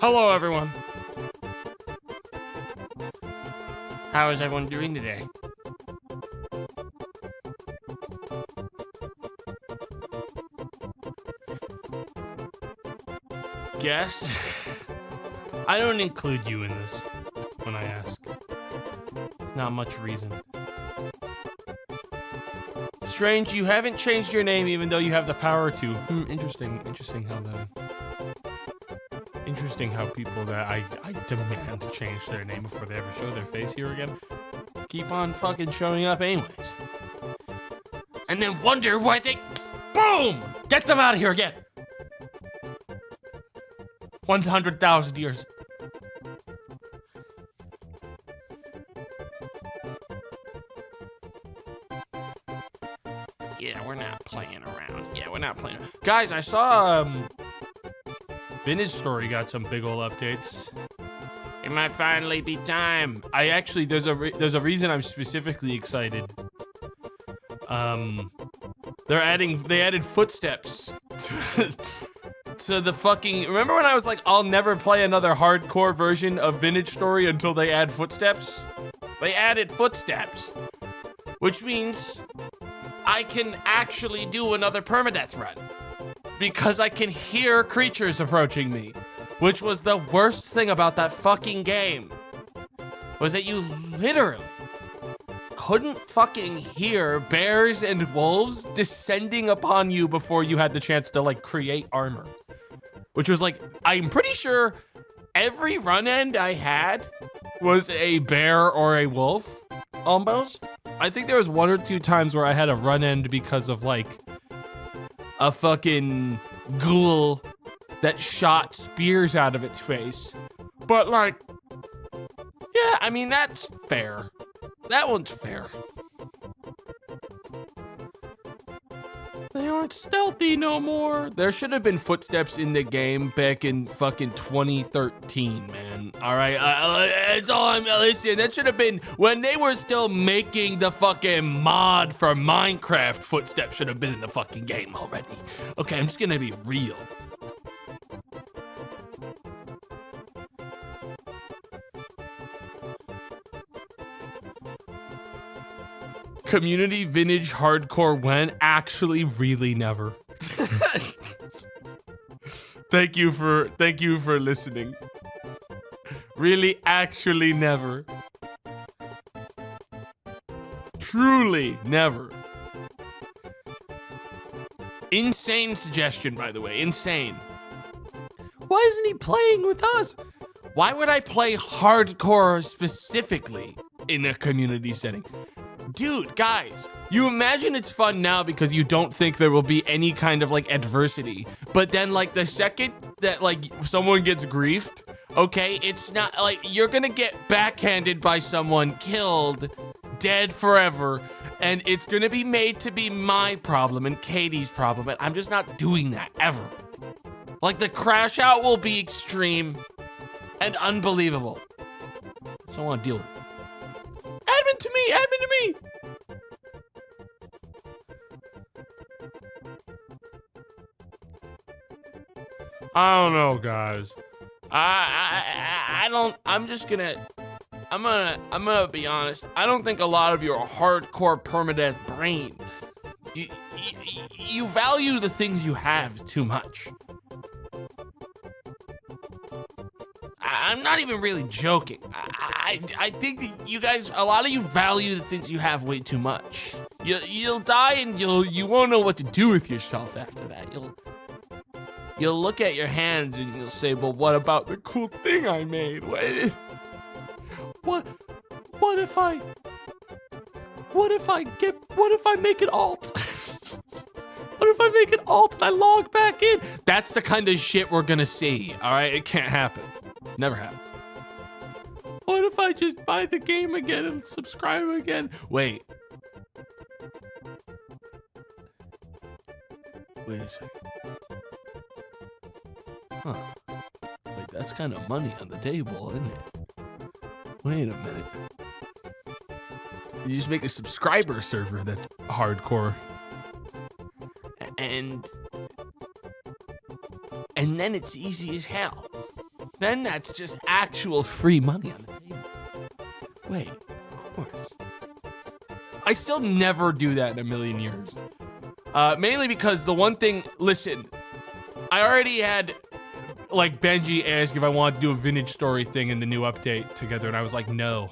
Hello, everyone. How is everyone doing today? Guess? I don't include you in this when I ask. It's not much reason. Strange, you haven't changed your name even though you have the power to. Interesting how people that I demand to change their name before they ever show their face here again keep on fucking showing up anyways. And then wonder why they, boom! Get them out of here again! 100,000 years. Yeah, we're not playing around. Guys, I saw, Vintage Story got some big ol' updates. It might finally be time. I actually, there's a reason I'm specifically excited. They added footsteps to the fucking, remember when I was like, I'll never play another hardcore version of Vintage Story until they add footsteps? They added footsteps, which means I can actually do another permadeath run because I can hear creatures approaching me, which was the worst thing about that fucking game, was that you literally couldn't fucking hear bears and wolves descending upon you before you had the chance to like create armor, which was like, I'm pretty sure every run end I had was a bear or a wolf almost. I think there was 1 or 2 times where I had a run end because of like a fucking ghoul that shot spears out of its face. But like, yeah, I mean, that's fair. That one's fair. They aren't stealthy no more. There should have been footsteps in the game back in fucking 2013, man. All right, that's all I'm, listen, that should have been when they were still making the fucking mod for Minecraft. Footsteps should have been in the fucking game already. Okay, I'm just gonna be real. Community vintage hardcore when? Actually, really never. Thank you for listening. Really, actually never. Truly never. Insane suggestion, by the way, insane. Why isn't he playing with us? Why would I play hardcore specifically in a community setting? Dude, guys, you imagine it's fun now because you don't think there will be any kind of like adversity. But then like the second that like someone gets griefed, okay, it's not like you're gonna get backhanded by someone, killed, dead forever, and it's gonna be made to be my problem and Katie's problem, and I'm just not doing that ever. Like the crash out will be extreme and unbelievable. So I want to deal with it. Admin to me! Admin to me! I don't know, guys. I don't, I'm gonna be honest. I don't think a lot of you are hardcore permadeath brained. You value the things you have too much. I'm not even really joking. I think that you guys, a lot of you value the things you have way too much. You'll die and you won't know what to do with yourself after that. You'll look at your hands and you'll say, well, what about the cool thing I made? What if I make an alt? What if I make an alt and I log back in? That's the kind of shit we're gonna see, all right? It can't happen. Never happen. What if I just buy the game again and subscribe again? Wait a second. Huh. Wait, that's kind of money on the table, isn't it? Wait a minute. You just make a subscriber server that's hardcore. And then it's easy as hell. then that's just actual free money on the table. Wait, of course. I still never do that in a million years. Mainly because the one thing, listen, I already had like Benji ask if I wanted to do a vintage story thing in the new update together, and I was like, no.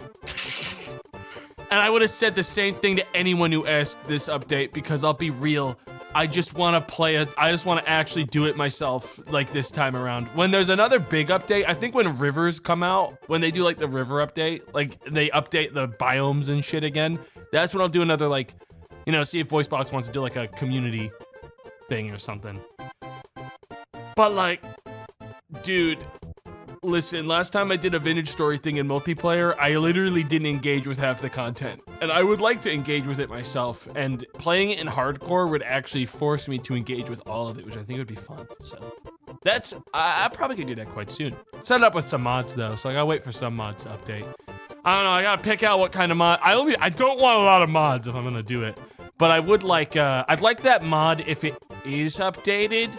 And I would have said the same thing to anyone who asked this update, because I'll be real, I just want to play it. I just want to actually do it myself, like this time around. When there's another big update, I think when rivers come out, when they do like the river update, like they update the biomes and shit again, that's when I'll do another, like, you know, see if VoiceBox wants to do like a community thing or something. But like, dude, listen, last time I did a vintage story thing in multiplayer, I literally didn't engage with half the content. And I would like to engage with it myself, and playing it in hardcore would actually force me to engage with all of it, which I think would be fun. So that's, I probably could do that quite soon. Set it up with some mods though, so I gotta wait for some mods to update. I don't know, I gotta pick out what kind of mod. I don't want a lot of mods if I'm gonna do it, but I would like, I'd like that mod if it is updated,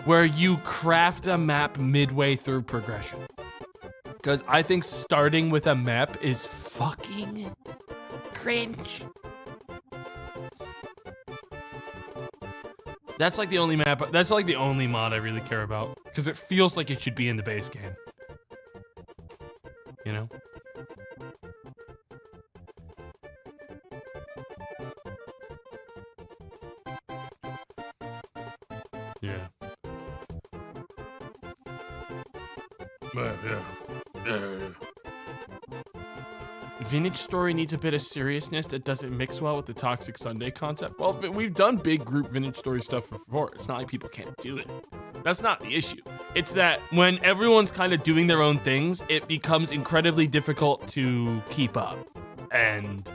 where you craft a map midway through progression. Because I think starting with a map is fucking cringe. That's like the only map, that's like the only mod I really care about. Because it feels like it should be in the base game. You know? Yeah. Vintage story needs a bit of seriousness that doesn't mix well with the Toxic Sunday concept. Well, we've done big group vintage story stuff before. It's not like people can't do it. That's not the issue. It's that when everyone's kind of doing their own things, it becomes incredibly difficult to keep up. And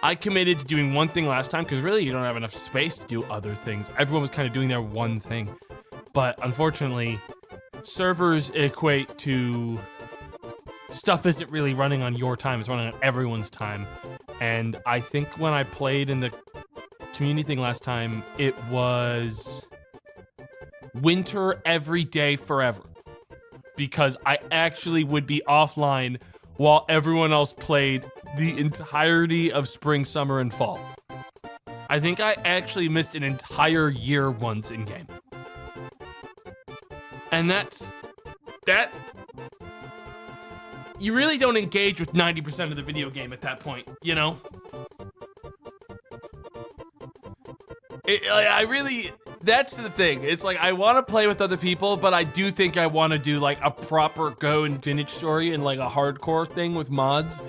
I committed to doing one thing last time, because really you don't have enough space to do other things. Everyone was kind of doing their one thing. But unfortunately, servers equate to stuff isn't really running on your time, it's running on everyone's time. And I think when I played in the community thing last time, it was winter every day forever. Because I actually would be offline while everyone else played the entirety of spring, summer, and fall. I think I actually missed an entire year once in game. And that, you really don't engage with 90% of the video game at that point, you know? I really, that's the thing. It's like, I want to play with other people, but I do think I want to do like a proper go and vintage story and like a hardcore thing with mods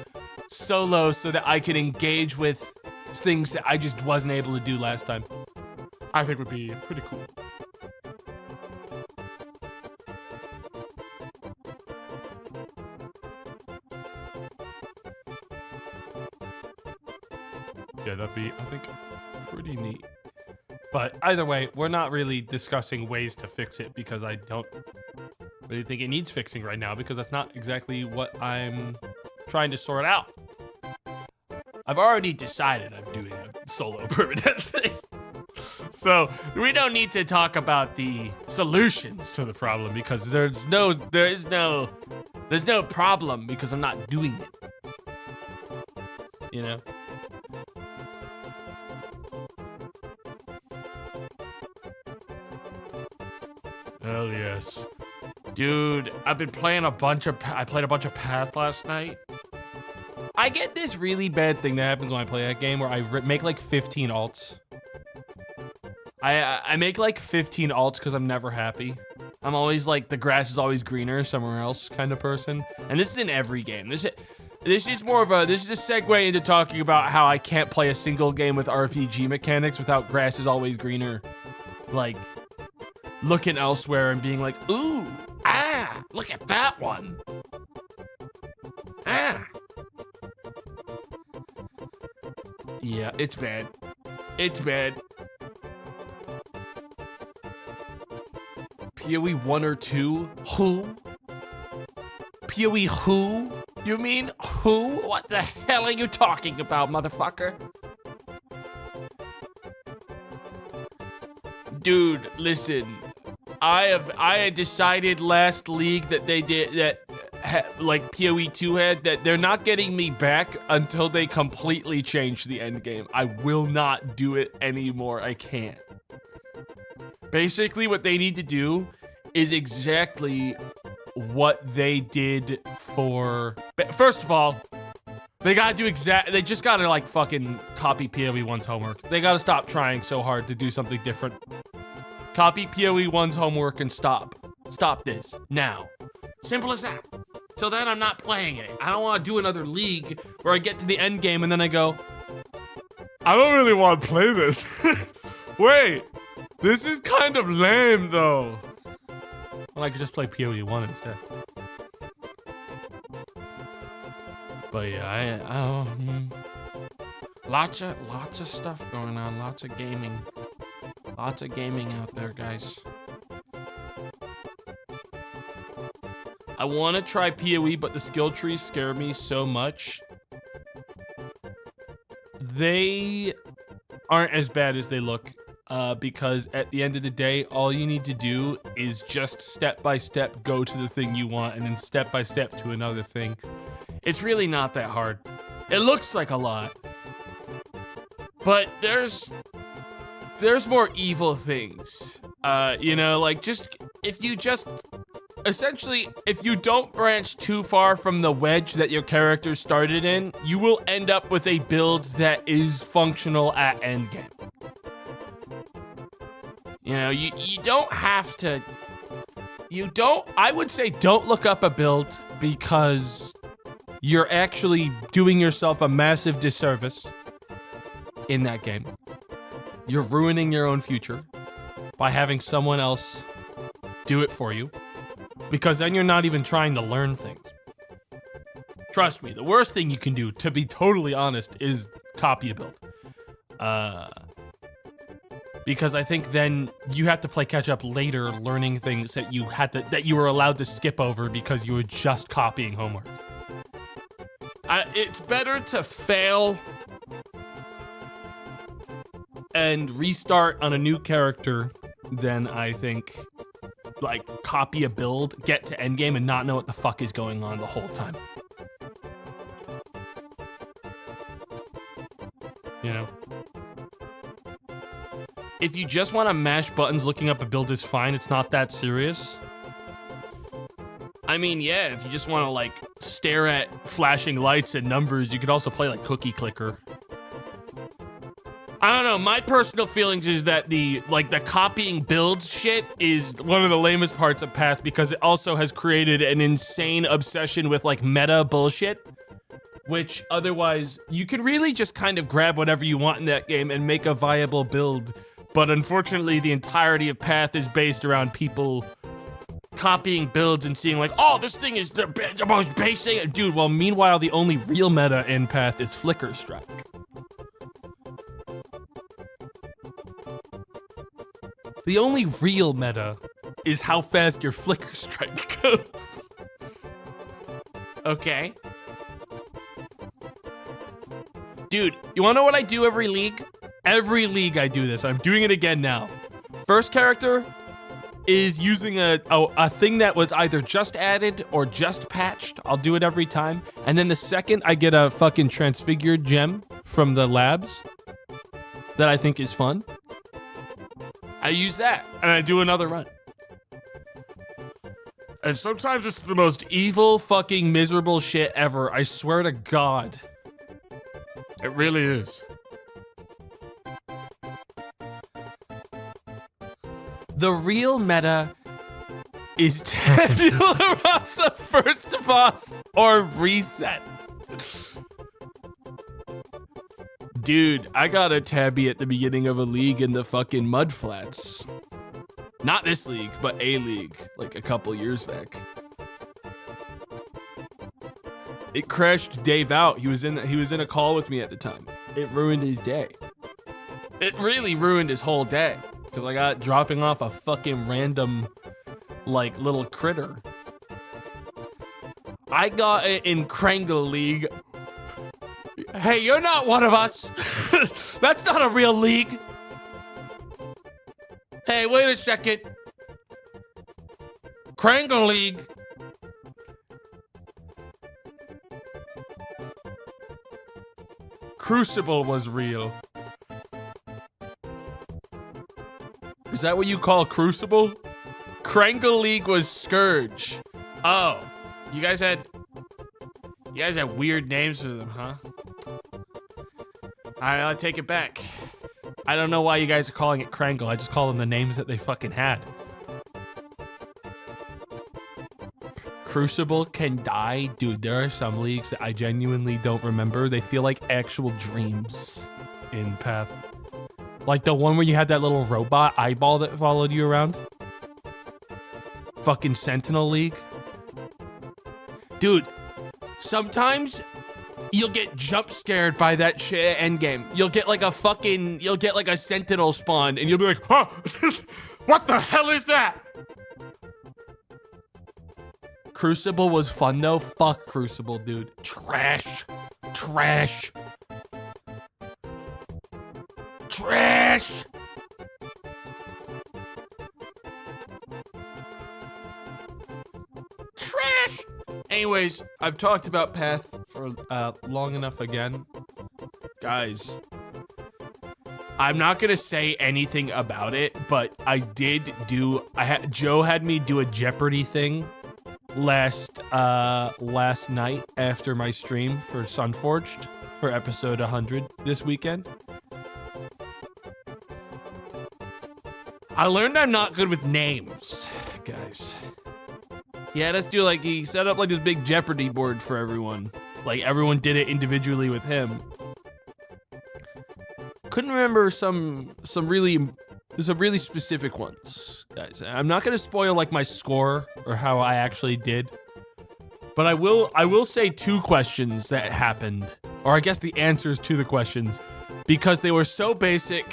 solo, so that I can engage with things that I just wasn't able to do last time. I think would be pretty cool. Yeah, that'd be, I think, pretty neat. But either way, we're not really discussing ways to fix it, because I don't really think it needs fixing right now, because that's not exactly what I'm trying to sort out. I've already decided I'm doing a solo permanent thing. So we don't need to talk about the solutions to the problem, because there's no problem, because I'm not doing it. You know? Hell yes. Dude, I've been playing I played a bunch of Path last night. I get this really bad thing that happens when I play that game, where I make like 15 alts. I make like 15 alts because I'm never happy. I'm always like, the grass is always greener somewhere else kind of person. And this is in every game. This is more of a, this is a segue into talking about how I can't play a single game with RPG mechanics without grass is always greener. Like, looking elsewhere and being like, ooh, ah, look at that one. Ah. Yeah, it's bad. It's bad. PoE 1 or 2? Who? PoE who? You mean who? What the hell are you talking about, motherfucker? Dude, listen. I had decided last league that they did that like PoE 2 had that they're not getting me back until they completely change the end game. I will not do it anymore. I can't. Basically, what they need to do is exactly what they did for. First of all, they gotta do they just gotta like fucking copy PoE 1's homework. They gotta stop trying so hard to do something different. Copy PoE 1's homework and stop. Stop this now. Simple as that. Till then, I'm not playing it. I don't want to do another league where I get to the end game and then I go, I don't really want to play this. Wait, this is kind of lame though. Well, I could just play PoE 1 instead. But yeah, lots of stuff going on, lots of gaming out there, guys. I want to try PoE, but the skill trees scare me so much. They aren't as bad as they look, because at the end of the day, all you need to do is just step by step go to the thing you want, and then step by step to another thing. It's really not that hard. It looks like a lot, but there's more evil things. You know, like essentially, if you don't branch too far from the wedge that your character started in, you will end up with a build that is functional at endgame. You know, you don't have to, I would say don't look up a build because you're actually doing yourself a massive disservice in that game. You're ruining your own future by having someone else do it for you, because then you're not even trying to learn things. Trust me, the worst thing you can do, to be totally honest, is copy a build. Because I think then you have to play catch up later, learning things that you were allowed to skip over because you were just copying homework. It's better to fail and restart on a new character than, I think, like copy a build, get to endgame, and not know what the fuck is going on the whole time. You know? If you just want to mash buttons, looking up a build is fine. It's not that serious. I mean, yeah, if you just want to like stare at flashing lights and numbers, you could also play like Cookie Clicker. I don't know, my personal feelings is that the copying builds shit is one of the lamest parts of Path, because it also has created an insane obsession with like meta bullshit, which otherwise you could really just kind of grab whatever you want in that game and make a viable build. But unfortunately, the entirety of Path is based around people copying builds and seeing like, oh, this thing is the most base thing. Dude, well, meanwhile, the only real meta in Path is Flicker Strike. The only real meta is how fast your Flicker Strike goes. Okay. Dude, you wanna know what I do every league? Every league I do this. I'm doing it again now. First character is using a thing that was either just added or just patched. I'll do it every time. And then the second, I get a fucking transfigured gem from the labs that I think is fun. I use that, and I do another run. And sometimes it's the most evil, fucking miserable shit ever. I swear to God. It really is. The real meta is Tabula Rasa first boss or reset. Dude, I got a tabby at the beginning of a league in the fucking mudflats. Not this league, but a league, like a couple years back. It crashed Dave out. He was in a call with me at the time. It ruined his day. It really ruined his whole day, because I got dropping off a fucking random, like, little critter. I got it in Krangle League. Hey, you're not one of us. That's not a real league. Hey, wait a second. Krangle League. Crucible was real. Is that what you call Crucible? Krangle League was Scourge. Oh, you guys had weird names for them, huh? I'll take it back. I don't know why you guys are calling it Krangle. I just call them the names that they fucking had. Crucible can die. Dude, there are some leagues that I genuinely don't remember. They feel like actual dreams in Path. Like the one where you had that little robot eyeball that followed you around. Fucking Sentinel League. Dude, sometimes you'll get jump scared by that shit at endgame. You'll get like a Sentinel spawn and you'll be like, huh, what the hell is that? Crucible was fun though. Fuck Crucible, dude. Trash. Trash. Trash. Trash. Anyways, I've talked about Path for long enough again. Guys, I'm not gonna say anything about it, but Joe had me do a Jeopardy thing last night after my stream for Sunforged for episode 100 this weekend. I learned I'm not good with names, guys. He had us do he set up this big Jeopardy board for everyone. Like everyone did it individually with him. Couldn't remember some really specific ones, guys. I'm not gonna spoil my score or how I actually did, but I will say 2 questions that happened, or I guess the answers to the questions, because they were so basic,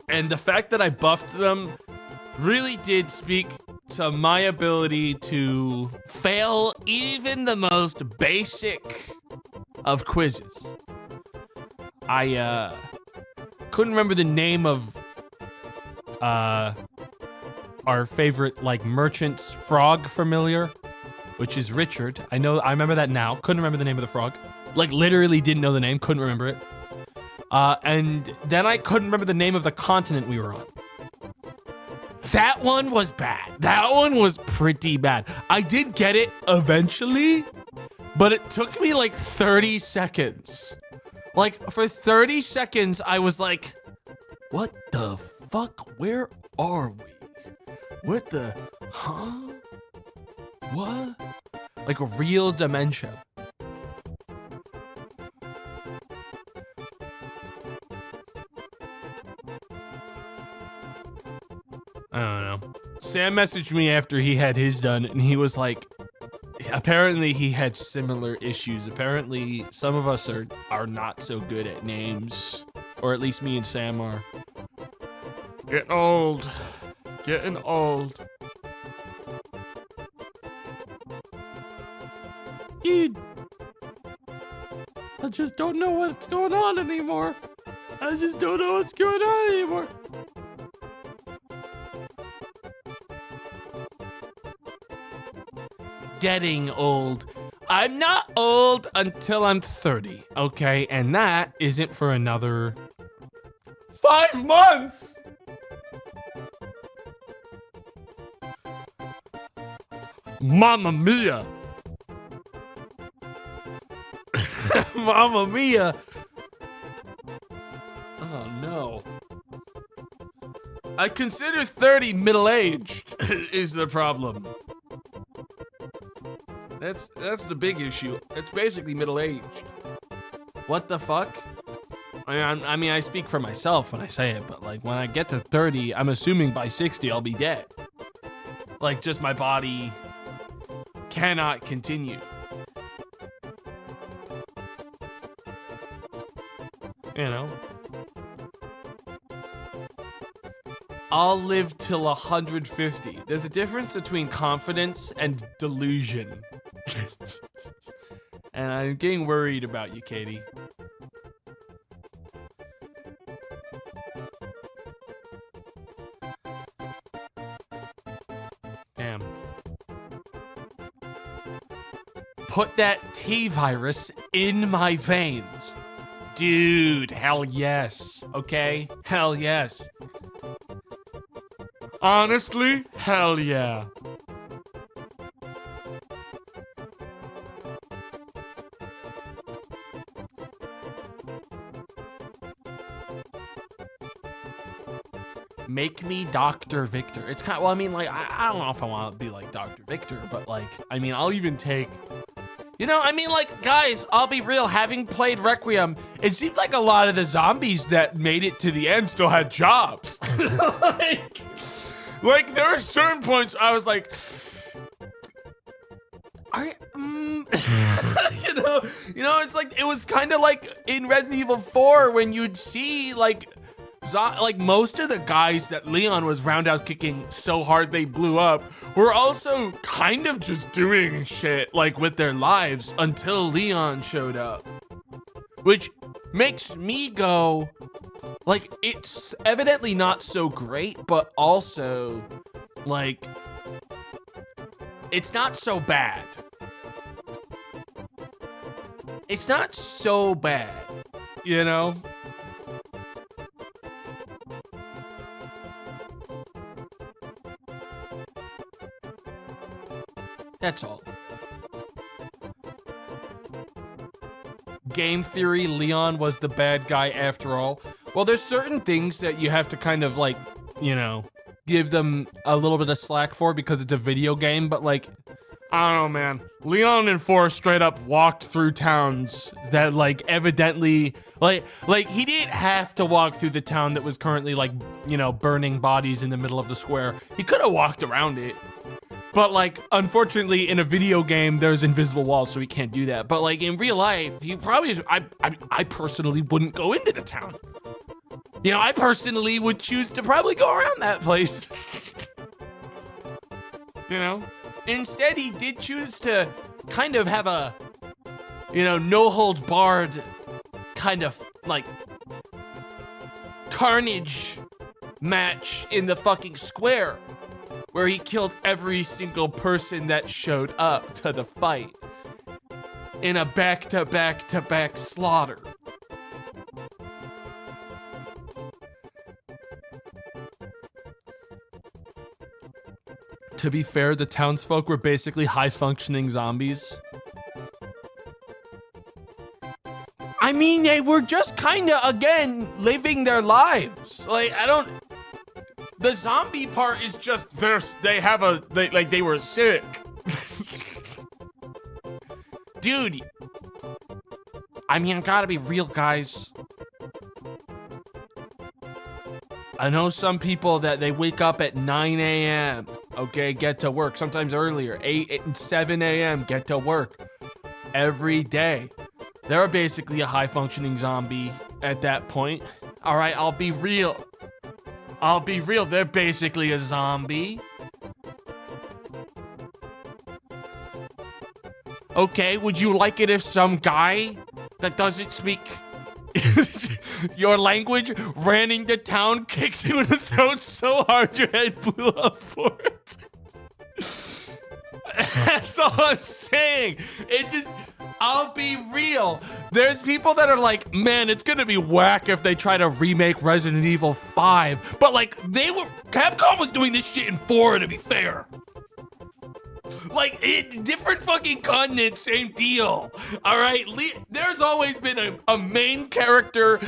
and the fact that I buffed them really did speak to my ability to fail even the most basic of quizzes. I couldn't remember the name of our favorite merchant's frog familiar, which is Richard. I remember that now. Couldn't remember the name of the frog. Literally didn't know the name, couldn't remember it. And then I couldn't remember the name of the continent we were on. That one was bad. That one was pretty bad. I did get it eventually, but it took me 30 seconds. For 30 seconds, I was like, what the fuck? Where are we? What the, huh? What? A real dementia. I don't know. Sam messaged me after he had his done, and he was like, apparently he had similar issues. Apparently some of us are not so good at names, or at least me and Sam are. Getting old. Getting old. Dude. I just don't know what's going on anymore. I just don't know what's going on anymore. Getting old. I'm not old until I'm 30, okay? And that isn't for another 5 months. Mamma mia. Mamma mia. Oh no. I consider 30 middle-aged is the problem. That's the big issue. It's basically middle-aged. What the fuck? I mean, I speak for myself when I say it, but when I get to 30, I'm assuming by 60 I'll be dead. Just my body cannot continue. You know? I'll live till 150. There's a difference between confidence and delusion. And I'm getting worried about you, Katie. Damn. put that T-virus in my veins. Dude, hell yes, okay? Hell yes. Honestly, hell yeah. Make me Dr. Victor. It's kind of, well, I mean, like, I don't know if I want to be like Dr. Victor, but like, I mean, I'll even take, you know, I mean, like, guys, I'll be real, having played Requiem, it seemed like a lot of the zombies that made it to the end still had jobs. like there are certain points I was like, you know, it's like, it was kind of like in Resident Evil 4 when you'd see like most of the guys that Leon was roundhouse kicking so hard they blew up were also kind of just doing shit like with their lives until Leon showed up. Which makes me go, like, it's evidently not so great, but also, like, it's not so bad. It's not so bad, you know? That's all. Game theory, Leon was the bad guy after all. Well, there's certain things that you have to kind of like, you know, give them a little bit of slack for because it's a video game, but like, I don't know, man. Leon in 4 straight up walked through towns that like evidently, like he didn't have to walk through the town that was currently like, you know, burning bodies in the middle of the square. He could have walked around it. But like, unfortunately, in a video game, there's invisible walls, so he can't do that. But like in real life, he probably, I personally wouldn't go into the town. You know, I personally would choose to probably go around that place. You know? Instead, he did choose to kind of have a, you know, no holds barred kind of like carnage match in the fucking square, where he killed every single person that showed up to the fight in a back-to-back-to-back slaughter. To be fair, the townsfolk were basically high-functioning zombies. I mean, they were just kinda, again, living their lives. Like, the zombie part is just they were sick. Dude, I mean, I gotta be real, guys. I know some people that they wake up at 9 a.m., okay, get to work, sometimes earlier, 8 and 7 a.m., get to work every day. They're basically a high-functioning zombie at that point. All right, I'll be real. They're basically a zombie. Okay, would you like it if some guy that doesn't speak your language ran into town, kicked you in the throat so hard your head blew up for it? That's all I'm saying. I'll be real. There's people that are like, man, it's gonna be whack if they try to remake Resident Evil 5. But like, Capcom was doing this shit in 4, to be fair. Like, different fucking continent, same deal. All right, there's always been a main character,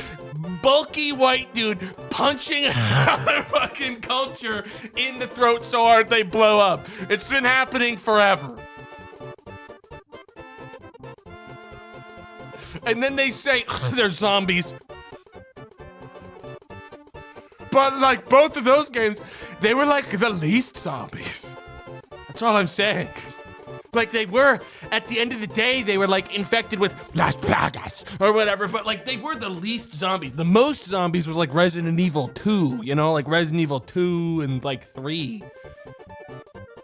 bulky white dude punching another fucking culture in the throat so hard they blow up. It's been happening forever. And then they say they're zombies. But like both of those games, they were like the least zombies. That's all I'm saying. Like they were, at the end of the day, they were like infected with Las Plagas or whatever, but like they were the least zombies. The most zombies was like Resident Evil 2, you know, like Resident Evil 2 and like 3.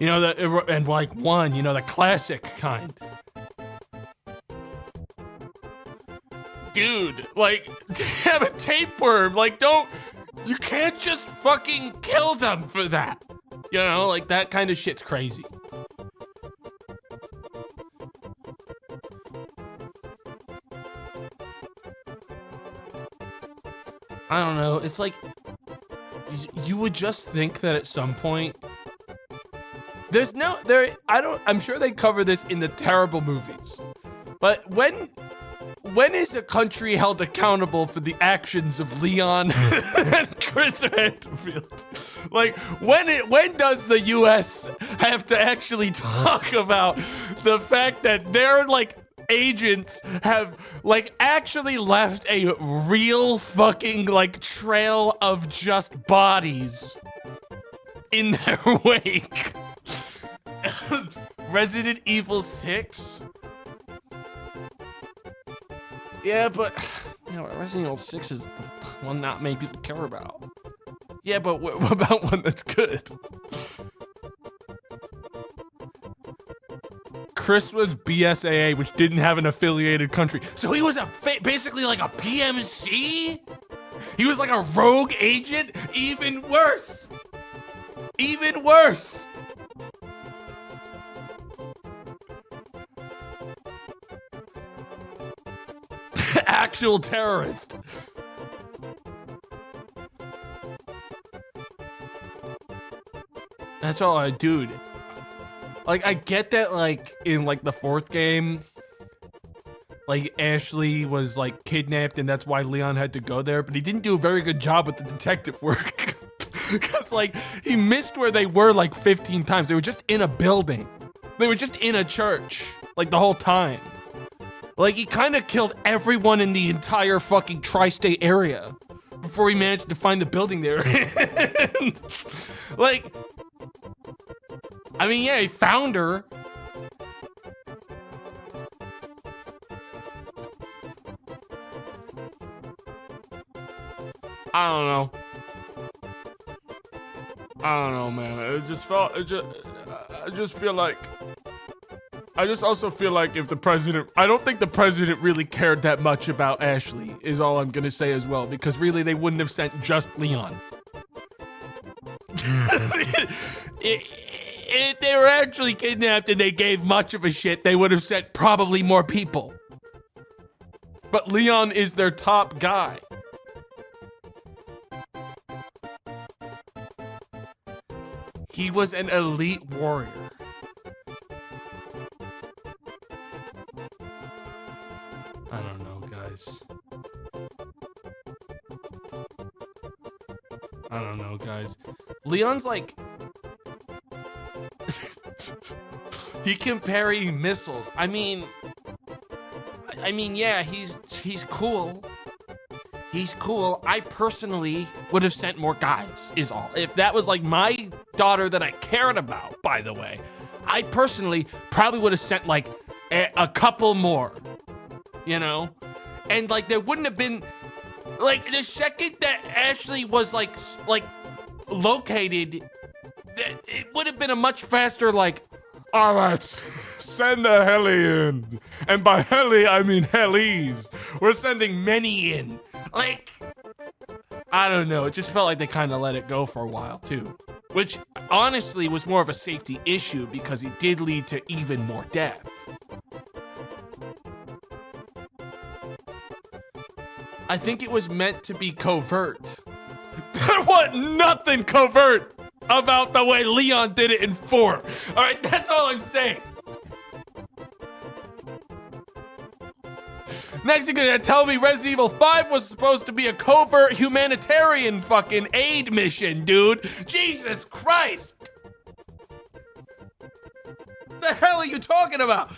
You know, and like 1, you know, the classic kind. Dude, like, they have a tapeworm. Like, you can't just fucking kill them for that. You know, like, that kind of shit's crazy. I don't know. It's like you would just think that at some point there's no there. I'm sure they cover this in the terrible movies, but when is a country held accountable for the actions of Leon and Chris Redfield? Like, when does the U.S. have to actually talk about the fact that their, like, agents have, like, actually left a real fucking, like, trail of just bodies in their wake? Resident Evil 6? Yeah, but Resident Evil 6 is the one not many people care about. Yeah, but what about one that's good? Chris was BSAA, which didn't have an affiliated country. So he was basically like a PMC? He was like a rogue agent? Even worse. Even worse. Actual terrorist. That's all dude. Like, I get that, like, in, like, the 4th game, like, Ashley was, like, kidnapped and that's why Leon had to go there, but he didn't do a very good job with the detective work. Because, like, he missed where they were, like, 15 times. They were just in a building. They were just in a church, like, the whole time. Like, he kind of killed everyone in the entire fucking tri-state area before he managed to find the building there. Like, I mean, yeah, he found her. I don't know. I don't know, man. I just feel like, I just also feel like if the president, I don't think the president really cared that much about Ashley, is all I'm gonna say as well, because really they wouldn't have sent just Leon. If they were actually kidnapped and they gave much of a shit, they would have sent probably more people. But Leon is their top guy. He was an elite warrior. I don't know, guys. I don't know, guys. Leon's like... he can parry missiles. I mean, yeah, he's cool. He's cool. I personally would have sent more guys, is all. If that was like my daughter that I cared about, by the way, I personally probably would have sent like a couple more, you know? And like there wouldn't have been, like the second that Ashley was like located, it would have been a much faster like, all right, send the heli in. And by heli, I mean helis. We're sending many in. Like, I don't know. It just felt like they kind of let it go for a while, too. Which, honestly, was more of a safety issue because it did lead to even more death. I think it was meant to be covert. There was nothing covert about the way Leon did it in 4. All right, that's all I'm saying. Next, you're gonna tell me Resident Evil 5 was supposed to be a covert humanitarian fucking aid mission, dude. Jesus Christ. What the hell are you talking about?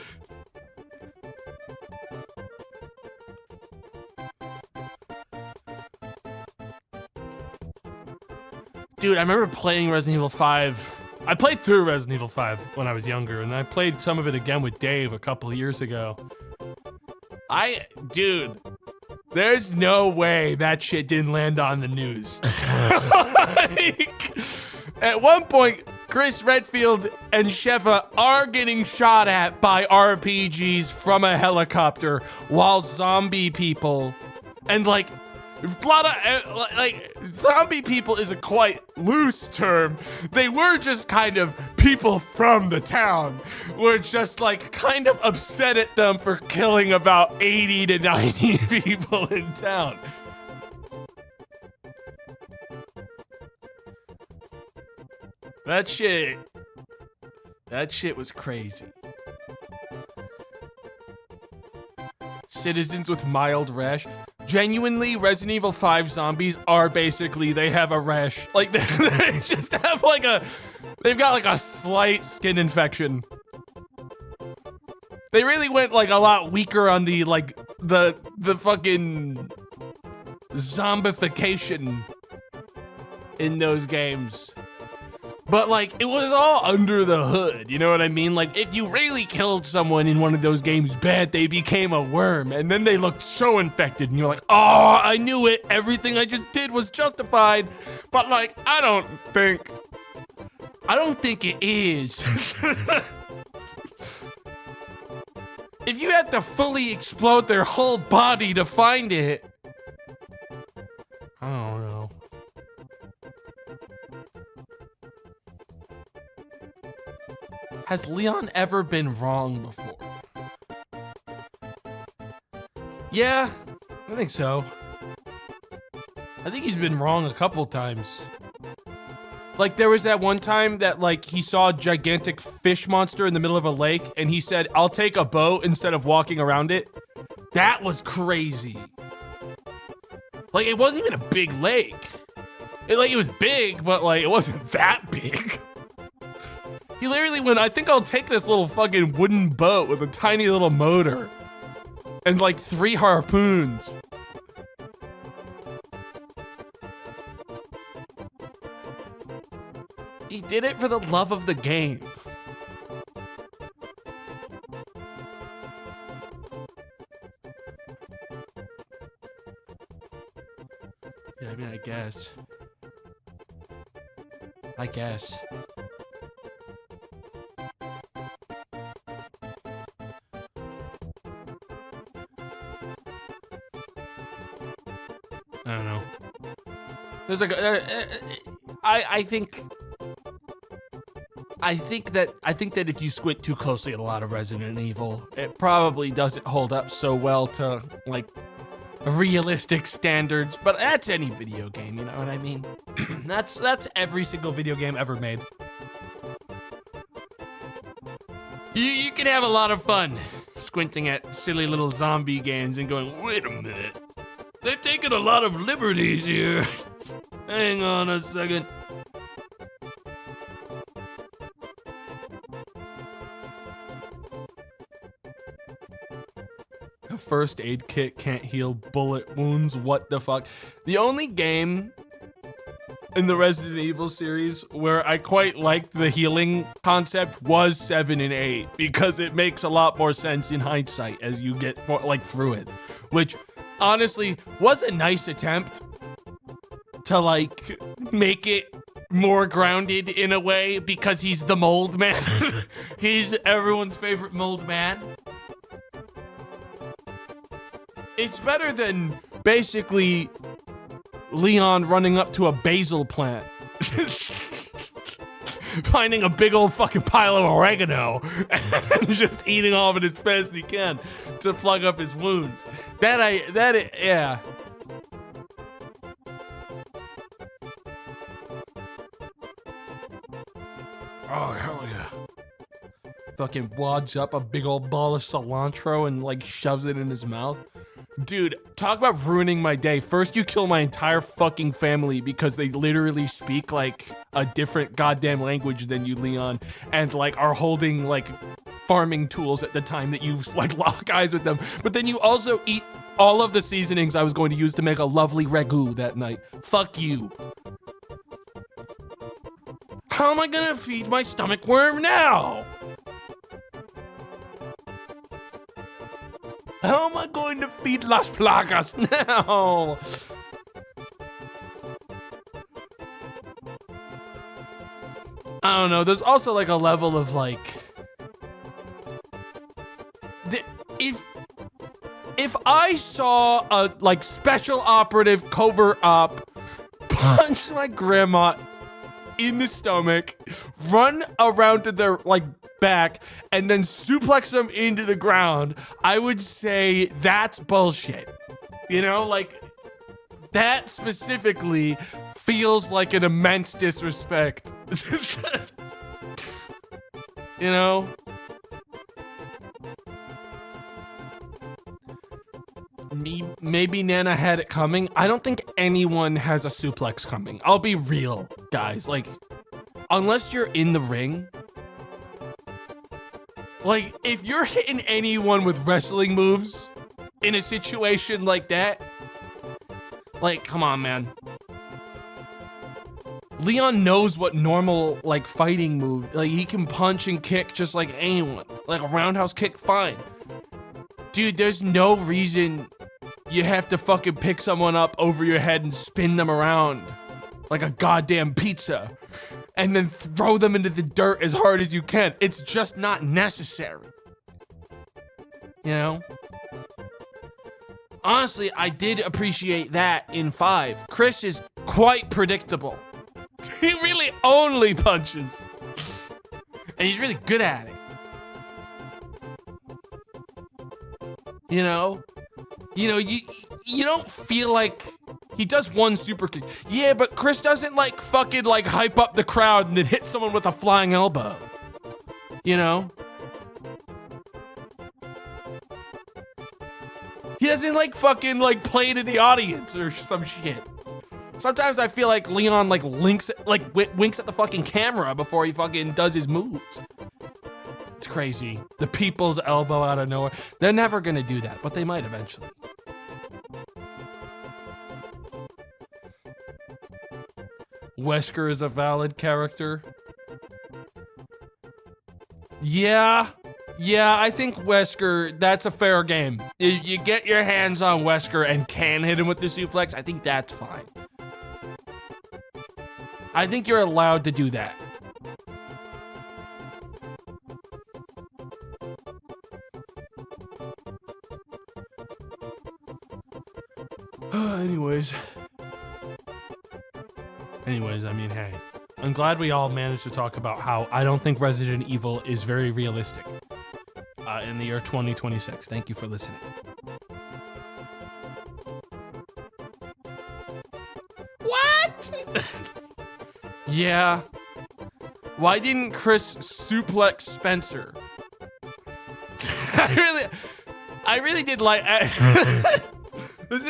Dude, I remember playing Resident Evil 5. I played through Resident Evil 5 when I was younger, and I played some of it again with Dave a couple of years ago. Dude, there's no way that shit didn't land on the news. Like, at one point, Chris Redfield and Sheva are getting shot at by RPGs from a helicopter while zombie people, and like, a lot of, like, zombie people is a quite loose term. They were just kind of people from the town. Were just like kind of upset at them for killing about 80 to 90 people in town. That shit was crazy. Citizens with mild rash. Genuinely, Resident Evil 5 zombies are basically, they have a rash. Like, they just have like they've got like a slight skin infection. They really went like a lot weaker on the, like, the fucking zombification in those games. But, like, it was all under the hood, you know what I mean? Like, if you really killed someone in one of those games bad, they became a worm, and then they looked so infected, and you're like, oh, I knew it, everything I just did was justified. But, like, I don't think it is. If you had to fully explode their whole body to find it, I don't know. Has Leon ever been wrong before? Yeah, I think so. I think he's been wrong a couple times. Like, there was that one time that, like, he saw a gigantic fish monster in the middle of a lake, and he said, I'll take a boat instead of walking around it. That was crazy. Like, it wasn't even a big lake. It was big, but, like, it wasn't that big. He literally went, I think I'll take this little fucking wooden boat with a tiny little motor and like 3 harpoons. He did it for the love of the game. Yeah, I mean, I guess. I don't know. There's like I think that if you squint too closely at a lot of Resident Evil, it probably doesn't hold up so well to like realistic standards, but that's any video game, you know what I mean? That's every single video game ever made. You can have a lot of fun squinting at silly little zombie games and going, wait a minute. They've taken a lot of liberties here. Hang on a second. A first aid kit can't heal bullet wounds. What the fuck? The only game in the Resident Evil series where I quite liked the healing concept was 7 and 8 because it makes a lot more sense in hindsight as you get like through it, which honestly was a nice attempt to like make it more grounded in a way because he's the mold man. He's everyone's favorite mold man. It's better than basically Leon running up to a basil plant. Finding a big old fucking pile of oregano and just eating all of it as fast as he can to plug up his wounds. Yeah. Oh, hell yeah. Fucking wads up a big old ball of cilantro and like shoves it in his mouth. Dude, talk about ruining my day. First, you kill my entire fucking family because they literally speak like a different goddamn language than you, Leon, and like are holding like farming tools at the time that you like lock eyes with them. But then you also eat all of the seasonings I was going to use to make a lovely ragu that night. Fuck you. How am I gonna feed my stomach worm now? How am I going to feed Las Plagas now? I don't know. There's also like a level of like, if I saw a like special operative covert op punch my grandma in the stomach, run around to their like back, and then suplex them into the ground, I would say that's bullshit. You know, like that specifically feels like an immense disrespect You know? Maybe Nana had it coming. I don't think anyone has a suplex coming. I'll be real, guys. Like, unless you're in the ring. Like, if you're hitting anyone with wrestling moves in a situation like that, like, come on, man. Leon knows what normal, like, fighting move. Like, he can punch and kick just like anyone. Like, a roundhouse kick, fine. Dude, there's no reason you have to fucking pick someone up over your head and spin them around like a goddamn pizza and then throw them into the dirt as hard as you can. It's just not necessary. You know? Honestly, I did appreciate that in 5. Chris is quite predictable. He really only punches. And he's really good at it. You know? You don't feel like he does one super kick. Yeah, but Chris doesn't like fucking like hype up the crowd and then hit someone with a flying elbow. You know? He doesn't like fucking like play to the audience or some shit. Sometimes I feel like Leon like winks at the fucking camera before he fucking does his moves. It's crazy. The people's elbow out of nowhere. They're never gonna do that, but they might eventually. Wesker is a valid character. Yeah, I think Wesker, that's a fair game. If you get your hands on Wesker and can hit him with the suplex, I think that's fine. I think you're allowed to do that. Anyways, I mean, hey, I'm glad we all managed to talk about how I don't think Resident Evil is very realistic in the year 2026. Thank you for listening. What? Yeah. Why didn't Chris suplex Spencer? I really did like. This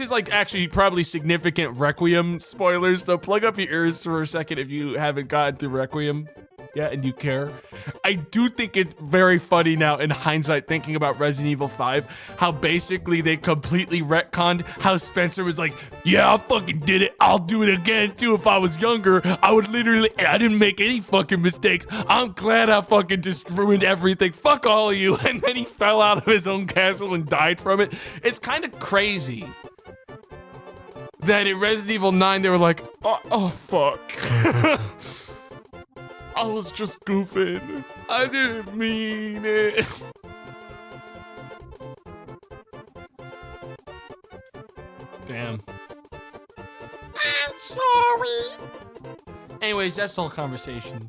is like actually probably significant Requiem spoilers, so plug up your ears for a second if you haven't gotten through Requiem yet and you care. I do think it's very funny now in hindsight thinking about Resident Evil 5, how basically they completely retconned how Spencer was like, yeah, I fucking did it. I'll do it again too if I was younger. I didn't make any fucking mistakes. I'm glad I fucking just ruined everything. Fuck all of you. And then he fell out of his own castle and died from it. It's kind of crazy that in Resident Evil 9 they were like, oh fuck. I was just goofing. I didn't mean it. Damn. I'm sorry. Anyways, that's the whole conversation.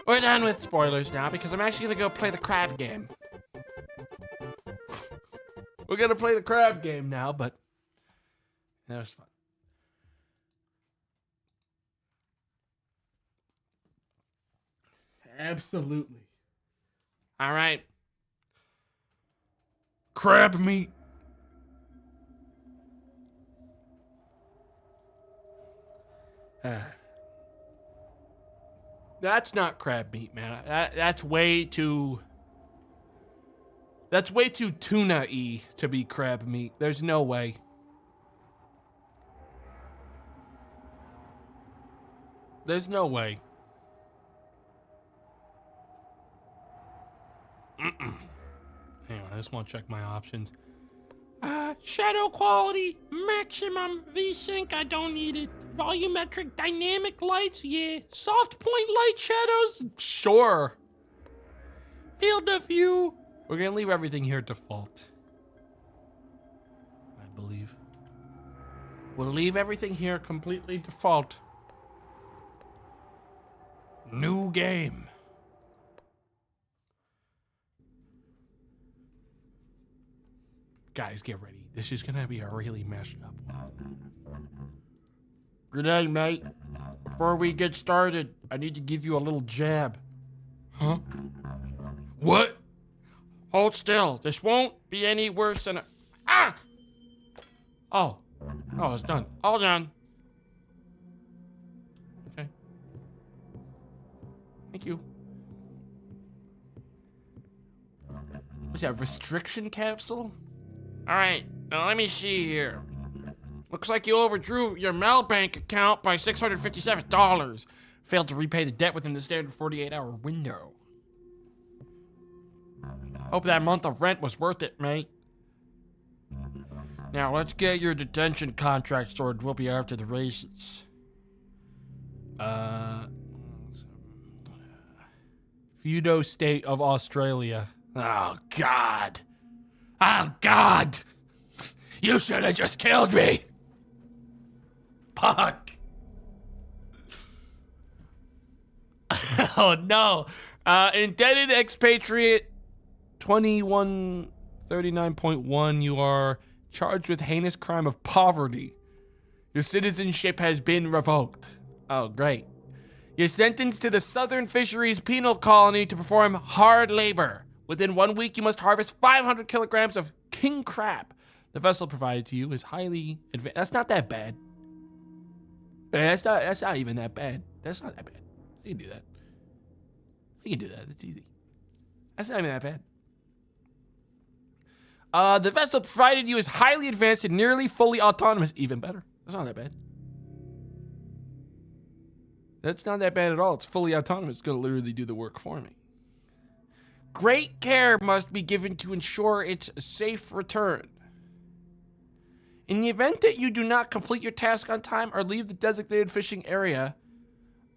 We're done with spoilers now because I'm actually gonna go play the crab game. We're gonna play the crab game now, but that was fun. Absolutely. All right. Crab meat. That's not crab meat, man. That's way too tuna-y to be crab meat. There's no way. There's no way. Hang on, I just want to check my options. Shadow quality, maximum, V-Sync, I don't need it. Volumetric dynamic lights, yeah. Soft point light shadows, sure. Field of view. We're gonna leave everything here default. I believe. We'll leave everything here completely default. New game. Guys, get ready. This is gonna be a really messed up one. Good day, mate. Before we get started, I need to give you a little jab. Huh? What? Hold still. This won't be any worse than a... Ah! Oh. Oh, it's done. All done. Okay. Thank you. What's that, restriction capsule? Alright, now let me see here. Looks like you overdrew your Melbank account by $657. Failed to repay the debt within the standard 48-hour window. Hope that month of rent was worth it, mate. Now, let's get your detention contract sorted. We'll be after the races. Feudostate of Australia. Oh, God. Oh, God. You should have just killed me. Fuck. Oh, no. Indebted expatriate 2139.1. You are charged with heinous crime of poverty. Your citizenship has been revoked. Oh, great. You're sentenced to the Southern Fisheries Penal Colony to perform hard labor. Within 1 week, you must harvest 500 kilograms of king crab. The vessel provided to you is highly advanced. That's not that bad. That's not even that bad. That's not that bad. You can do that. You can do that. It's easy. That's not even that bad. The vessel provided you is highly advanced and nearly fully autonomous. Even better. That's not that bad. That's not that bad at all. It's fully autonomous. It's going to literally do the work for me. Great care must be given to ensure its safe return. In the event that you do not complete your task on time or leave the designated fishing area,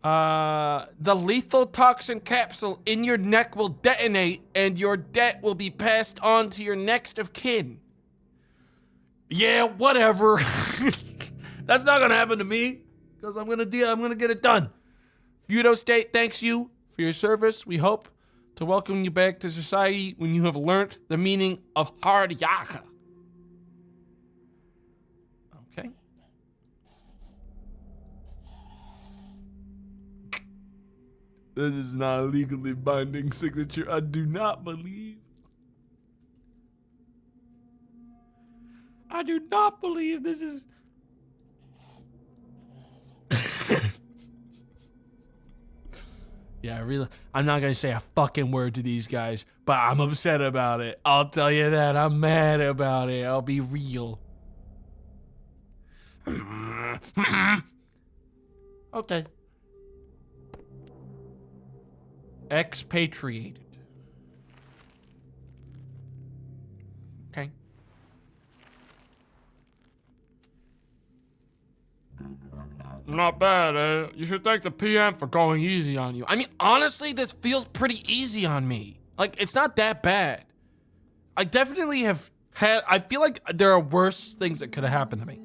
the lethal toxin capsule in your neck will detonate and your debt will be passed on to your next of kin. Yeah, whatever. That's not gonna happen to me because I'm gonna get it done. Feudostate thanks you for your service. We hope to welcome you back to society when you have learnt the meaning of hard yakka. Okay. This is not a legally binding signature. I do not believe. I do not believe this is. Yeah, I'm not gonna say a fucking word to these guys, but I'm upset about it. I'll tell you that. I'm mad about it. I'll be real. Okay. Expatriated. Okay. Not bad, eh? You should thank the PM for going easy on you. I mean, honestly, this feels pretty easy on me. Like, it's not that bad. I definitely have had, I feel like there are worse things that could have happened to me.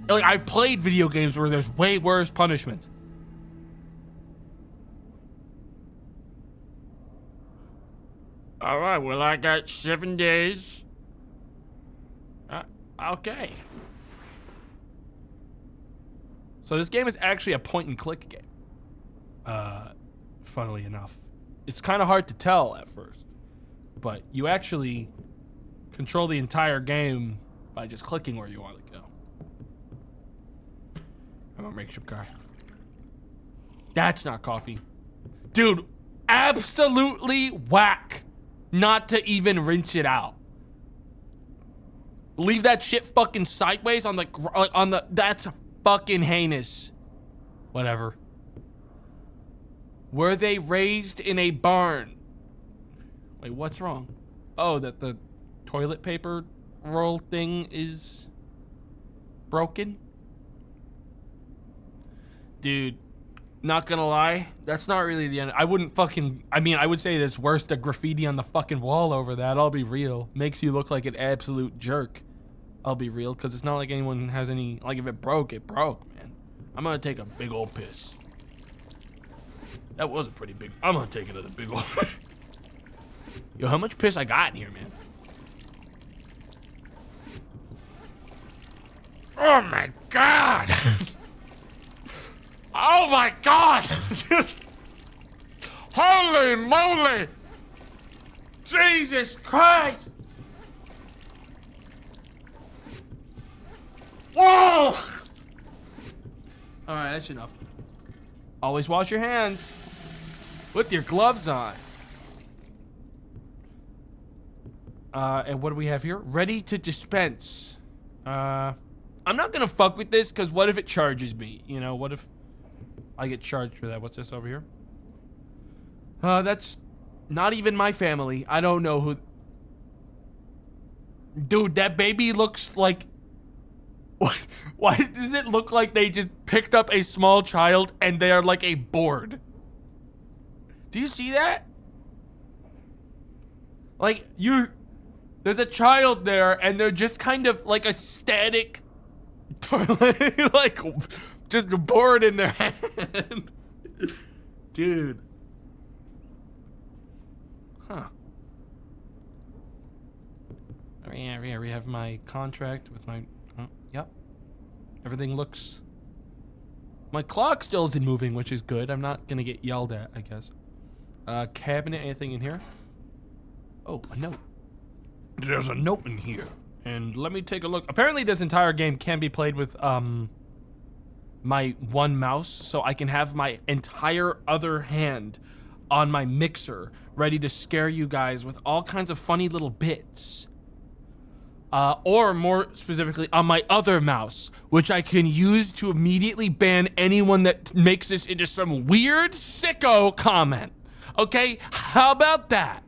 Like, I've played video games where there's way worse punishments. All right, well, I got 7 days. Okay. So this game is actually a point-and-click game. Funnily enough. It's kind of hard to tell at first, but you actually control the entire game by just clicking where you want to go. I'm gonna make some coffee. That's not coffee. Dude, absolutely whack not to even rinse it out. Leave that shit fucking sideways on the, that's fucking heinous. Whatever. Were they raised in a barn? Wait, what's wrong? Oh, that the toilet paper roll thing is broken? Dude, not gonna lie, that's not really the end. I wouldn't fucking, I mean, I would say it's worse the graffiti on the fucking wall over that. I'll be real. Makes you look like an absolute jerk. I'll be real, because it's not like anyone has any, like if it broke, man. I'm gonna take a big old piss. That was a pretty big, I'm gonna take another big old. Yo, how much piss I got in here, man? Oh my God! Oh my God! Holy moly! Jesus Christ! Whoa! All right, that's enough. Always wash your hands with your gloves on. And what do we have here? Ready to dispense. I'm not gonna fuck with this because what if it charges me? You know, what if I get charged for that? What's this over here? That's not even my family. I don't know who. Dude, that baby looks like. What? Why does it look like they just picked up a small child and they are like a board? Do you see that? Like, there's a child there and they're just kind of like a static toilet, like just a board in their hand. Dude. Huh. Oh, yeah, we have my contract with my, yep. Everything looks, my clock still isn't moving, which is good. I'm not gonna get yelled at, I guess. Cabinet, anything in here? Oh, a note. There's a note in here. And let me take a look. Apparently this entire game can be played with, my one mouse, so I can have my entire other hand on my mixer, ready to scare you guys with all kinds of funny little bits. Or more specifically, on my other mouse, which I can use to immediately ban anyone that makes this into some weird sicko comment. Okay, how about that?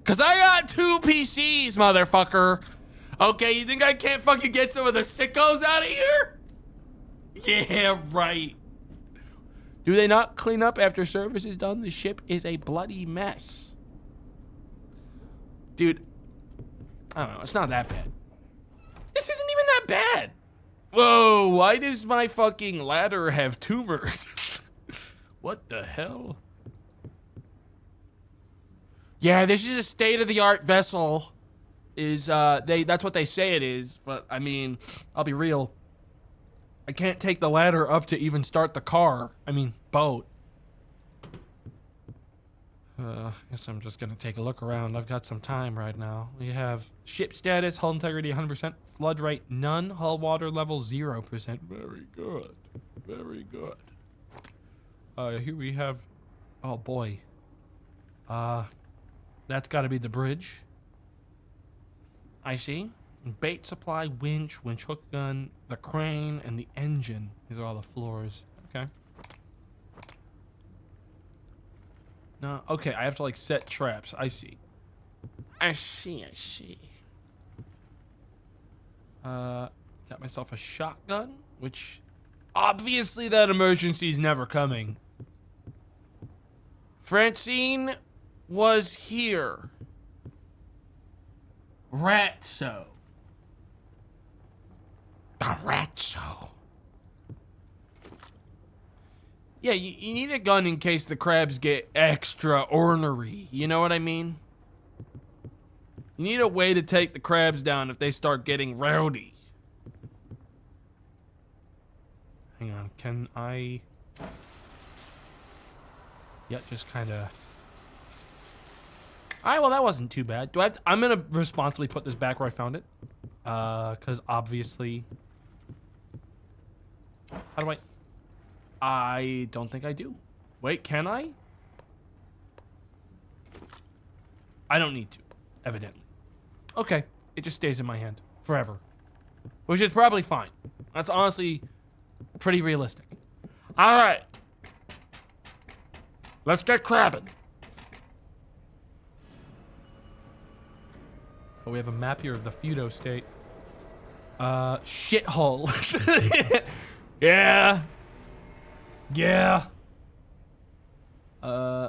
Cause I got 2 PCs, motherfucker. Okay, you think I can't fucking get some of the sickos out of here? Yeah, right. Do they not clean up after service is done? The ship is a bloody mess. Dude, I don't know, it's not that bad. This isn't even that bad. Whoa, why does my fucking ladder have tumors? What the hell? Yeah, this is a state-of-the-art vessel. That's what they say it is, but I mean, I'll be real. I can't take the ladder up to even start the car. I mean, boat. Guess I'm just gonna take a look around. I've got some time right now. We have ship status, hull integrity 100%, flood rate none, hull water level 0%. Very good, very good. Here we have, oh boy. That's gotta be the bridge. I see. Bait supply, winch hook gun, the crane, and the engine. These are all the floors. Okay. No, okay, I have to like set traps. I see. I see. Got myself a shotgun, which obviously that emergency is never coming. Francine was here. Ratso. The Ratso. Yeah, you need a gun in case the crabs get extra ornery. You know what I mean? You need a way to take the crabs down if they start getting rowdy. Hang on, can I... Yeah, just kind of... Alright, well that wasn't too bad. Do I have to... I'm gonna responsibly put this back where I found it. Because obviously... How do I don't think I do. Wait, can I? I don't need to, evidently. Okay, it just stays in my hand forever. Which is probably fine. That's honestly pretty realistic. All right. Let's get crabbing. Oh, we have a map here of the Feudostate. Shithole. Yeah. Yeah.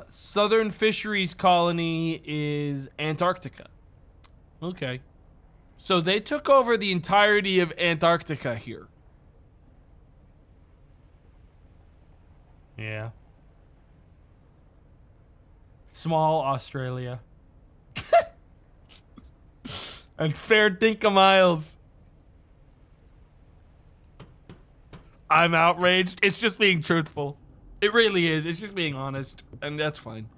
Southern Fisheries Colony is Antarctica. Okay. So they took over the entirety of Antarctica here. Yeah. Small Australia. And fair dinkum isles. I'm outraged. It's just being truthful. It really is. It's just being honest, and that's fine.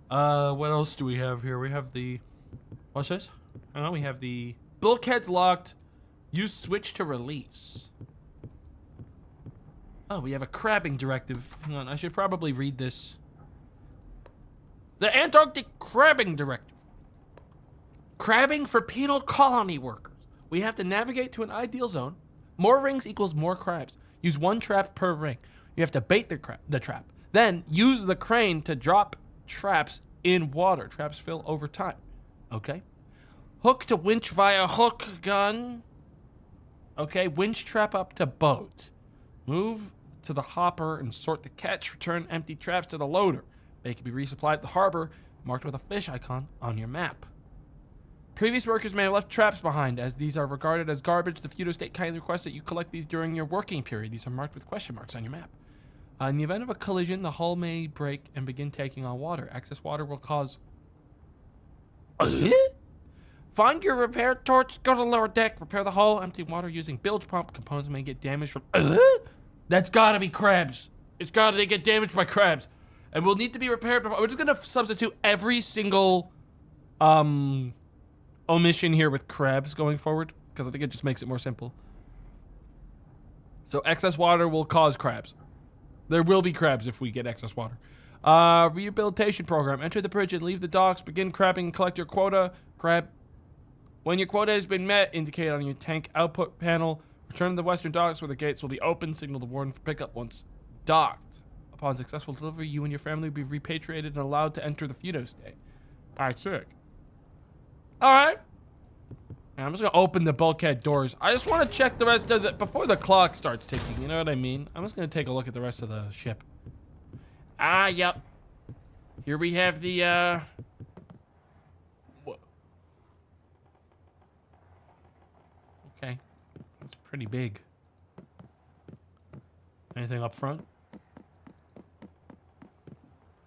What else do we have here? We have the... What's this? Oh, we have the... Bulkhead's locked. Use switch to release. Oh, we have a crabbing directive. Hang on, I should probably read this. The Antarctic Crabbing Directive. Crabbing for penal colony workers. We have to navigate to an ideal zone. More rings equals more crabs. Use 1 trap per ring. You have to bait the trap. Then use the crane to drop traps in water. Traps fill over time. Okay. Hook to winch via hook gun. Okay, winch trap up to boat. Move to the hopper and sort the catch. Return empty traps to the loader. They can be resupplied at the harbor, marked with a fish icon on your map. Previous workers may have left traps behind, as these are regarded as garbage. The Feudostate kindly requests that you collect these during your working period. These are marked with question marks on your map. In the event of a collision, the hull may break and begin taking on water. Excess water will cause... Find your repair torch, go to the lower deck, repair the hull, empty water using bilge pump. Components may get damaged from... That's gotta be crabs. It's gotta get damaged by crabs. And will need to be repaired before... We're just gonna substitute every single, omission here with crabs going forward, because I think it just makes it more simple. So excess water will cause crabs. There will be crabs if we get excess water. Rehabilitation program. Enter the bridge and leave the docks. Begin crabbing and collect your quota. Crab. When your quota has been met, indicate on your tank output panel. Return to the western docks where the gates will be open. Signal the warden for pickup once docked. Upon successful delivery, you and your family will be repatriated and allowed to enter the Feudostate. Alright, sick. Alright. I'm just gonna open the bulkhead doors. I just want to check the rest of the... Before the clock starts ticking, you know what I mean? I'm just gonna take a look at the rest of the ship. Yep. Here we have the, Okay. It's pretty big. Anything up front?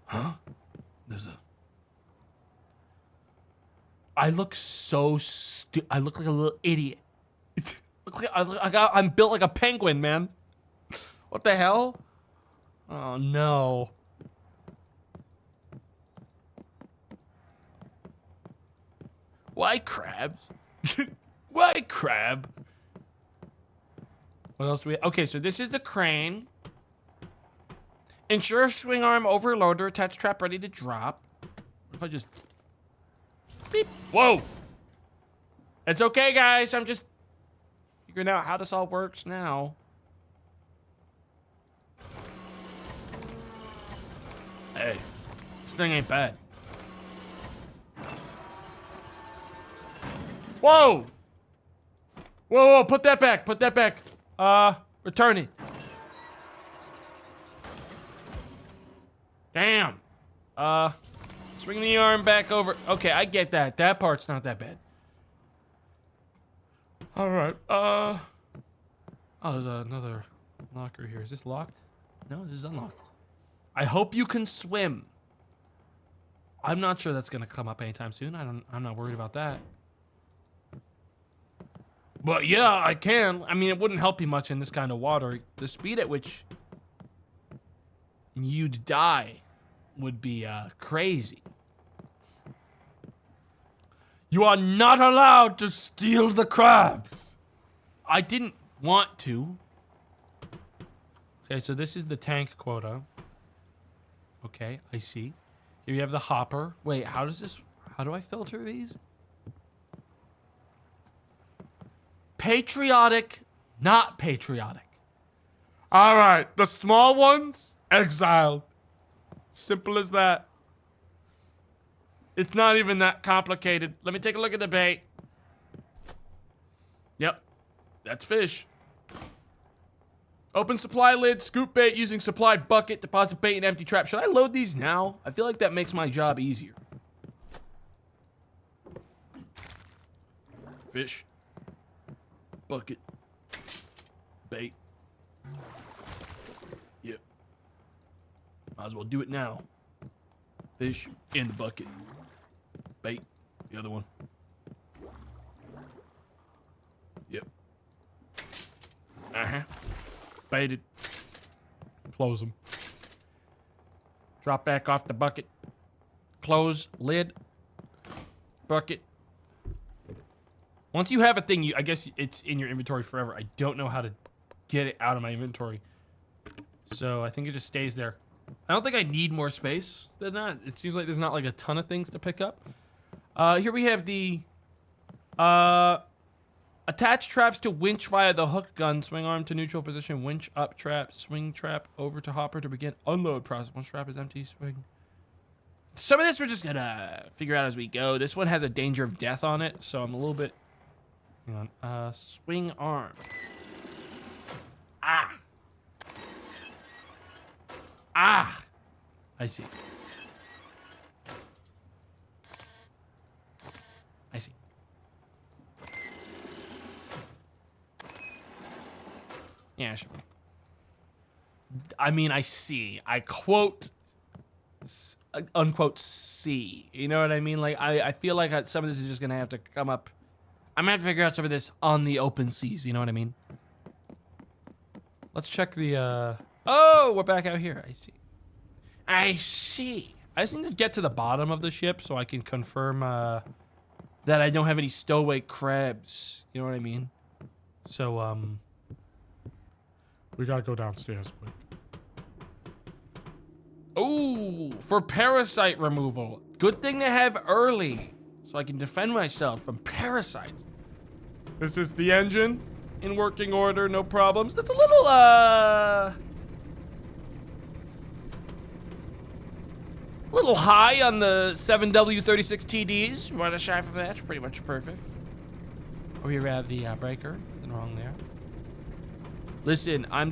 Huh? There's a... I look so I look like a little idiot. I'm built like a penguin, man. What the hell? Oh no. Why crabs? Why crab? What else do we... Okay, so this is the crane. Ensure swing arm overloader, attach trap ready to drop. What if I just... Beep. Whoa! It's okay, guys. I'm just figuring out how this all works now. Hey, this thing ain't bad. Whoa! Whoa, put that back, put that back. Return it. Damn. Swing the arm back over. Okay, I get that. That part's not that bad. All right. Oh, there's another locker here. Is this locked? No, this is unlocked. I hope you can swim. I'm not sure that's gonna come up anytime soon. I'm not worried about that. But yeah, I can. I mean, it wouldn't help you much in this kind of water. The speed at which you'd die would be crazy. You are not allowed to steal the crabs. I didn't want to. Okay, so this is the tank quota. Okay, I see. Here you have the hopper. Wait, how do I filter these? Patriotic, not patriotic. All right, the small ones, exiled. Simple as that. It's not even that complicated. Let me take a look at the bait. Yep, that's fish. Open supply lid, scoop bait using supplied bucket, deposit bait in empty trap. Should I load these now? I feel like that makes my job easier. Fish. Bucket. Bait. Yep. Might as well do it now. Fish in the bucket. Bait. The other one. Yep. Uh-huh. baited. Close them. Drop back off the bucket. Close lid. Bucket. Once you have a thing, I guess it's in your inventory forever. I don't know how to get it out of my inventory. So I think it just stays there. I don't think I need more space than that. It seems like there's not like a ton of things to pick up. Here we have the attach traps to winch via the hook gun. Swing arm to neutral position. Winch up trap. Swing trap over to hopper to begin unload process. Once trap is empty, swing. Some of this we're just gonna figure out as we go. This one has a danger of death on it, so I'm a little bit... Hang on. Swing arm. Ah! Ah! I see. I see. Yeah, sure. I mean, I see. I quote, unquote, see. You know what I mean? Like, I feel like some of this is just gonna have to come up. I'm gonna have to figure out some of this on the open seas. You know what I mean? Let's check the, oh, we're back out here. I see. I see. I just need to get to the bottom of the ship so I can confirm, that I don't have any stowaway crabs. You know what I mean? So, we gotta go downstairs quick. Ooh, for parasite removal. Good thing to have early, so I can defend myself from parasites. This is the engine in working order, no problems. That's a little high on the 7W36 TDs. What a shy from that. That's pretty much perfect. Oh, here we have the breaker. Nothing wrong there. Listen, I'm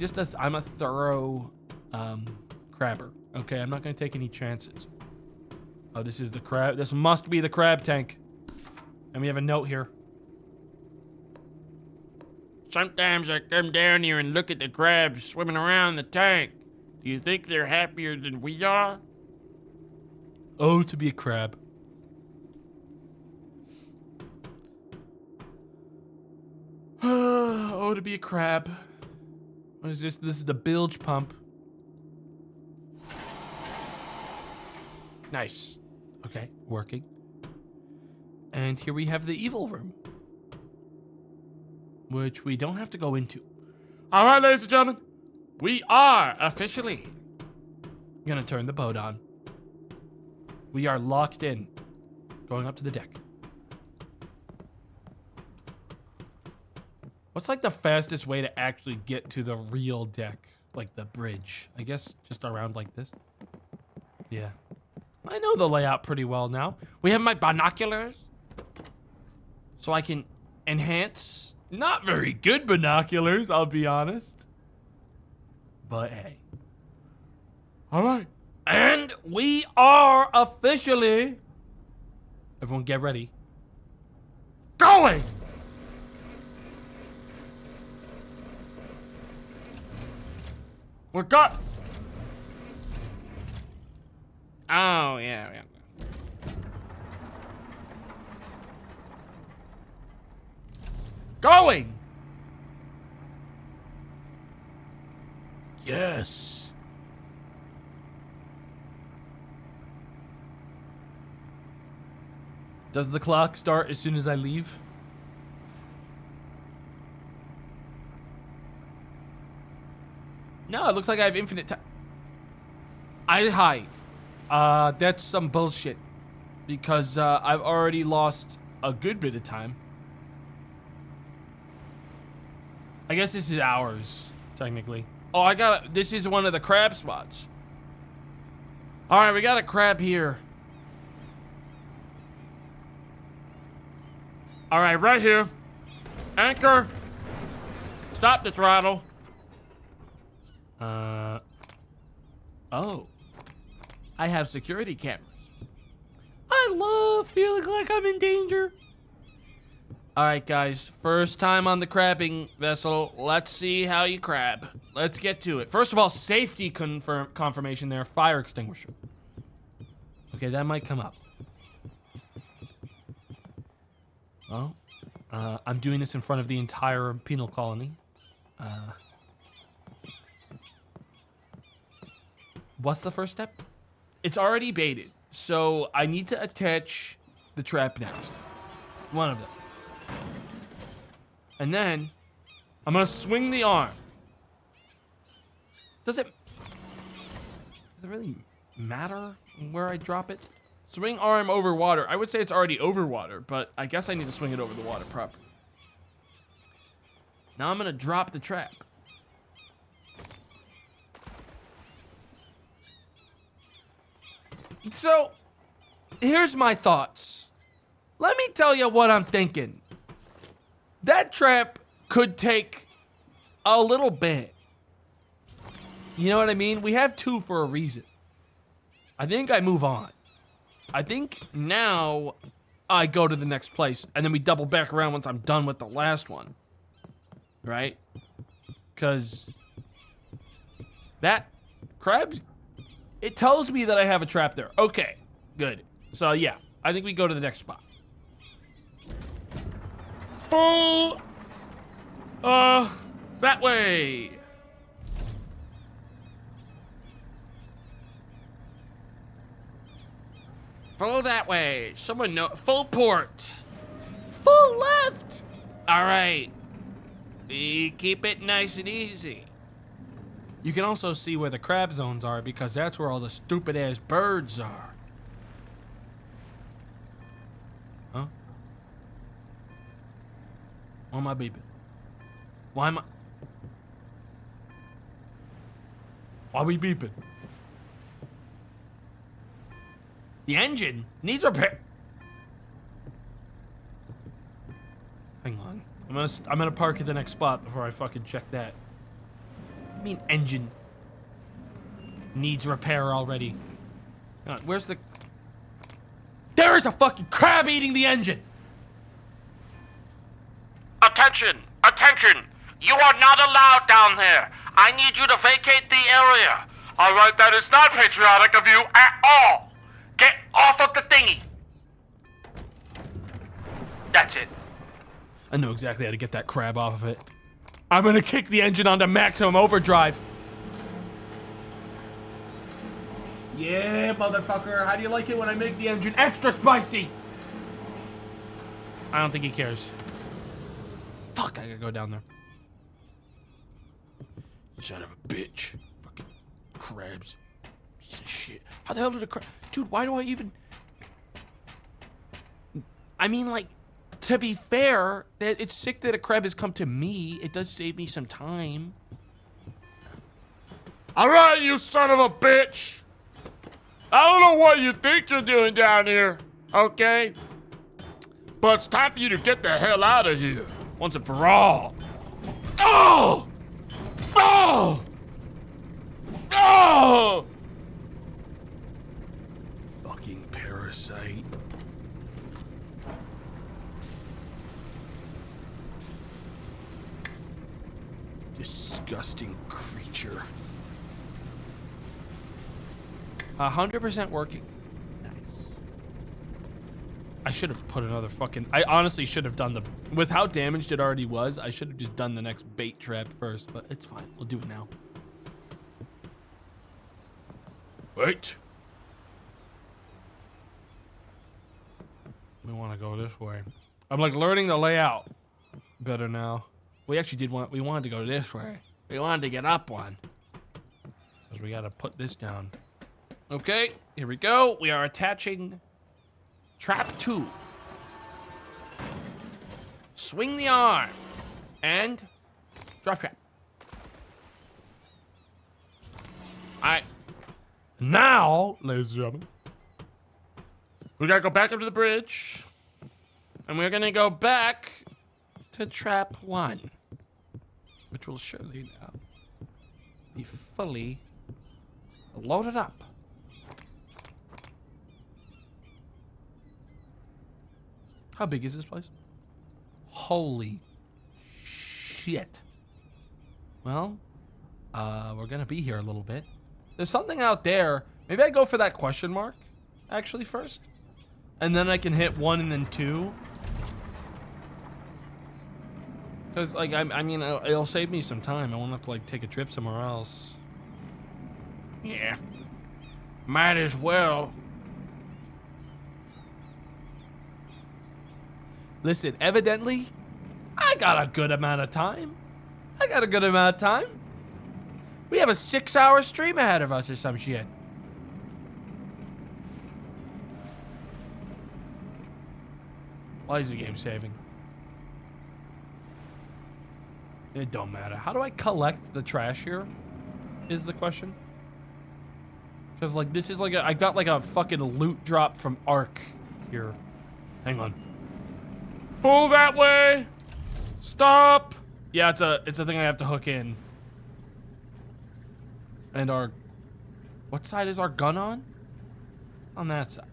a thorough crabber. Okay, I'm not gonna take any chances. Oh, this is the crab. This must be the crab tank. And we have a note here. Sometimes I come down here and look at the crabs swimming around the tank. Do you think they're happier than we are? Oh, to be a crab. Oh, to be a crab. What is this? This is the bilge pump. Nice. Okay, working. And here we have the evil room, which we don't have to go into. All right, ladies and gentlemen, we are officially gonna turn the boat on. We are locked in, going up to the deck. What's like the fastest way to actually get to the real deck? Like the bridge? I guess just around like this. Yeah. I know the layout pretty well now. We have my binoculars, so I can enhance. Not very good binoculars, I'll be honest. But hey. All right. And we are officially... Everyone get ready. Going! We're got... Oh, yeah. Going! Yes. Does the clock start as soon as I leave? No, it looks like I have infinite time. Hi. That's some bullshit. Because I've already lost a good bit of time. I guess this is hours, technically. Oh, this is one of the crab spots. All right, we got a crab here. All right, right here. Anchor. Stop the throttle. Oh. I have security cameras. I love feeling like I'm in danger. All right, guys. First time on the crabbing vessel. Let's see how you crab. Let's get to it. First of all, safety confirmation there. Fire extinguisher. Okay, that might come up. Well, I'm doing this in front of the entire penal colony. What's the first step? It's already baited, so I need to attach the trap next. One of them. And then I'm gonna swing the arm. Does it really matter where I drop it? Swing arm over water. I would say it's already over water, but I guess I need to swing it over the water properly. Now I'm gonna drop the trap. So, here's my thoughts. Let me tell you what I'm thinking. That trap could take a little bit. You know what I mean? We have 2 for a reason. I think I move on. I think now I go to the next place and then we double back around once I'm done with the last one. Right? Because that crabs, it tells me that I have a trap there. Okay, good. So yeah, I think we go to the next spot. Full, that way. Full that way. Someone know. Full port. Full left. All right. We keep it nice and easy. You can also see where the crab zones are because that's where all the stupid ass birds are. Huh? Why am I beeping? Why are we beeping? The engine needs repair. Hang on. I'm gonna park at the next spot before I fucking check that. I mean, engine needs repair already. Hang on, where's the... There is a fucking crab eating the engine! Attention! Attention! You are not allowed down there. I need you to vacate the area. All right, that is not patriotic of you at all. Get off of the thingy. That's it. I know exactly how to get that crab off of it. I'm gonna kick the engine onto maximum overdrive. Yeah, motherfucker. How do you like it when I make the engine extra spicy? I don't think he cares. Fuck, I gotta go down there. Son of a bitch. Fucking crabs. Piece of shit. How the hell did a crab... Dude, why do I even... I mean, like, to be fair, it's sick that a crab has come to me. It does save me some time. All right, you son of a bitch. I don't know what you think you're doing down here, okay? But it's time for you to get the hell out of here. Once and for all. Oh! Oh! Oh! Fucking parasite. Disgusting creature. 100% working. Nice. I should have put another fucking... I honestly should have done the... With how damaged it already was, I should have just done the next bait trap first, but it's fine. We'll do it now. Wait. We want to go this way. I'm like learning the layout better now. We actually we wanted to go this way. We wanted to get up one. Because we got to put this down. Okay, here we go. We are attaching trap 2. Swing the arm. And drop trap. Alright. Now, ladies and gentlemen, We gotta go back up to the bridge. And we're gonna go back to trap 1, which will surely now be fully loaded up. How big is this place? Holy shit. Well, we're gonna be here a little bit. There's something out there. Maybe I go for that question mark, actually, first. And then I can hit 1 and then 2. Because, like, I mean, it'll save me some time. I won't have to, like, take a trip somewhere else. Yeah. Might as well. Listen, evidently, I got a good amount of time. We have a 6-hour stream ahead of us or some shit. Why is the game saving? It don't matter. How do I collect the trash here? Is the question. Because, like, this is like I got like a fucking loot drop from Ark here. Hang on. Pull that way. Stop. Yeah, it's a thing I have to hook in. And what side is our gun on? On that side.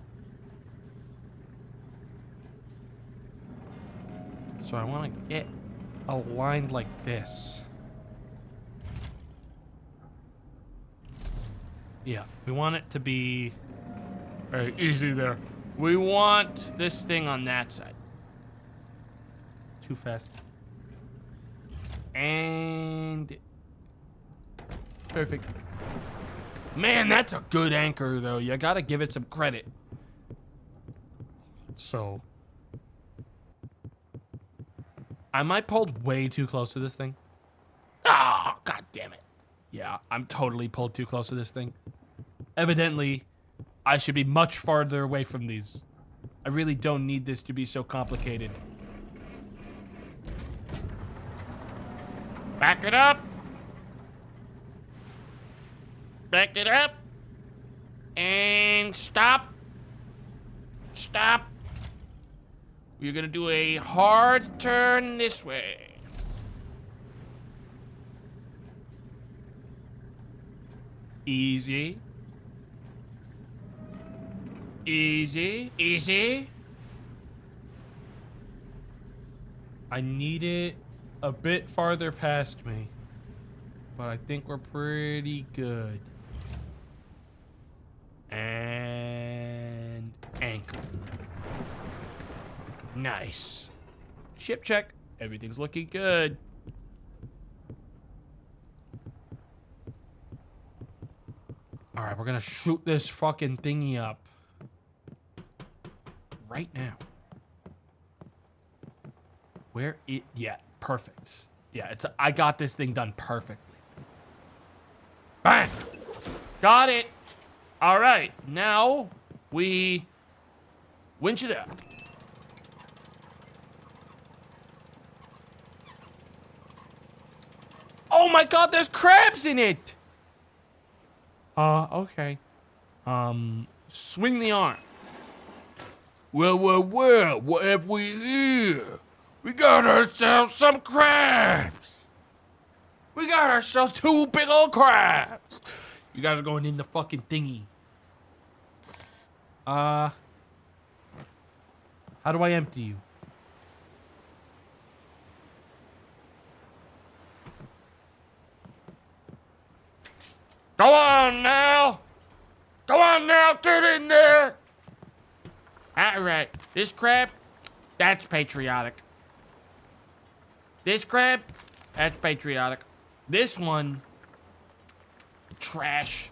So I want to get aligned like this. Yeah, we want it to be very easy there. We want this thing on that side. Too fast. And perfect. Man, that's a good anchor though. You gotta give it some credit. So am I pulled way too close to this thing? Ah, god damn it. Yeah, I'm totally pulled too close to this thing. Evidently, I should be much farther away from these. I really don't need this to be so complicated. Back it up. Back it up. And stop. Stop. We're gonna do a hard turn this way. Easy. Easy. Easy. I need it a bit farther past me, but I think we're pretty good. And anchor. Nice. Ship check. Everything's looking good. All right, we're gonna shoot this fucking thingy up right now. Where it? Yeah, perfect. Yeah, I got this thing done perfectly. Bang! Got it. All right, now we winch it up. Oh my god, there's crabs in it! Okay. Swing the arm. Well, what have we here? We got ourselves some crabs! We got ourselves 2 big old crabs! You guys are going in the fucking thingy. How do I empty you? Go on now! Go on now, get in there! Alright, this crab, that's patriotic. This crab, that's patriotic. This one, trash.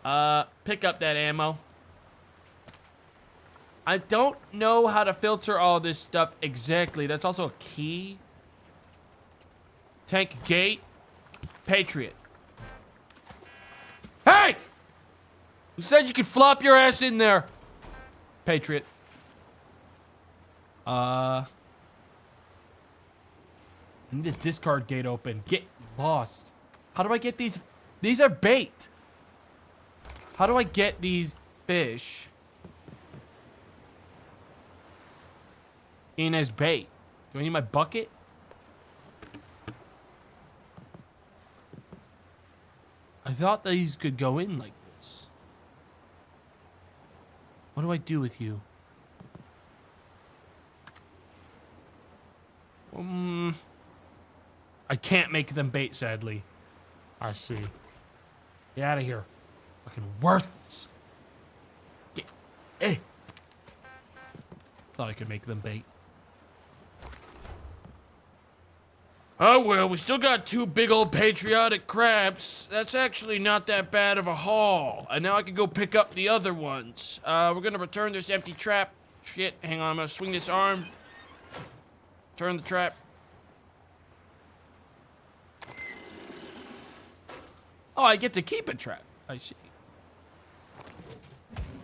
Pick up that ammo. I don't know how to filter all this stuff exactly. That's also a key. Tank gate. Patriot. Hey! Who said you could flop your ass in there? Patriot. I need a discard gate open. Get lost. How do I get these? These are bait. How do I get these fish in as bait? Do I need my bucket? I thought these could go in like this. What do I do with you? I can't make them bait, sadly. I see. Get out of here. Fucking worthless. Get. Thought I could make them bait. Oh, well, we still got 2 big old patriotic crabs. That's actually not that bad of a haul. And now I can go pick up the other ones. We're gonna return this empty trap. Shit, hang on, I'm gonna swing this arm. Turn the trap. Oh, I get to keep a trap. I see.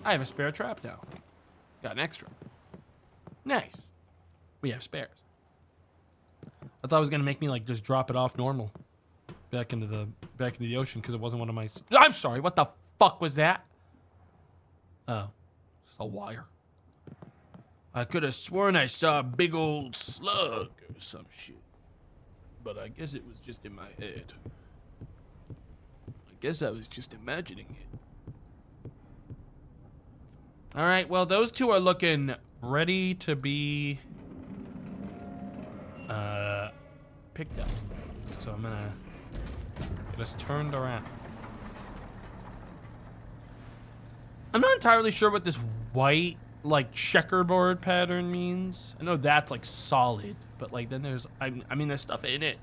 I have a spare trap now. Got an extra. Nice. We have spares. I thought it was gonna make me like just drop it off normal. Back into the ocean because it wasn't one of my. I'm sorry. What the fuck was that? Oh, it's a wire. I could have sworn I saw a big old slug or some shit, but I guess it was just in my head. I guess I was just imagining it. All right. Well, those 2 are looking ready to be picked up. So I'm gonna get us turned around. I'm not entirely sure what this white, like, checkerboard pattern means. I know that's, like, solid, but, like, then there's, I mean, there's stuff in it.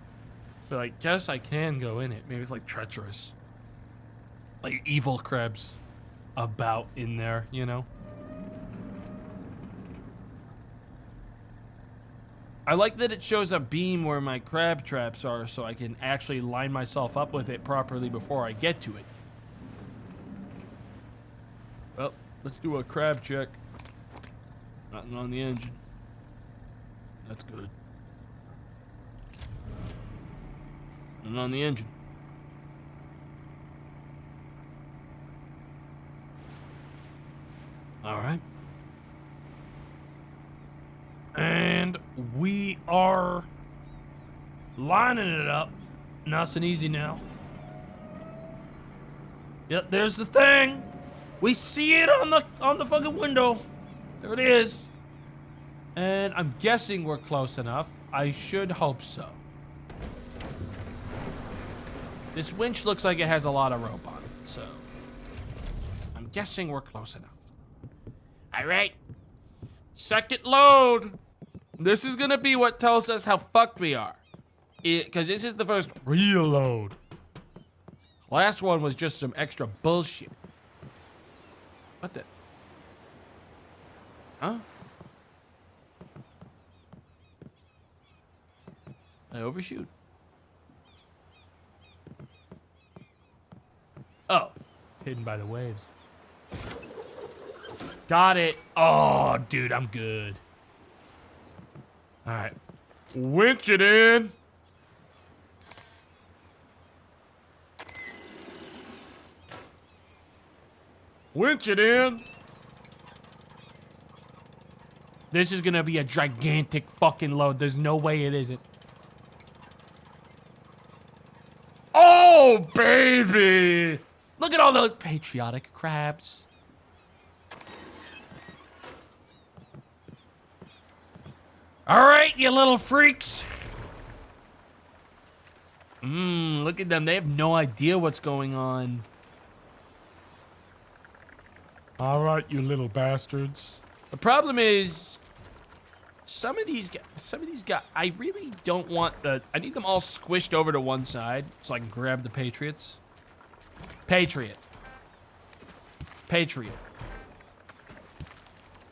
So I guess I can go in it. Maybe it's, like, treacherous. Like, evil crabs about in there, you know? I like that it shows a beam where my crab traps are so I can actually line myself up with it properly before I get to it. Well, let's do a crab check. Nothing on the engine. That's good. Nothing on the engine. All right. And we are lining it up. Nice and easy now. Yep, there's the thing. We see it on the fucking window. There it is. And I'm guessing we're close enough. I should hope so. This winch looks like it has a lot of rope on it, so I'm guessing we're close enough. All right. Second load. This is gonna be what tells us how fucked we are. Because this is the first real load. Last one was just some extra bullshit. What the? Huh? I overshoot. Oh, it's hidden by the waves. Got it. Oh, dude, I'm good. All right. Winch it in. Winch it in. This is gonna be a gigantic fucking load. There's no way it isn't. Oh, baby! Look at all those patriotic crabs. All right, you little freaks. Look at them. They have no idea what's going on. All right, you little bastards. The problem is, some of these guys, I really don't want I need them all squished over to one side so I can grab the Patriots. Patriot. Patriot.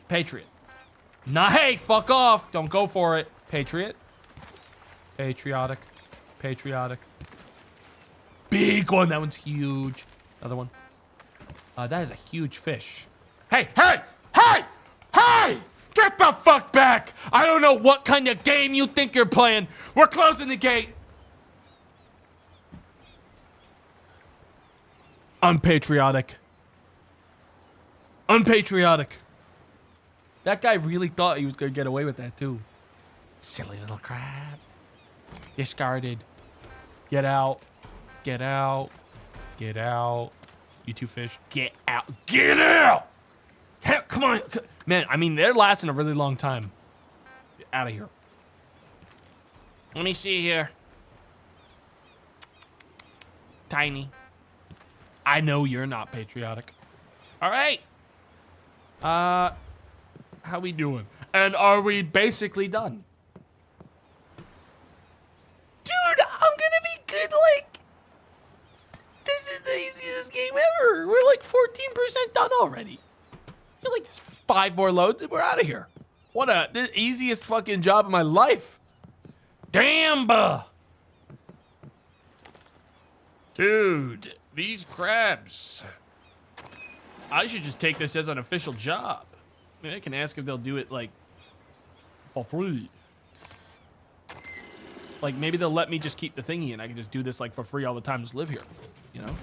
Patriot. Nah, hey, fuck off. Don't go for it. Patriot. Patriotic. Patriotic. Big one. That one's huge. Another one. That is a huge fish. Hey, hey, hey, hey! Get the fuck back! I don't know what kind of game you think you're playing. We're closing the gate. Unpatriotic. Unpatriotic. That guy really thought he was gonna get away with that too. Silly little crab. Discarded. Get out. Get out. Get out. You two fish. Get out. Get out! Come on. Man, I mean, they're lasting a really long time. Get out of here. Let me see here. Tiny. I know you're not patriotic. All right. How we doing? And are we basically done? Dude, 5 more loads and we're out of here. What the easiest fucking job of my life. Damn, dude, these crabs. I should just take this as an official job. I mean, I can ask if they'll do it, like, for free. Like, maybe they'll let me just keep the thingy and I can just do this, like, for free all the time, just live here, you know?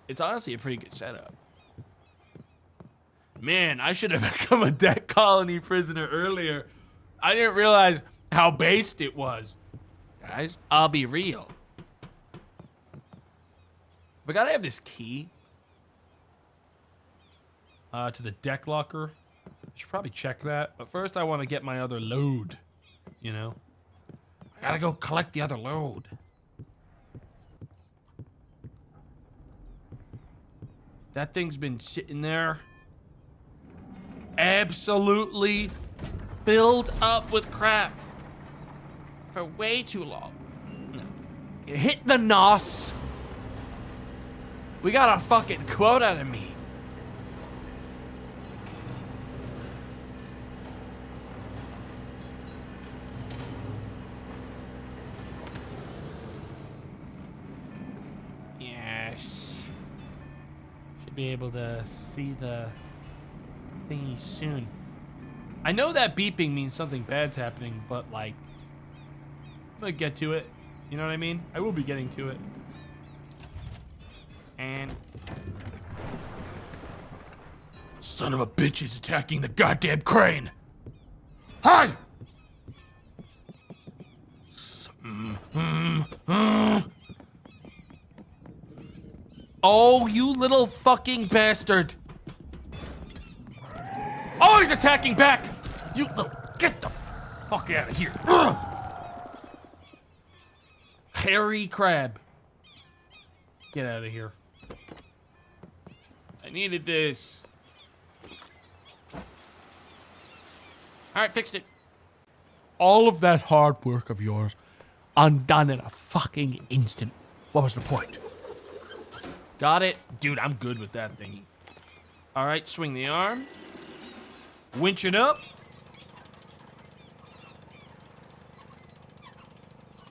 It's honestly a pretty good setup. Man, I should have become a deck colony prisoner earlier. I didn't realize how based it was. Guys, I'll be real. We gotta have this key to the deck locker. I should probably check that, but first I want to get my other load, you know? I gotta go collect the other load. That thing's been sitting there absolutely filled up with crap for way too long. No. It hit the nos. We got a fucking quota to meet. Yes. Should be able to see the thingy soon. I know that beeping means something bad's happening, but like, I'm gonna get to it. You know what I mean? I will be getting to it. And son of a bitch is attacking the goddamn crane. Hi! Oh, you little fucking bastard. Oh, he's attacking back! You get the fuck out of here. Ugh. Hairy crab. Get out of here. I needed this. Alright, fixed it. All of that hard work of yours undone in a fucking instant. What was the point? Got it? Dude, I'm good with that thingy. Alright, swing the arm. Winch it up.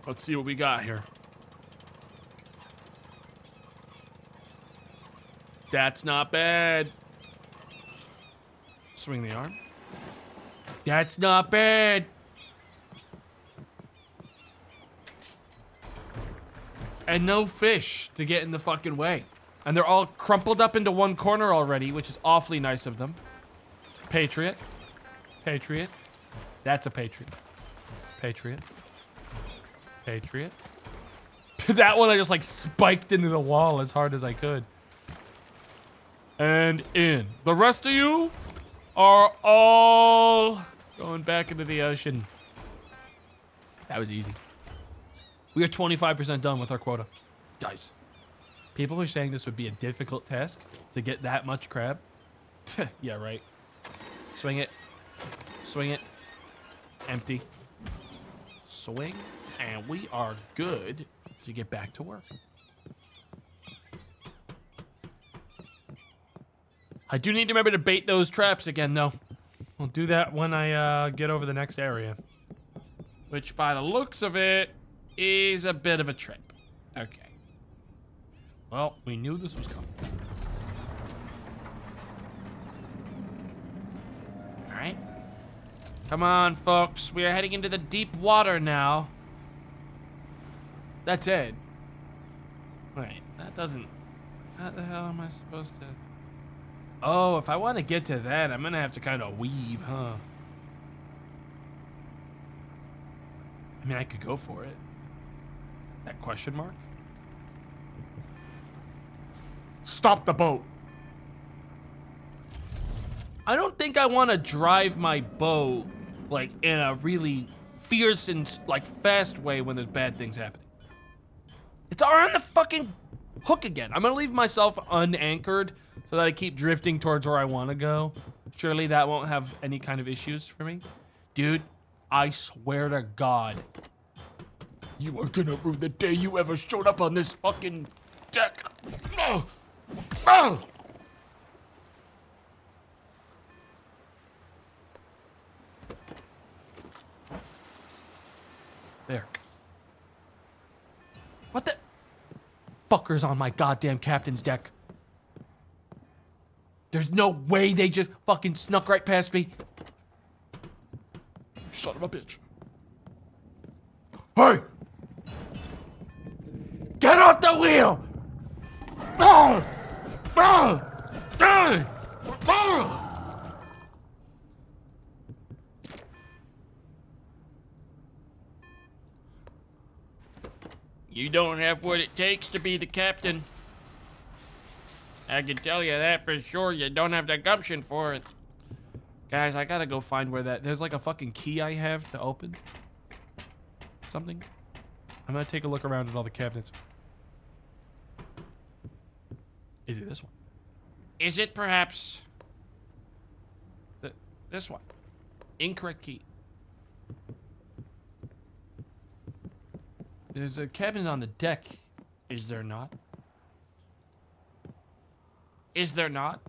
Let's see what we got here. That's not bad. Swing the arm. That's not bad. And no fish to get in the fucking way. And they're all crumpled up into one corner already, which is awfully nice of them. Patriot. Patriot. That's a patriot. Patriot. Patriot. That one I just like spiked into the wall as hard as I could. And in. The rest of you are all going back into the ocean. That was easy. We are 25% done with our quota. Guys, people were saying this would be a difficult task to get that much crab. Yeah, right. Swing it. Swing it. Empty. Swing. And we are good to get back to work. I do need to remember to bait those traps again, though. We'll do that when I get over the next area. Which, by the looks of it, is a bit of a trip. Okay. Well, we knew this was coming. Alright. Come on, folks. We are heading into the deep water now. That's it. Wait, that doesn't... How the hell am I supposed to... Oh, if I want to get to that, I'm gonna have to kind of weave, huh? I mean, I could go for it. That question mark? Stop the boat! I don't think I want to drive my boat, like, in a really fierce and, like, fast way when there's bad things happening. It's on the fucking hook again. I'm gonna leave myself unanchored so that I keep drifting towards where I want to go. Surely that won't have any kind of issues for me. Dude, I swear to God, you are gonna ruin the day you ever showed up on this fucking deck. Oh! Oh! There. What the? Fuckers on my goddamn captain's deck. There's no way they just fucking snuck right past me. Son of a bitch. Hey! Get off the wheel! You don't have what it takes to be the captain. I can tell you that for sure. You don't have the gumption for it. Guys, I gotta go find where that... There's like a fucking key I have to open. Something. I'm gonna take a look around at all the cabinets. Is it this one? Is it perhaps? This one. Incorrect key. There's a cabinet on the deck. Is there not? Is there not?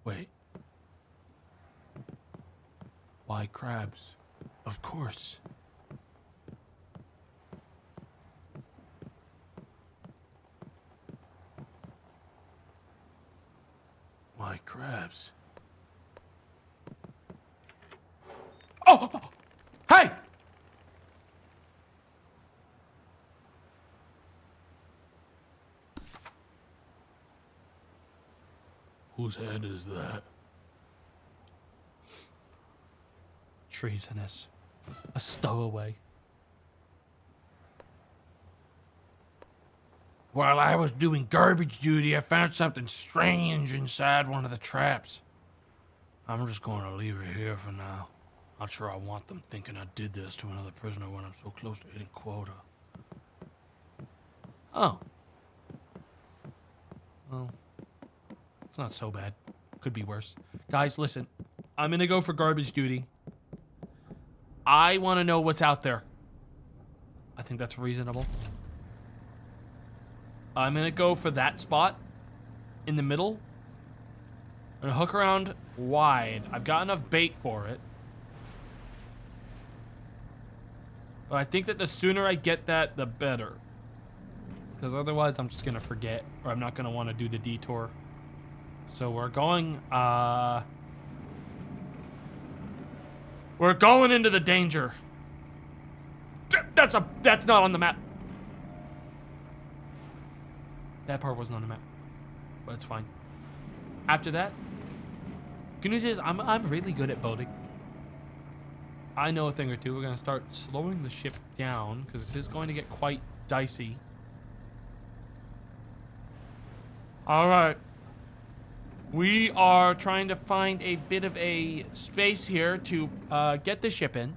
Wait. Why crabs? Of course. Why crabs? Oh! Hey! Whose hand is that? Treasonous. A stowaway. While I was doing garbage duty, I found something strange inside one of the traps. I'm just going to leave it here for now. Not sure I want them thinking I did this to another prisoner when I'm so close to hitting quota. Oh. Well, it's not so bad. Could be worse. Guys, listen. I'm gonna go for garbage duty. I want to know what's out there. I think that's reasonable. I'm gonna go for that spot in the middle. I'm gonna hook around wide. I've got enough bait for it. But I think that the sooner I get that, the better. Because otherwise I'm just gonna forget, or I'm not gonna want to do the detour. So we're going into the danger. That's not on the map. That part wasn't on the map, but it's fine. After that, good news is I'm really good at boating. I know a thing or two. We're gonna start slowing the ship down because this is going to get quite dicey. All right. We are trying to find a bit of a space here to get the ship in.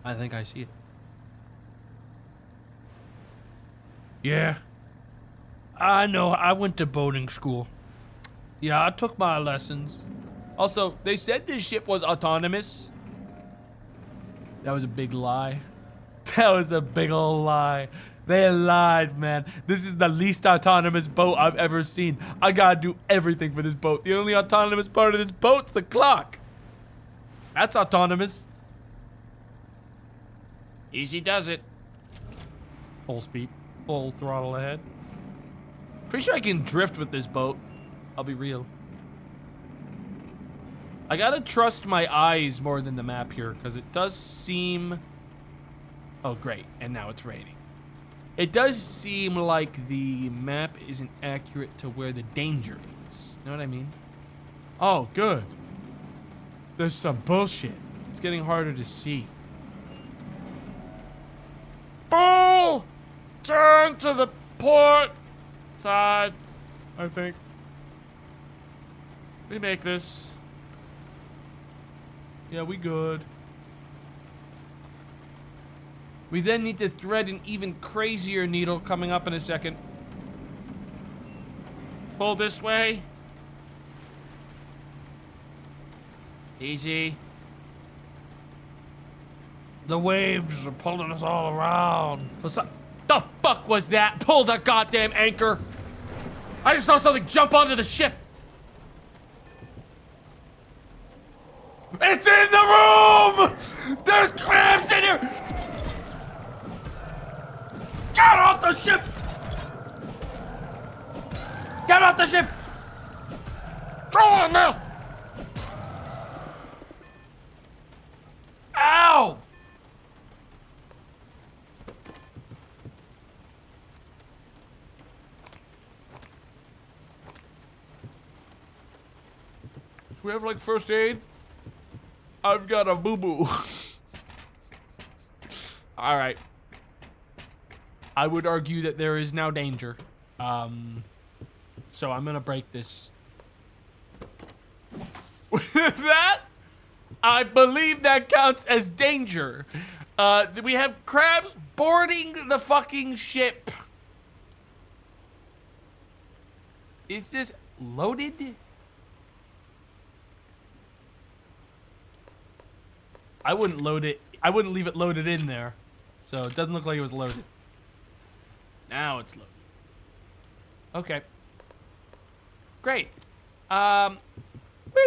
I think I see it. Yeah. I know. I went to boating school. Yeah, I took my lessons. Also, they said this ship was autonomous. That was a big lie. That was a big old lie. They lied, man. This is the least autonomous boat I've ever seen. I gotta do everything for this boat. The only autonomous part of this boat's the clock. That's autonomous. Easy does it. Full speed, full throttle ahead. Pretty sure I can drift with this boat. I'll be real. I gotta trust my eyes more than the map here, because it does seem... Oh, great. And now it's raining. It does seem like the map isn't accurate to where the danger is. You know what I mean? Oh, good. There's some bullshit. It's getting harder to see. Full turn to the port side, I think. We make this. Yeah, we good. We then need to thread an even crazier needle coming up in a second. Full this way. Easy. The waves are pulling us all around. The fuck was that? Pull the goddamn anchor. I just saw something jump onto the ship. It's in the room! There's crabs in here! Get off the ship! Get off the ship! Go on now! Ow! Do we have like first aid? I've got a boo-boo. All right. I would argue that there is now danger. So I'm gonna break this. With that, I believe that counts as danger. We have crabs boarding the fucking ship. Is this loaded? I wouldn't load it. I wouldn't leave it loaded in there. So it doesn't look like it was loaded. Now it's loaded. Okay. Great. Where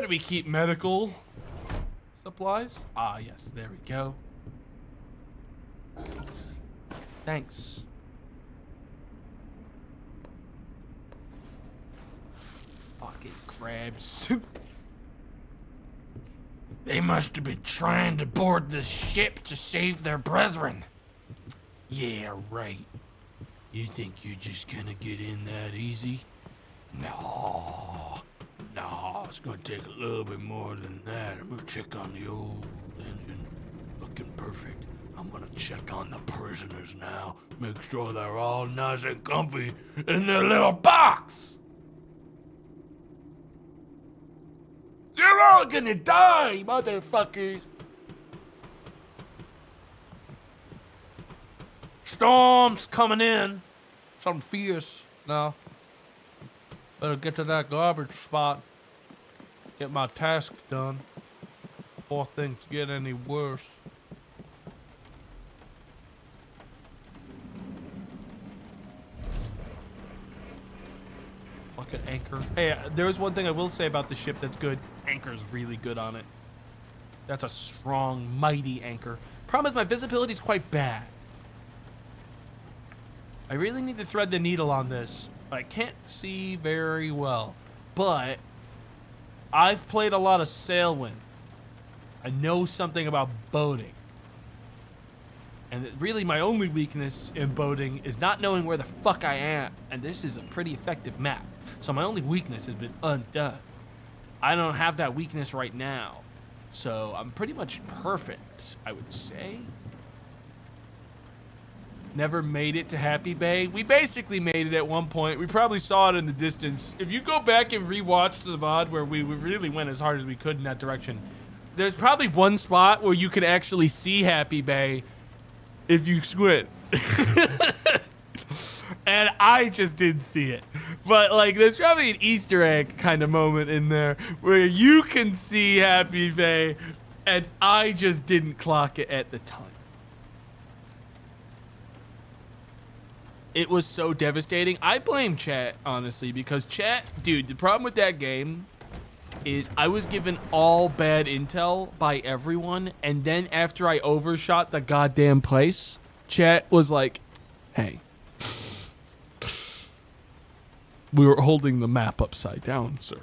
do we keep medical supplies? Ah, yes, there we go. Thanks. Fucking crabs. They must have been trying to board the ship to save their brethren. Yeah, right. You think you're just gonna get in that easy? No, it's gonna take a little bit more than that. I'm gonna check on the old engine. Looking perfect. I'm gonna check on the prisoners now. Make sure they're all nice and comfy in their little box. You're all gonna die, motherfuckers. Storm's coming in. Something fierce now. Better get to that garbage spot. Get my task done before things get any worse. Fucking anchor. Hey, there is one thing I will say about the ship that's good. Anchor's really good on it. That's a strong, mighty anchor. Problem is my visibility is quite bad. I really need to thread the needle on this. I can't see very well, but I've played a lot of Sailwind. I know something about boating. And really my only weakness in boating is not knowing where the fuck I am. And this is a pretty effective map. So my only weakness has been undone. I don't have that weakness right now. So I'm pretty much perfect, I would say. Never made it to Happy Bay. We basically made it at one point. We probably saw it in the distance. If you go back and rewatch the VOD where we really went as hard as we could in that direction, there's probably one spot where you can actually see Happy Bay if you squint. And I just didn't see it. But like, there's probably an Easter egg kind of moment in there where you can see Happy Bay and I just didn't clock it at the time. It was so devastating. I blame chat, honestly, because chat, dude, the problem with that game is I was given all bad intel by everyone, and then after I overshot the goddamn place, chat was like, hey, we were holding the map upside down, sir.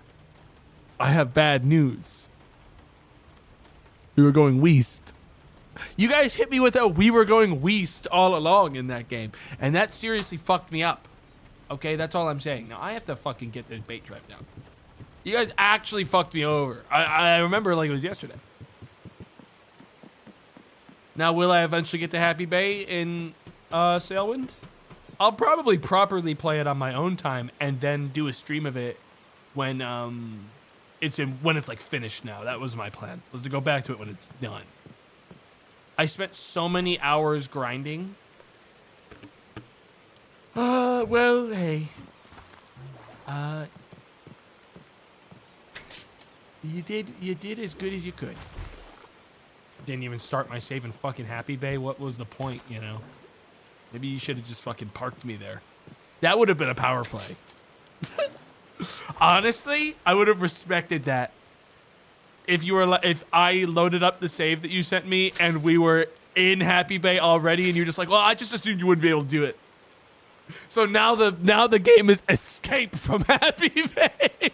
I have bad news. We were going west. You guys hit me with a we were going west all along in that game. And that seriously fucked me up. Okay, that's all I'm saying. Now I have to fucking get this bait trap down. You guys actually fucked me over. I remember like it was yesterday. Now will I eventually get to Happy Bay in Sailwind? I'll probably properly play it on my own time and then do a stream of it when it's like finished now. That was my plan, was to go back to it when it's done. I spent so many hours grinding. Well, hey. You did as good as you could. Didn't even start my save in fucking Happy Bay. What was the point, you know? Maybe you should have just fucking parked me there. That would have been a power play. Honestly, I would have respected that. if I loaded up the save that you sent me and we were in Happy Bay already, and you're just like, well, I just assumed you wouldn't be able to do it. So now the game is escape from Happy Bay.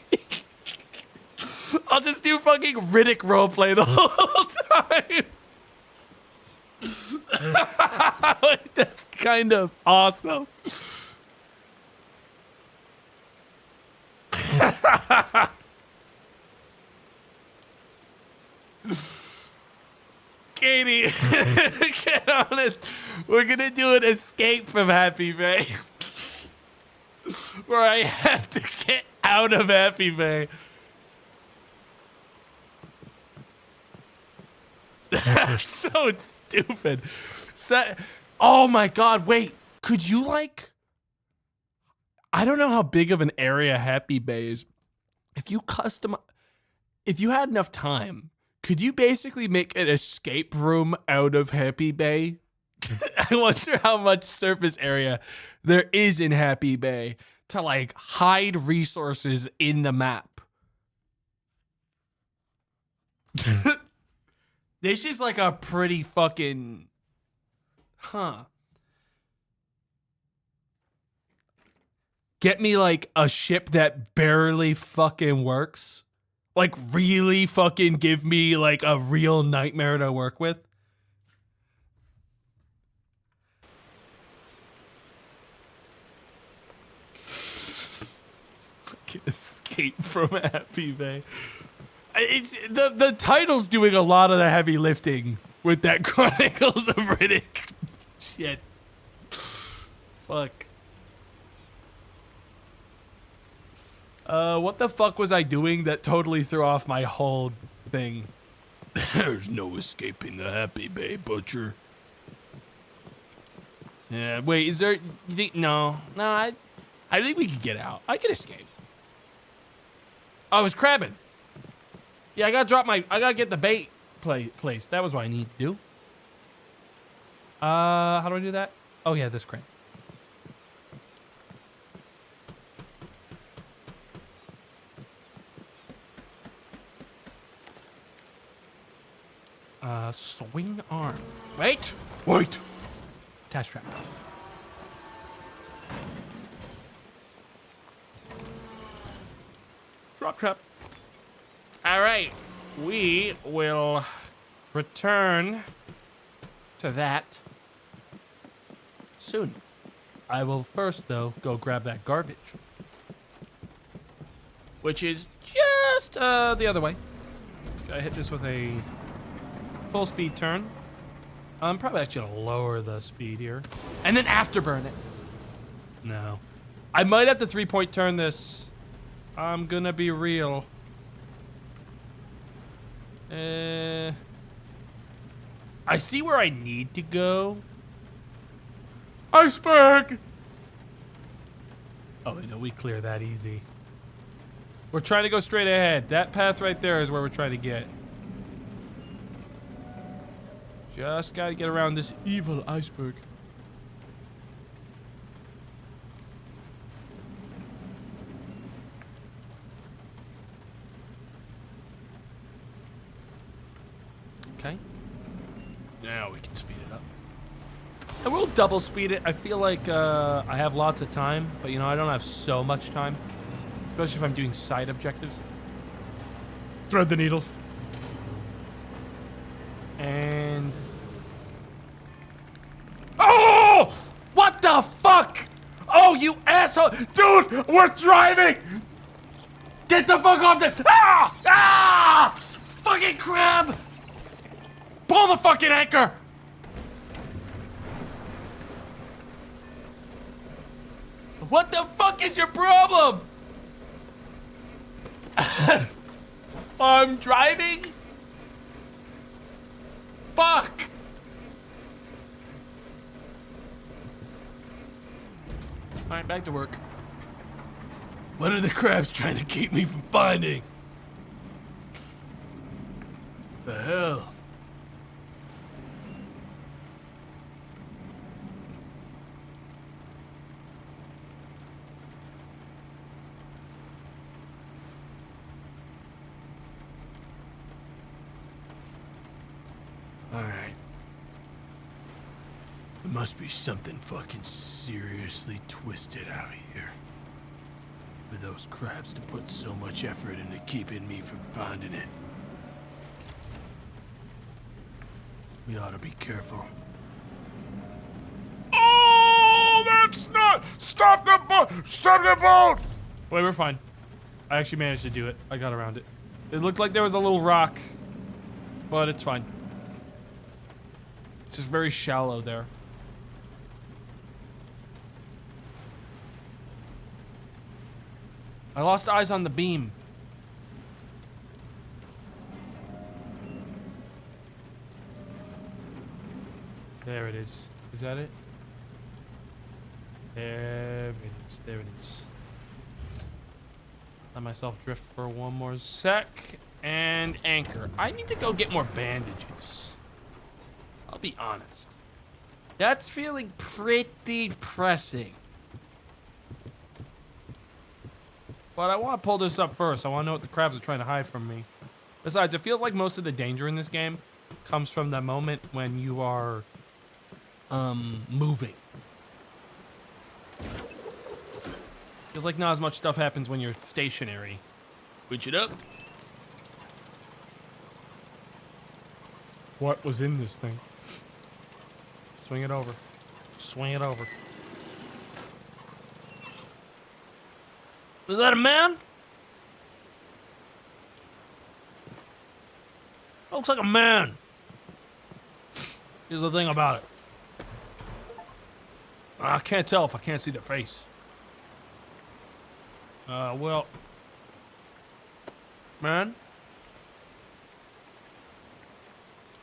I'll just do fucking Riddick roleplay the whole time. That's kind of awesome. Katie, get on it. We're gonna do an escape from Happy Bay. Where I have to get out of Happy Bay. That's so stupid. Oh my god, wait. Could you like... I don't know how big of an area Happy Bay is. If you had enough time, could you basically make an escape room out of Happy Bay? I wonder how much surface area there is in Happy Bay to like hide resources in the map. This is like a pretty fucking... Huh. Get me like a ship that barely fucking works. Like really fucking give me like a real nightmare to work with. Escape from Happy Bay. It's the title's doing a lot of the heavy lifting with that Chronicles of Riddick shit. Fuck. What the fuck was I doing that totally threw off my whole thing? There's no escaping the Happy Bay, Butcher. Yeah, wait, is there... You think, no, I think we could get out. I could escape. I was crabbing. Yeah, I gotta get the bait placed. That was what I need to do. How do I do that? Oh yeah, this crane. Swing arm. Wait! Attach trap. Drop trap. All right, we will return to that soon. I will first, though, go grab that garbage, which is just the other way. I hit this with a full speed turn. I'm probably actually gonna lower the speed here, and then afterburn it. No, I might have to 3-point turn this. I'm gonna be real. I see where I need to go. Iceberg! Oh, no, we clear that easy. We're trying to go straight ahead. That path right there is where we're trying to get. Just gotta get around this evil iceberg. Okay. Now we can speed it up. And we'll double speed it. I feel like I have lots of time, but you know, I don't have so much time. Especially if I'm doing side objectives. Thread the needle. And... Oh! What the fuck? Oh, you asshole! Dude, we're driving! Get the fuck off this! Ah! Ah! Fucking crab! Pull the fucking anchor! What the fuck is your problem? I'm driving? Fuck! Alright, back to work. What are the crabs trying to keep me from finding? The hell? Must be something fucking seriously twisted out here for those crabs to put so much effort into keeping me from finding it. We ought to be careful. Oh, that's not... Stop the boat! Stop the boat! Wait, we're fine. I actually managed to do it. I got around it. It looked like there was a little rock, but it's fine. It's just very shallow there. I lost eyes on the beam. There it is. Is that it? There it is. There it is. Let myself drift for one more sec. And anchor. I need to go get more bandages. I'll be honest. That's feeling pretty pressing. But I want to pull this up first. I want to know what the crabs are trying to hide from me. Besides, it feels like most of the danger in this game comes from the moment when you are, moving. Feels like not as much stuff happens when you're stationary. Switch it up. What was in this thing? Swing it over. Swing it over. Was that a man? Looks like a man. Here's the thing about it. I can't tell if I can't see the face. Well. Man?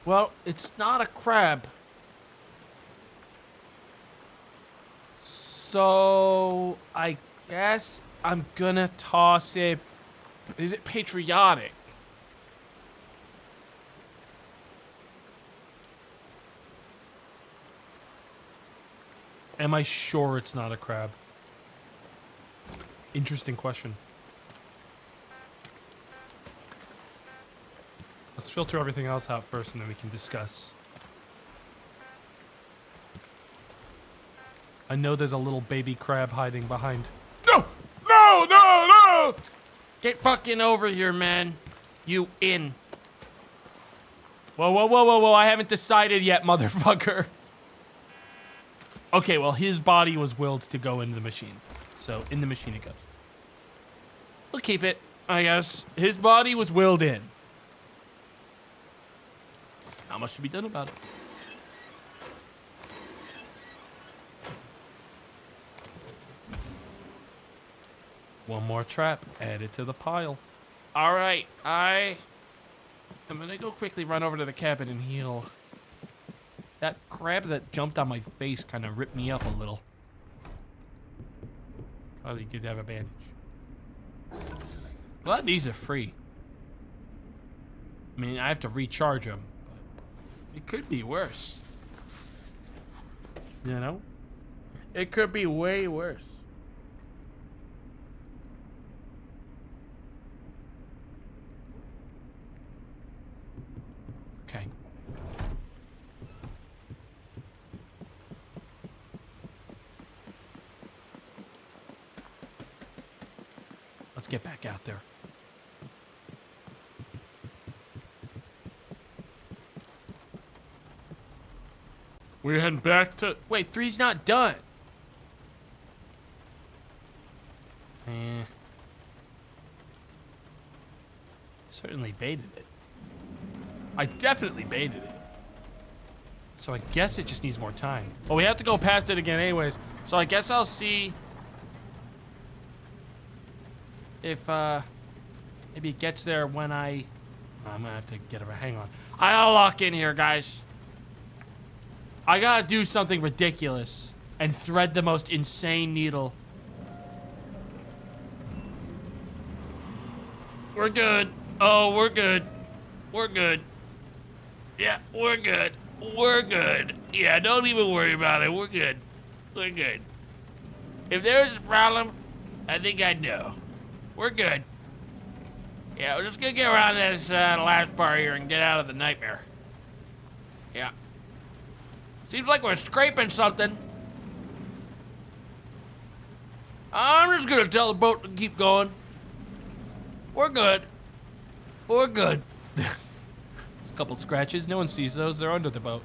Well, it's not a crab. So, I guess I'm gonna toss it. Is it patriotic? Am I sure it's not a crab? Interesting question. Let's filter everything else out first and then we can discuss. I know there's a little baby crab hiding behind. No! No! No! No! Get fucking over here, man. You in. Whoa, whoa, whoa, whoa, whoa. I haven't decided yet, motherfucker. Okay, well, his body was willed to go into the machine. So, in the machine it goes. We'll keep it, I guess. His body was willed in. Not much to be done about it. One more trap added to the pile. All right, I'm gonna go quickly run over to the cabin and heal. That crab that jumped on my face kind of ripped me up a little. Probably good to have a bandage. Glad these are free. I mean, I have to recharge them, but it could be worse. You know? It could be way worse. Okay. Let's get back out there. We're heading back to... Wait, 3's not done. Certainly baited it. I definitely baited it. So I guess it just needs more time. Well, we have to go past it again anyways. So I guess I'll see if maybe it gets there when I'm gonna have to get over. Hang on. I gotta lock in here, guys. I gotta do something ridiculous and thread the most insane needle. We're good. Oh, we're good. We're good. Yeah, we're good. We're good. Yeah, don't even worry about it. We're good. We're good. If there's a problem, I think I'd know. We're good. Yeah, we're just gonna get around this last part here and get out of the nightmare. Yeah. Seems like we're scraping something. I'm just gonna tell the boat to keep going. We're good. We're good. A couple scratches. No one sees those. They're under the boat.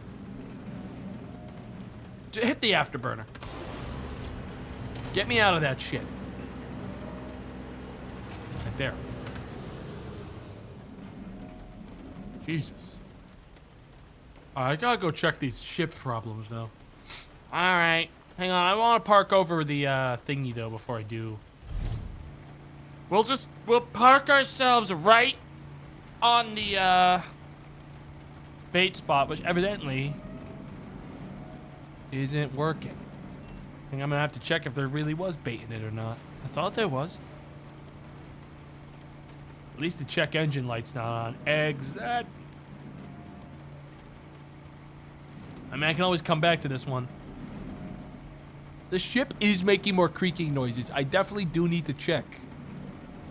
Hit the afterburner. Get me out of that shit. Right there. Jesus. I gotta go check these ship problems now. All right. Hang on. I want to park over the thingy though before I do. We'll park ourselves right on the bait spot, which evidently isn't working. I think I'm gonna have to check if there really was bait in it or not. I thought there was. At least the check engine light's not on. Exact. I mean, I can always come back to this one. The ship is making more creaking noises. I definitely do need to check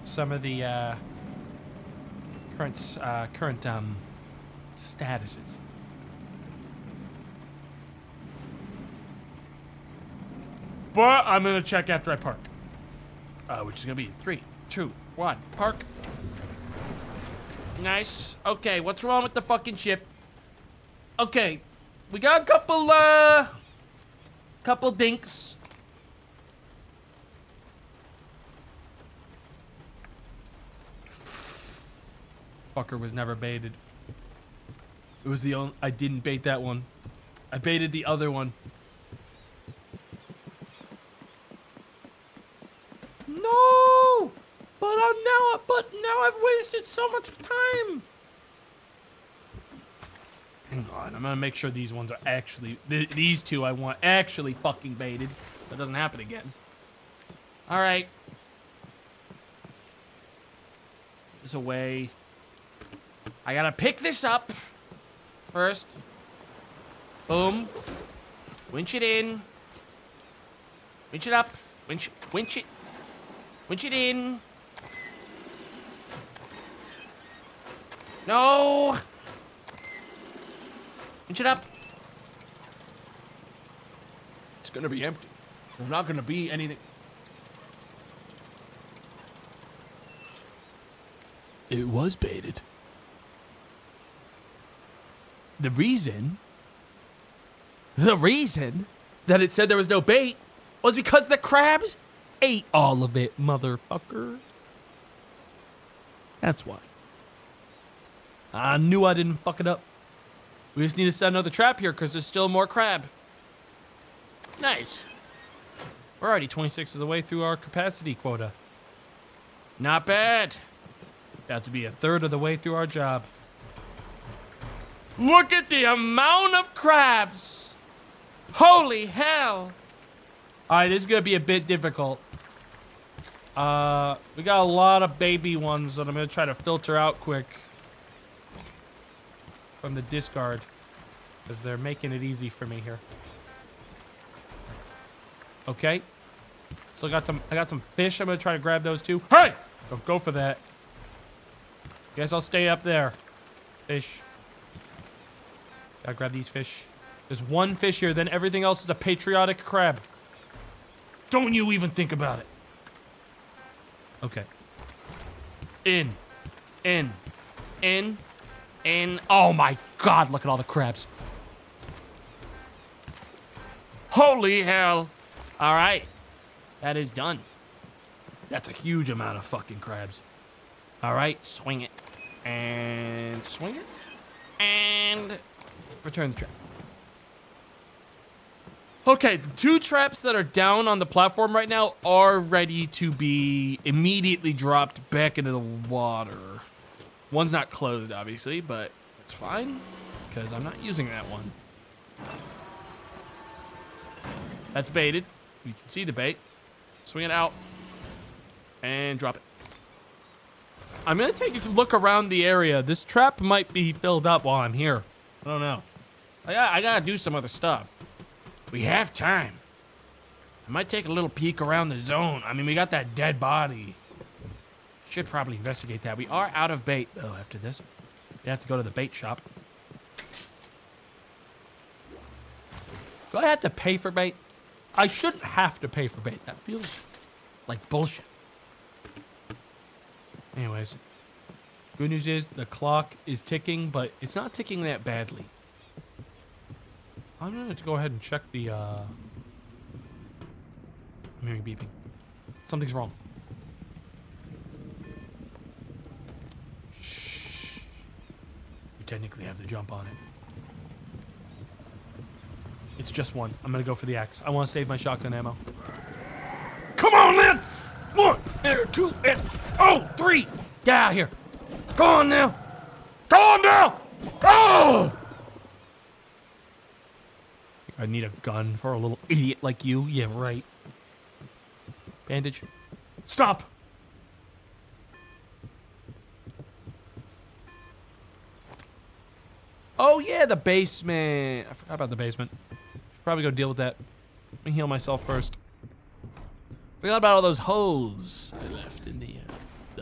some of the current statuses. But I'm gonna check after I park. Which is gonna be 3, 2, 1, park. Nice. Okay, what's wrong with the fucking ship? Okay, we got a couple dinks. Fucker was never baited. It was the only, I didn't bait that one. I baited the other one. No! But now I've wasted so much time. Hang on, I'm gonna make sure these ones are actually, these two I want actually fucking baited. That doesn't happen again. All right. There's a way. I gotta pick this up first. Boom. Winch it in. Winch it up. Winch it. Winch it in. No. Winch it up. It's gonna be empty. There's not gonna be anything. It was baited. The reason that it said there was no bait was because the crabs ate all of it, motherfucker. That's why. I knew I didn't fuck it up. We just need to set another trap here because there's still more crab. Nice. We're already 26 of the way through our capacity quota. Not bad. Got to be a third of the way through our job. Look at the amount of crabs. Holy hell. All right, this is going to be a bit difficult. We got a lot of baby ones that I'm going to try to filter out quick from the discard because they're making it easy for me here. Okay. Still got some, I got some fish. I'm going to try to grab those too. Hey! Don't go for that. Guess I'll stay up there. Fish. Gotta grab these fish. There's one fish here, then everything else is a patriotic crab. Don't you even think about it. Okay. In. Oh my God, look at all the crabs. Holy hell. All right. That is done. That's a huge amount of fucking crabs. All right, swing it. And swing it. And return the trap. Okay, the two traps that are down on the platform right now are ready to be immediately dropped back into the water. One's not closed, obviously, but it's fine because I'm not using that one. That's baited. You can see the bait. Swing it out and drop it. I'm gonna take a look around the area. This trap might be filled up while I'm here. I don't know. I gotta do some other stuff. We have time. I might take a little peek around the zone. I mean, we got that dead body. Should probably investigate that. We are out of bait, though, after this. We have to go to the bait shop. Do I have to pay for bait? I shouldn't have to pay for bait. That feels like bullshit. Anyways, good news is the clock is ticking, but it's not ticking that badly. I'm going to go ahead and check the, I'm hearing beeping. Something's wrong. Shh. You technically have the jump on it. It's just one. I'm going to go for the axe. I want to save my shotgun ammo. Come on, then! 1, and 2, and... Oh, 3! Get out of here. Go on now. Go on now! Oh! I need a gun for a little idiot like you. Yeah, right. Bandage. Stop! Oh, yeah, the basement. I forgot about the basement. Should probably go deal with that. Let me heal myself first. Forgot about all those holes I left in the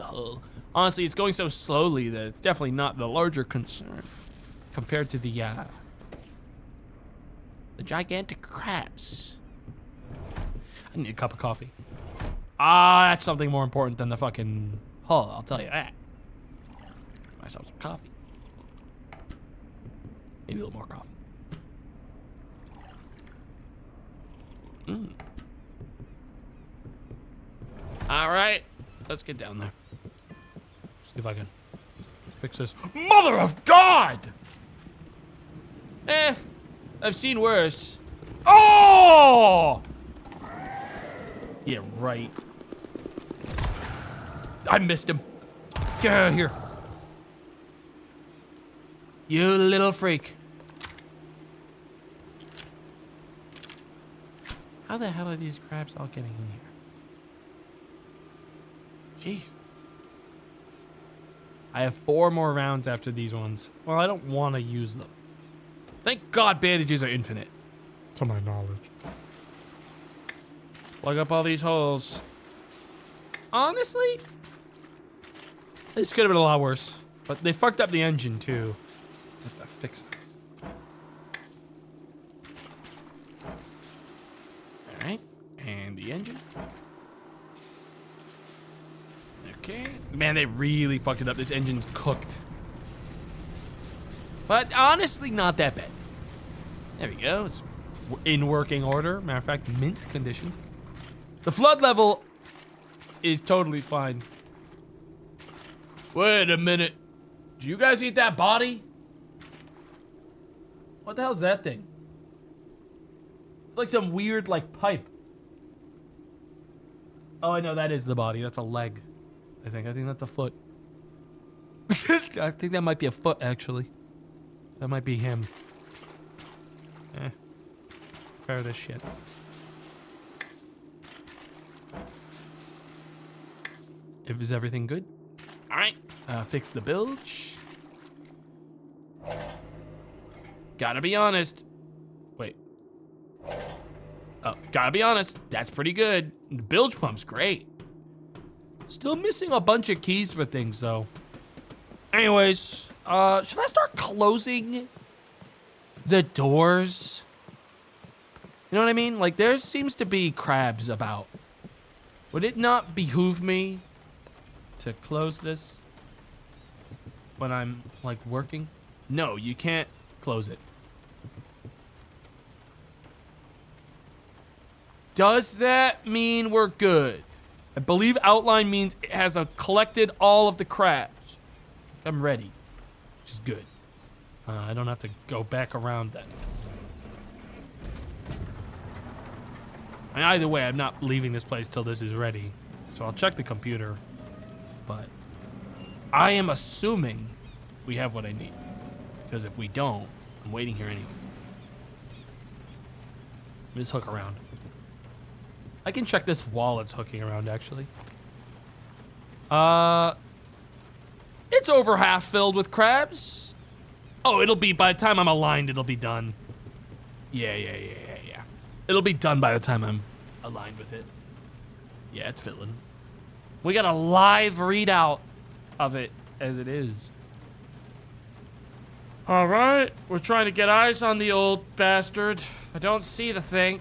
hull. Honestly, it's going so slowly that it's definitely not the larger concern compared to the gigantic crabs. I need a cup of coffee. Ah, that's something more important than the fucking hull, I'll tell you that. Get myself some coffee. Maybe a little more coffee. All right, let's get down there. See if I can fix this. Mother of God! I've seen worse. Oh! Yeah, right. I missed him. Get out of here. You little freak. How the hell are these crabs all getting in here? Jesus. I have 4 more rounds after these ones. Well, I don't want to use them. Thank God bandages are infinite. To my knowledge. Plug up all these holes. Honestly, this could have been a lot worse. But they fucked up the engine too. I have to fix that. Alright, and the engine. Okay. Man, they really fucked it up. This engine's cooked. But honestly, not that bad. There we go. It's in working order. Matter of fact, mint condition. The flood level is totally fine. Wait a minute. Did you guys eat that body? What the hell's that thing? It's like some weird, like, pipe. Oh, I know that is the body. That's a leg. I think that's a foot. I think that might be a foot, actually. That might be him. Repair this shit. Is everything good? All right. Fix the bilge. Gotta be honest. Wait. Oh, gotta be honest. That's pretty good. The bilge pump's great. Still missing a bunch of keys for things, though. Anyways, should I start closing the doors? You know what I mean? Like, there seems to be crabs about. Would it not behoove me to close this when I'm, like, working? No, you can't close it. Does that mean we're good? I believe outline means it has collected all of the crabs. I'm ready, which is good. I don't have to go back around then. And either way, I'm not leaving this place till this is ready. So I'll check the computer, but I am assuming we have what I need. Because if we don't, I'm waiting here anyways. Let me just hook around. I can check this while it's hooking around, actually. It's over half filled with crabs. Oh, it'll be, by the time I'm aligned, it'll be done. Yeah. It'll be done by the time I'm aligned with it. Yeah, it's filling. We got a live readout of it as it is. All right, we're trying to get eyes on the old bastard. I don't see the thing.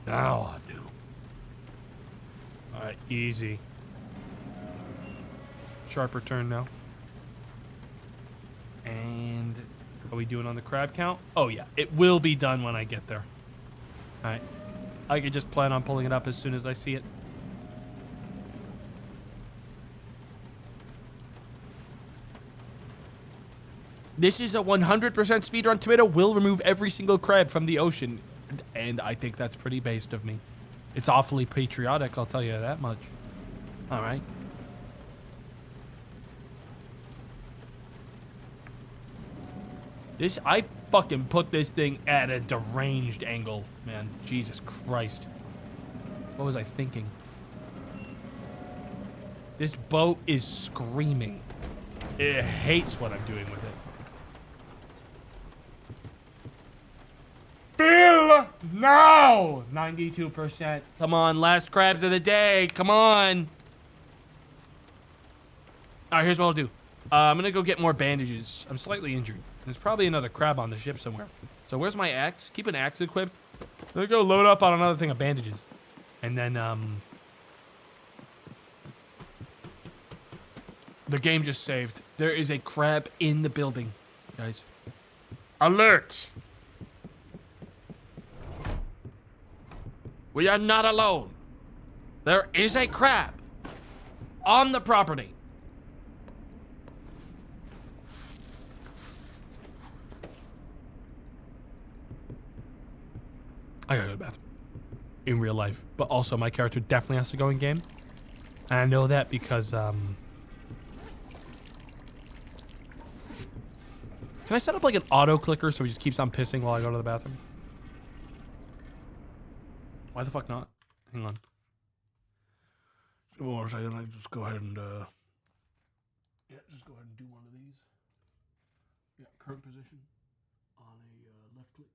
Now I do. All right, easy. Sharper turn now. And how are we doing on the crab count? Oh yeah, it will be done when I get there. All right, I could just plan on pulling it up as soon as I see it. This is a 100% speedrun. Tomato will remove every single crab from the ocean. And I think that's pretty based of me. It's awfully patriotic, I'll tell you that much. All right. I fucking put this thing at a deranged angle, man. Jesus Christ. What was I thinking? This boat is screaming. It hates what I'm doing with it. Fill now! 92%. Come on, last crabs of the day. Come on. All right, here's what I'll do. I'm gonna go get more bandages. I'm slightly injured. There's probably another crab on the ship somewhere. So where's my axe? Keep an axe equipped. I'm gonna go load up on another thing of bandages. And then, the game just saved. There is a crab in the building, guys. Alert! We are not alone. There is a crab on the property. I gotta go to the bathroom. In real life. But also my character definitely has to go in game. And I know that because, Can I set up like an auto clicker so he just keeps on pissing while I go to the bathroom? Why the fuck not? Hang on. One second, I just go ahead and yeah, just go ahead and do one of these. Yeah, current position on a left click.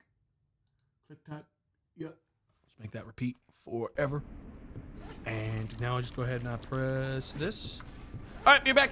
Click tap. Yep. Let's make that repeat forever. And now I just go ahead and press this. All right, you're back.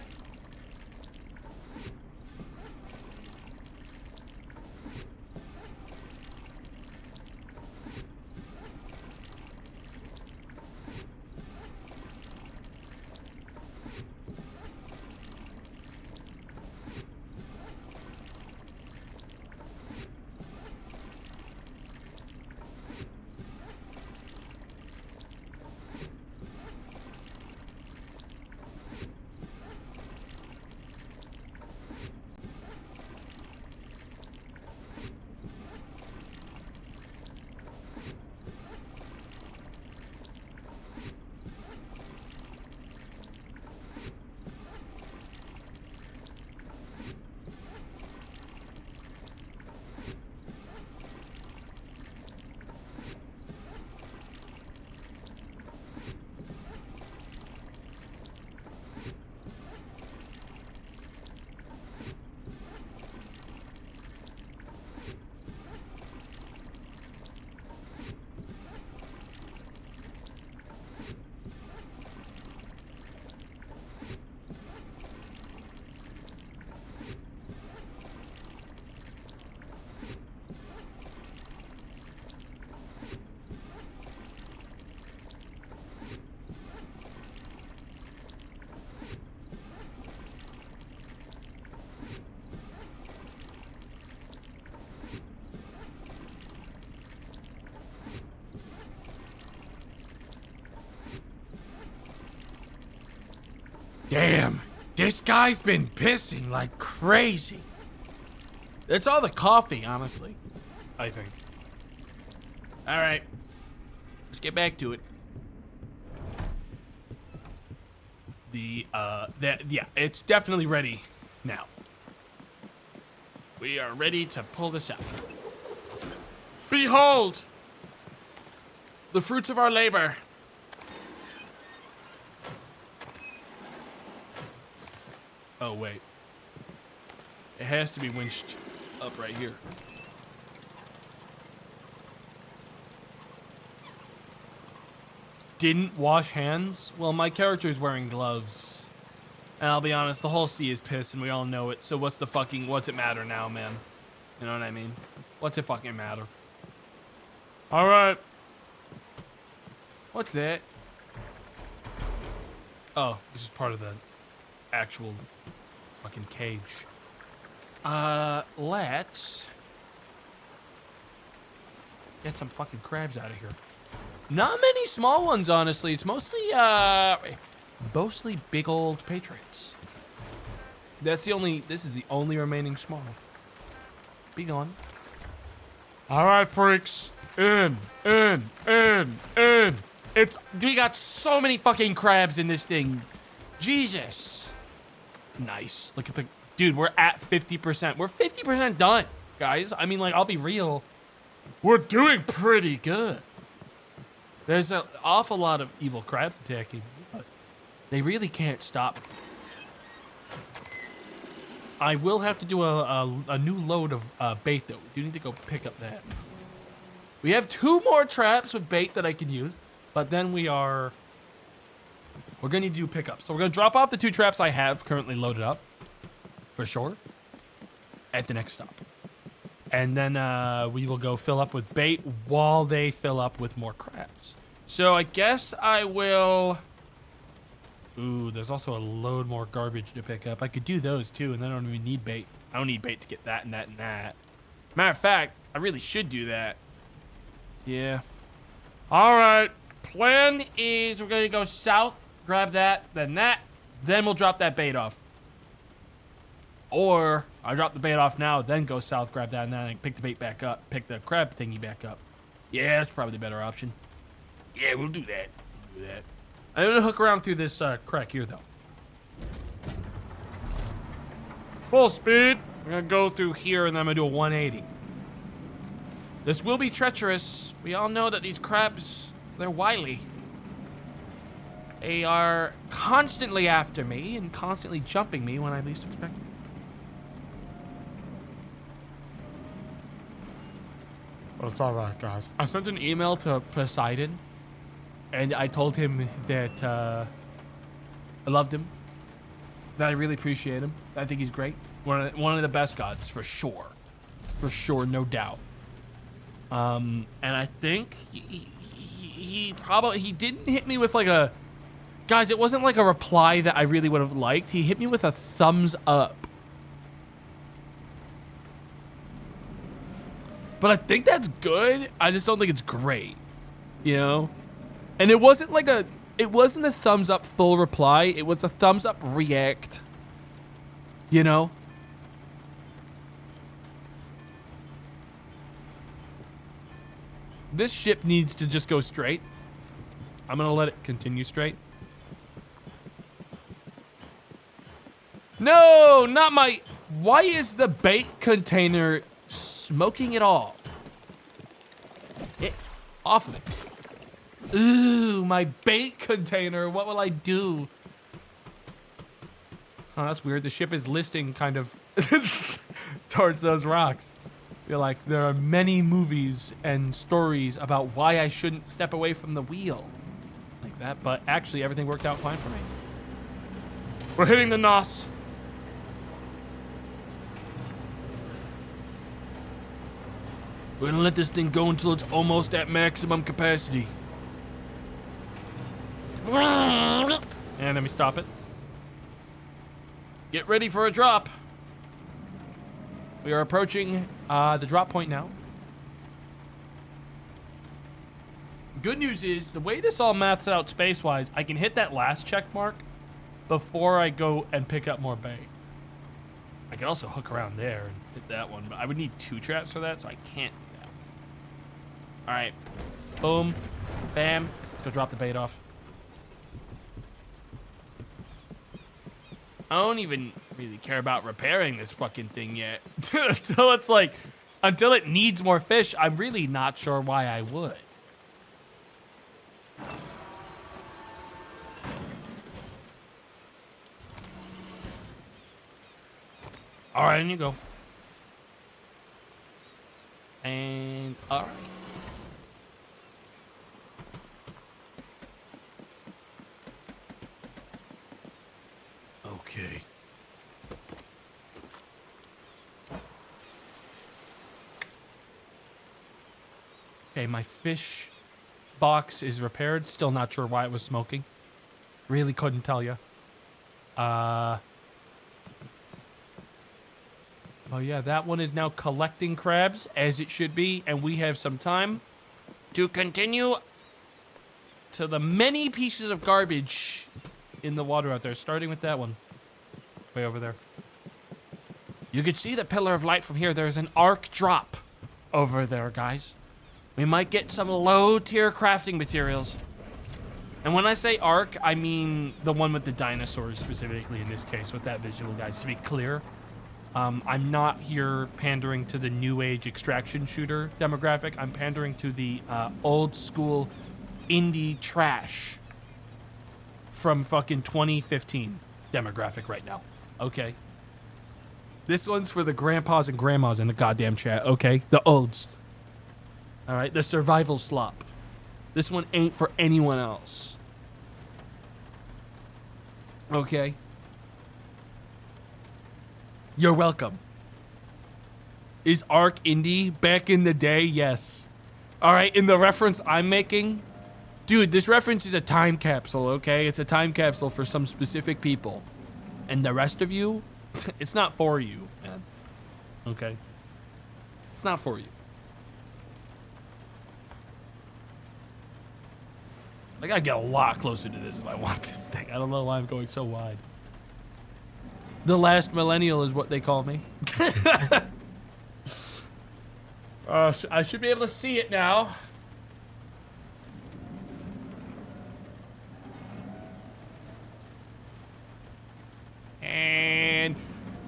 Damn, this guy's been pissing like crazy. It's all the coffee, honestly. I think. All right, let's get back to it. Yeah, it's definitely ready now. We are ready to pull this out. Behold, the fruits of our labor. Oh, wait. It has to be winched up right here. Didn't wash hands? Well, my character's wearing gloves. And I'll be honest, the whole sea is piss and we all know it. So what's it matter now, man? You know what I mean? What's it fucking matter? All right. What's that? Oh, this is part of the actual fucking cage. Let's get some fucking crabs out of here. Not many small ones, honestly. It's mostly big old patriots. This is the only remaining small. Be gone. All right, freaks. In. We got so many fucking crabs in this thing. Jesus. Nice. Look at the, dude, we're at 50%. We're 50% done, guys. I mean, like, I'll be real. We're doing pretty good. There's an awful lot of evil crabs attacking, but they really can't stop. I will have to do a new load of bait, though. We do need to go pick up that. We have 2 more traps with bait that I can use, but then we're gonna need to do pickups. So we're gonna drop off the 2 traps I have currently loaded up, for sure, at the next stop. And then we will go fill up with bait while they fill up with more crabs. So I guess I will... Ooh, there's also a load more garbage to pick up. I could do those too, and then I don't even need bait. I don't need bait to get that and that and that. Matter of fact, I really should do that. Yeah. All right. Plan is we're gonna go south, grab that, then we'll drop that bait off. Or I drop the bait off now, then go south, grab that, and then pick the bait back up, pick the crab thingy back up. Yeah, that's probably the better option. Yeah, we'll do that. I'm gonna hook around through this crack here, though. Full speed. I'm gonna go through here, and then I'm gonna do a 180. This will be treacherous. We all know that these crabs, they're wily. They are constantly after me and constantly jumping me when I least expect it. Well, it's all right, guys. I sent an email to Poseidon, and I told him that I loved him, that I really appreciate him. I think he's great. One of the best gods, for sure. For sure, no doubt. And I think he didn't hit me with like a... Guys, it wasn't like a reply that I really would have liked. He hit me with a thumbs up. But I think that's good. I just don't think it's great. You know? And it wasn't a thumbs up full reply. It was a thumbs up react. You know? This ship needs to just go straight. I'm gonna let it continue straight. No, not my... Why is the bait container smoking it all? Off of it. Ooh, my bait container. What will I do? Oh, that's weird. The ship is listing kind of towards those rocks. Feel like there are many movies and stories about why I shouldn't step away from the wheel. Like that, but actually everything worked out fine for me. We're hitting the nos. We're gonna let this thing go until it's almost at maximum capacity. And let me stop it. Get ready for a drop. We are approaching the drop point now. Good news is, the way this all maps out space-wise, I can hit that last check mark before I go and pick up more bait. I could also hook around there and hit that one, but I would need 2 traps for that, so I can't do that. All right, boom, bam. Let's go drop the bait off. I don't even really care about repairing this fucking thing yet. Until it needs more fish, I'm really not sure why I would. All right, in you go. And all right. Okay. Okay, my fish box is repaired. Still not sure why it was smoking. Really couldn't tell you. Oh yeah, that one is now collecting crabs, as it should be, and we have some time to continue to the many pieces of garbage in the water out there, starting with that one. Way over there. You can see the pillar of light from here. There's an arc drop over there, guys. We might get some low-tier crafting materials. And when I say arc, I mean the one with the dinosaurs specifically in this case with that visual, guys, to be clear. I'm not here pandering to the new age extraction shooter demographic. I'm pandering to the old school indie trash from fucking 2015 demographic right now. Okay. This one's for the grandpas and grandmas in the goddamn chat, okay? The olds. All right, the survival slop. This one ain't for anyone else. Okay. You're welcome. Is Ark indie back in the day? Yes. All right, in the reference I'm making, dude, this reference is a time capsule, okay? It's a time capsule for some specific people. And the rest of you, it's not for you, man. Okay? It's not for you. I gotta get a lot closer to this if I want this thing. I don't know why I'm going so wide. The last millennial is what they call me. I should be able to see it now. And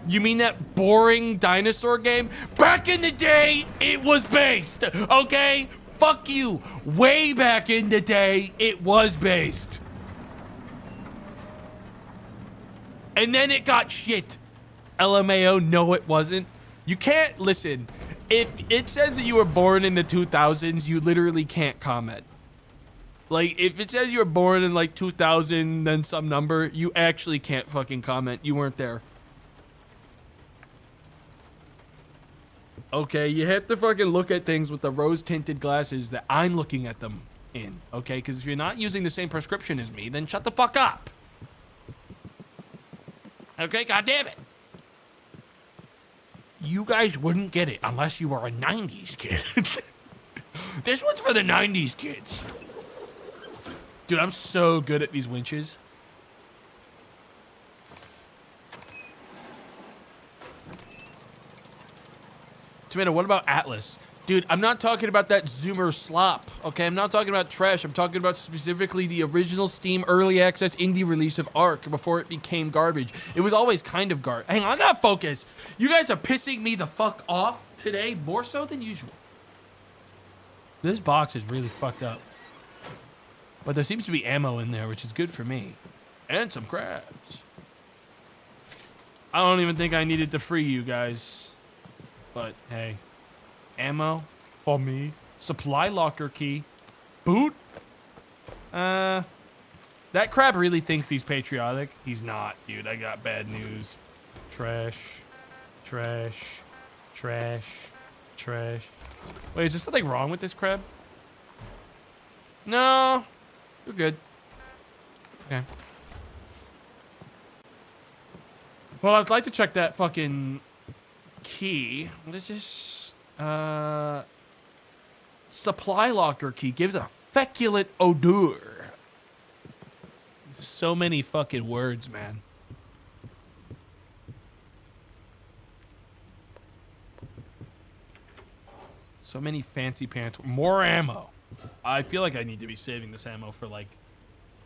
you mean that boring dinosaur game? Back in the day, it was based, okay? Fuck you. Way back in the day, it was based. And then it got shit. LMAO, no it wasn't. You can't, listen, if it says that you were born in the 2000s, you literally can't comment. Like, if it says you were born in like 2000, then some number, you actually can't fucking comment. You weren't there. Okay, you have to fucking look at things with the rose-tinted glasses that I'm looking at them in, okay? Because if you're not using the same prescription as me, then shut the fuck up. Okay, goddamn it. You guys wouldn't get it unless you were a 90s kid. This one's for the 90s kids. Dude, I'm so good at these winches. Tomato, what about Atlas? Dude, I'm not talking about that Zoomer slop, okay? I'm not talking about trash. I'm talking about specifically the original Steam early access indie release of Ark before it became garbage. It was always kind of garbage. Hang on, I'm not focused. You guys are pissing me the fuck off today, more so than usual. This box is really fucked up. But there seems to be ammo in there, which is good for me. And some crabs. I don't even think I needed to free you guys. But, hey. Ammo for me. Supply locker key. Boot. That crab really thinks he's patriotic. He's not, dude. I got bad news. Trash. Trash. Trash. Trash. Wait, is there something wrong with this crab? No. You're good. Okay. Well, I'd like to check that fucking key. What is this? Supply locker key gives a feculent odor. So many fucking words, man. So many fancy pants. More ammo. I feel like I need to be saving this ammo for like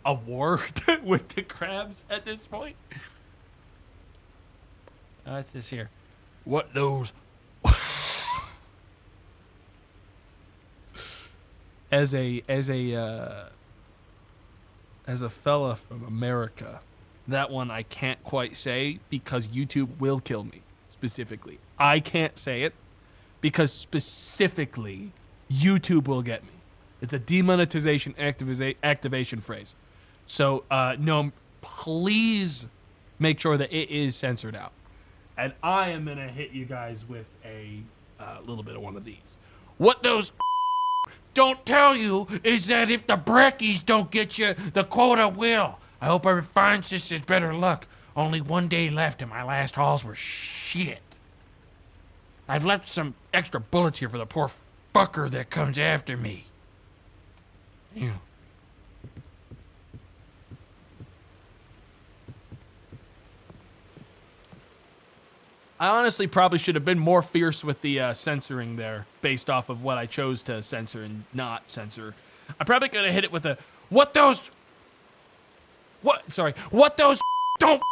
a war with the crabs at this point. What's this here? What those? As a fella from America, that one I can't quite say because YouTube will kill me specifically. I can't say it because specifically YouTube will get me. It's a demonetization activation phrase. So no, please make sure that it is censored out. And I am gonna hit you guys with a little bit of one of these. What those don't tell you is that if the breckies don't get you, the quota will. I hope our fine sister's better luck. Only 1 day left and my last hauls were shit. I've left some extra bullets here for the poor fucker that comes after me. Yeah. I honestly probably should have been more fierce with the censoring there, based off of what I chose to censor and not censor. I probably could have hit it with a, what those don't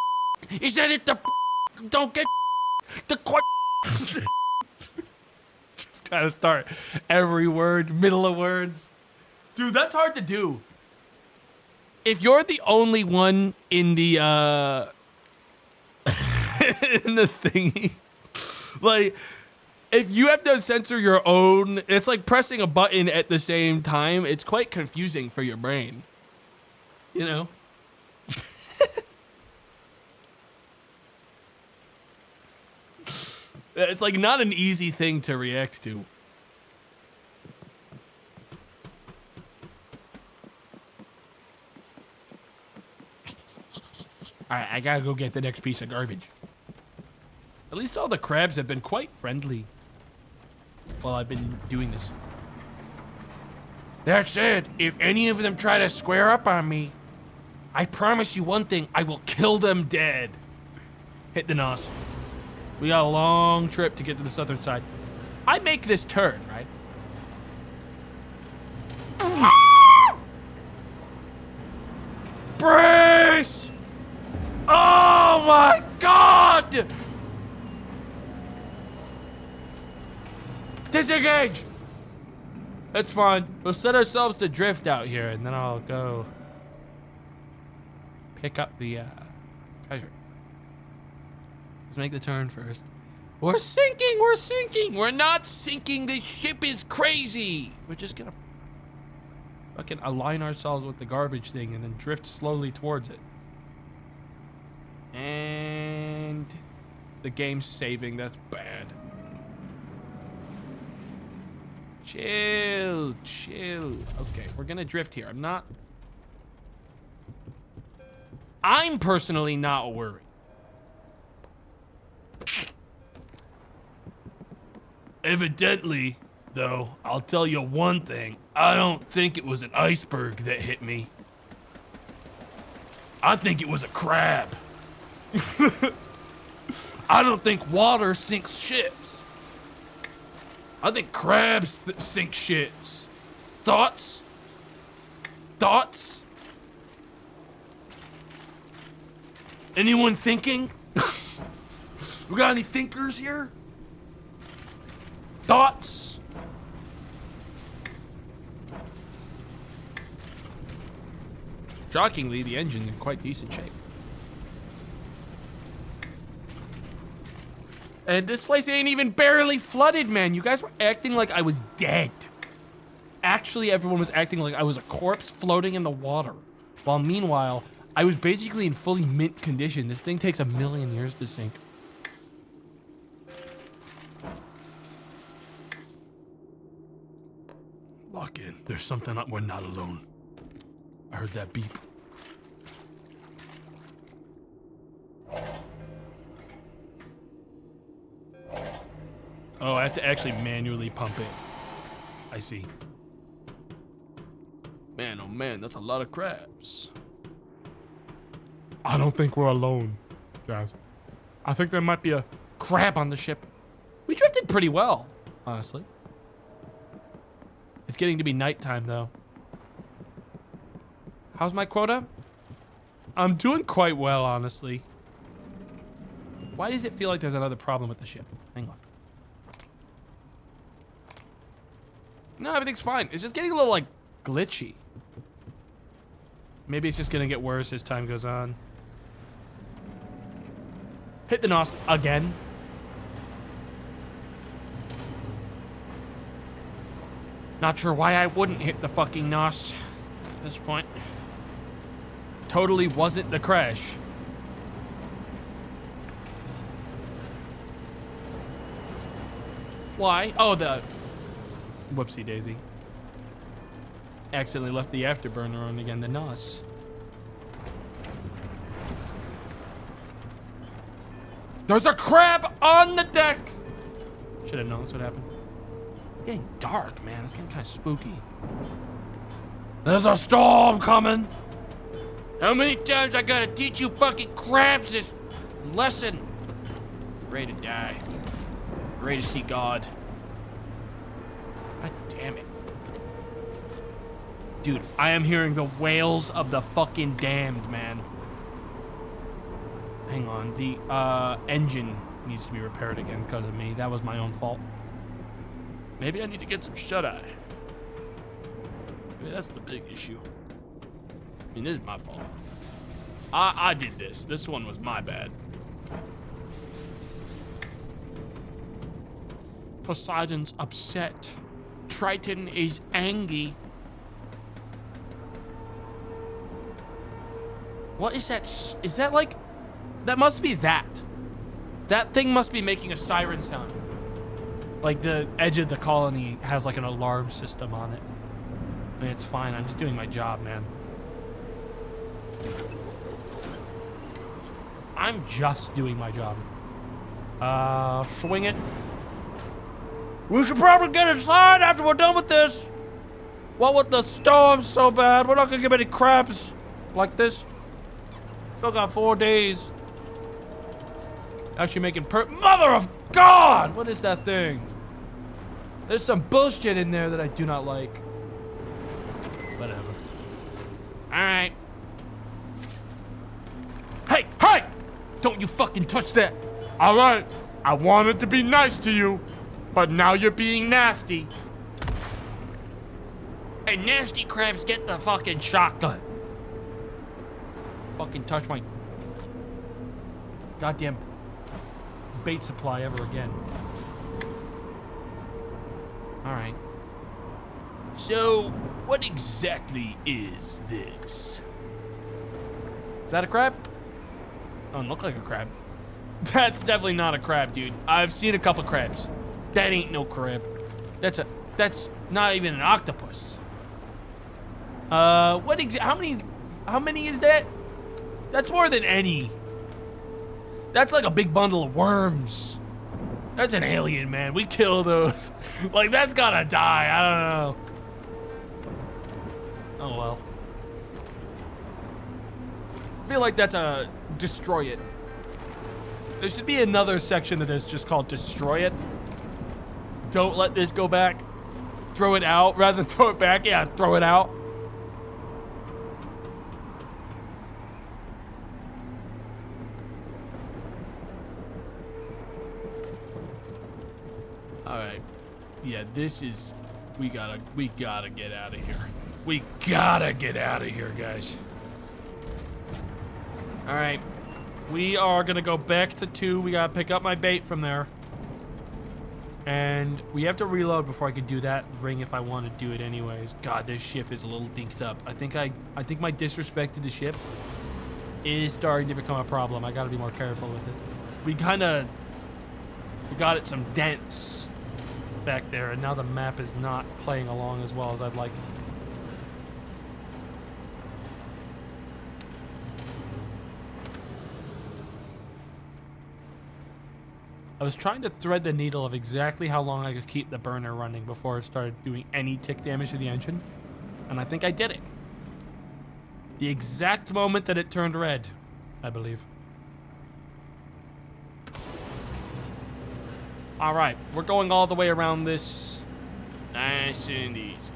is that it the don't get the just kind of start every word, middle of words. Dude, that's hard to do. If you're the only one in the in the thingy, like, if you have to censor your own, it's like pressing a button at the same time. It's quite confusing for your brain, you know? It's like not an easy thing to react to. Alright, I gotta go get the next piece of garbage. At least all the crabs have been quite friendly while I've been doing this. That said, if any of them try to square up on me, I promise you one thing, I will kill them dead. Hit the nos. We got a long trip to get to the southern side. I make this turn, right? Brace! Oh my God! Disengage! That's fine. We'll set ourselves to drift out here, and then I'll go pick up the treasure. Let's make the turn first. We're sinking! We're sinking! We're not sinking! The ship is crazy! We're just gonna fucking align ourselves with the garbage thing and then drift slowly towards it. And the game's saving. That's bad. Chill, chill. Okay, we're gonna drift here. I'm personally not worried. Evidently, though, I'll tell you one thing. I don't think it was an iceberg that hit me. I think it was a crab. I don't think water sinks ships. I think crabs sink ships. Thoughts? Thoughts? Anyone thinking? We got any thinkers here? Thoughts? Shockingly, the engine's in quite decent shape. And this place ain't even barely flooded, man. You guys were acting like I was dead. Actually, everyone was acting like I was a corpse floating in the water. While meanwhile, I was basically in fully mint condition. This thing takes 1,000,000 years to sink. Lock in. There's something up. We're not alone. I heard that beep. Oh, I have to actually manually pump it. I see. Man, oh man, that's a lot of crabs. I don't think we're alone, guys. I think there might be a crab on the ship. We drifted pretty well, honestly. It's getting to be nighttime, though. How's my quota? I'm doing quite well, honestly. Why does it feel like there's another problem with the ship? Hang on. No, everything's fine. It's just getting a little, like, glitchy. Maybe it's just gonna get worse as time goes on. Hit the nos again. Not sure why I wouldn't hit the fucking nos at this point. Totally wasn't the crash. Why? Oh, the... Whoopsie daisy. Accidentally left the afterburner on again, the NOS. There's a crab on the deck! Should have known this would happen. It's getting dark, man. It's getting kind of spooky. There's a storm coming! How many times I gotta teach you fucking crabs this lesson? Ready to die. Ready to see God. God damn it. Dude, I am hearing the wails of the fucking damned, man. Hang on, the engine needs to be repaired again because of me. That was my own fault. Maybe I need to get some shut-eye. Maybe that's the big issue. I mean, this is my fault. I did this. This one was my bad. Poseidon's upset. Triton is angry. What is that? Is that like... That must be that. That thing must be making a siren sound. Like the edge of the colony has like an alarm system on it. I mean, it's fine. I'm just doing my job, man. I'm just doing my job. Swing it. We should probably get inside after we're done with this. What with the storm so bad? We're not gonna get many crabs like this. Still got 4 days. Actually making Mother of God! What is that thing? There's some bullshit in there that I do not like. Whatever. Alright. Hey! Hey! Don't you fucking touch that! Alright, I wanted to be nice to you, but now you're being nasty. Hey, nasty crabs, get the fucking shotgun. Fucking touch my goddamn bait supply ever again. Alright. So, what exactly is this? Is that a crab? Doesn't look like a crab. That's definitely not a crab, dude. I've seen a couple crabs. That ain't no crab. That's not even an octopus. How many is that? That's more than any. That's like a big bundle of worms. That's an alien, man. We kill those. Like, that's gotta die. I don't know. Oh, well. I feel like that's a destroy it. There should be another section of this just called destroy it. Don't let this go back. Throw it out rather than throw it back. Yeah, throw it out. Alright. Yeah, this is... We gotta get out of here. We gotta get out of here, guys. Alright. We are gonna go back to 2. We gotta pick up my bait from there. And we have to reload before I can do that ring if I want to do it anyways. God, this ship is a little dinked up. I think my disrespect to the ship is starting to become a problem. I gotta be more careful with it. We got it some dents back there, and now the map is not playing along as well as I'd like. I was trying to thread the needle of exactly how long I could keep the burner running before it started doing any tick damage to the engine, and I think I did it. The exact moment that it turned red, I believe. All right, we're going all the way around this nice and easy.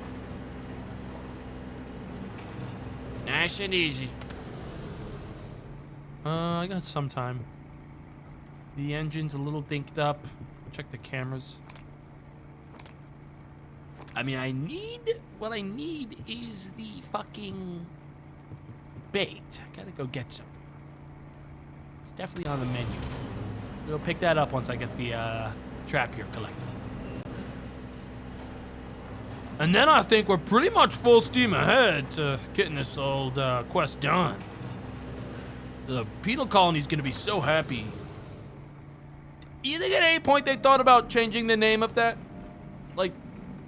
Nice and easy. I got some time. The engine's a little dinked up. Check the cameras. I mean, what I need is the fucking bait. I gotta go get some. It's definitely on the menu. We'll pick that up once I get the trap here collected. And then I think we're pretty much full steam ahead to getting this old quest done. The penal colony's gonna be so happy. You think at any point they thought about changing the name of that? Like,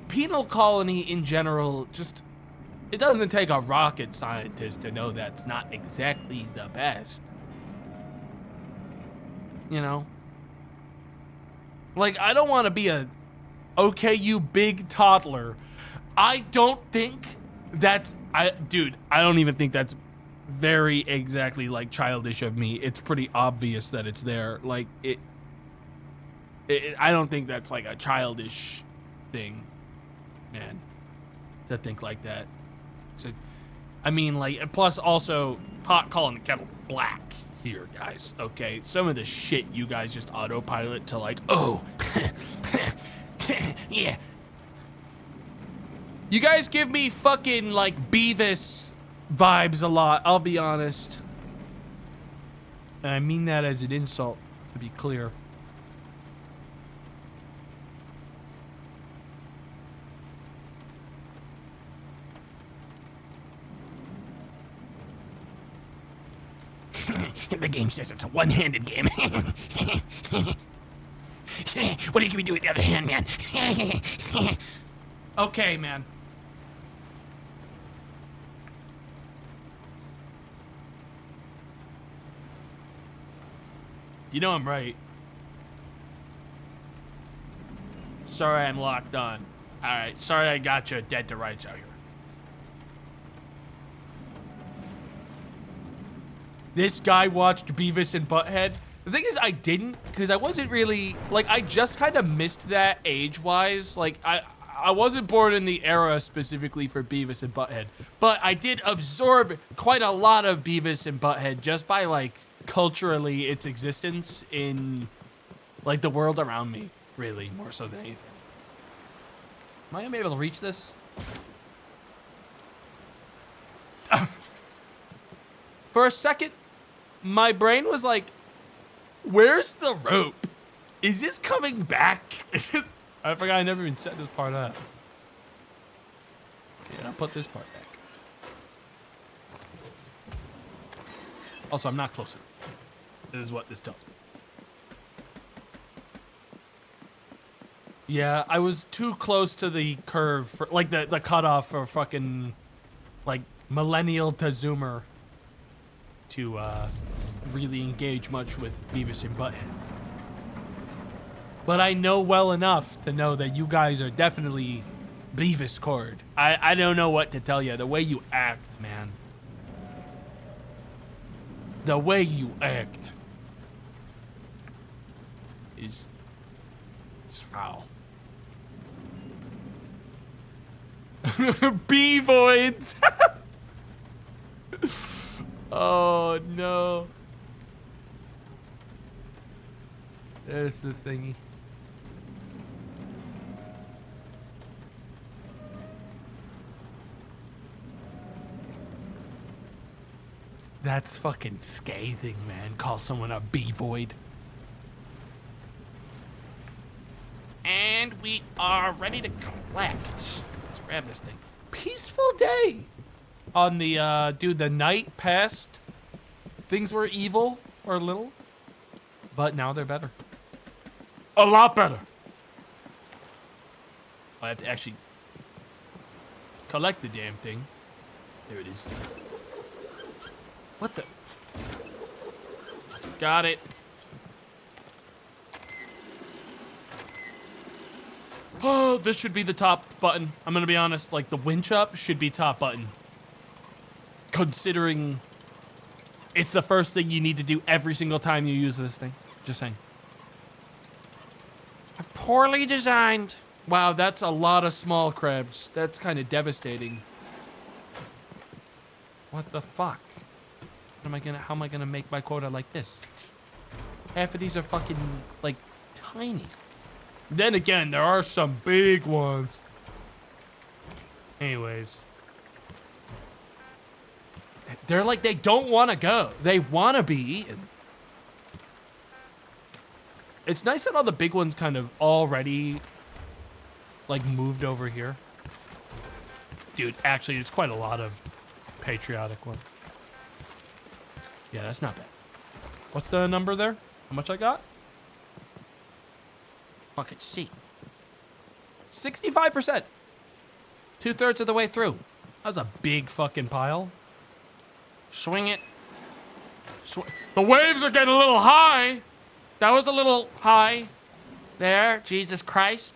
penal colony in general, just, it doesn't take a rocket scientist to know that's not exactly the best. You know? Like, I don't want to be a, okay, you big toddler. I don't think that's, dude, I don't even think that's very exactly like childish of me. It's pretty obvious that it's there. Like, I don't think that's like a childish thing, man, to think like that. So, I mean, like, plus also pot calling the kettle black here, guys, okay? Some of the shit you guys just autopilot to like, oh, yeah. You guys give me fucking like Beavis vibes a lot, I'll be honest. And I mean that as an insult, to be clear. The game says it's a one-handed game. What can we do with the other hand, man? Okay, man. You know I'm right. Sorry I'm locked on. Alright, sorry I got you dead to rights out here. This guy watched Beavis and Butthead. The thing is, I didn't, because I wasn't really, like, I just kind of missed that age-wise. Like, I wasn't born in the era specifically for Beavis and Butthead, but I did absorb quite a lot of Beavis and Butthead just by, like, culturally its existence in, like, the world around me, really, more so than anything. Am I gonna be able to reach this? For a second, my brain was like, where's the rope? Is this coming back? I forgot I never even set this part up. Yeah, I'll put this part back. Also, I'm not close enough. This is what this tells me. Yeah, I was too close to the curve, for, like the cutoff for fucking, like, millennial to zoomer to really engage much with Beavis and Butthead. But I know well enough to know that you guys are definitely Beavis cord. I don't know what to tell you. The way you act, man. The way you act is foul. B-voids! Oh no. There's the thingy. That's fucking scathing, man. Call someone a B-void. And we are ready to collect. Let's grab this thing. Peaceful day. On the, dude, the night passed. Things were evil for a little, but now they're better. A lot better. I have to actually collect the damn thing. There it is. What the? Got it. Oh, this should be the top button. I'm gonna be honest, like the winch up should be top button. Considering it's the first thing you need to do every single time you use this thing. Just saying. Poorly designed. Wow, that's a lot of small crabs. That's kind of devastating. What the fuck? How am I gonna make my quota like this? Half of these are fucking, like, tiny. Then again, there are some big ones. Anyways. They're like, they don't want to go. They want to be eaten. It's nice that all the big ones kind of already, like, moved over here. Dude, actually, it's quite a lot of patriotic ones. Yeah, that's not bad. What's the number there? How much I got? fucking see. 65%. 2/3 of the way through. That was a big fucking pile. Swing it. The waves are getting a little high. That was a little high. There, Jesus Christ.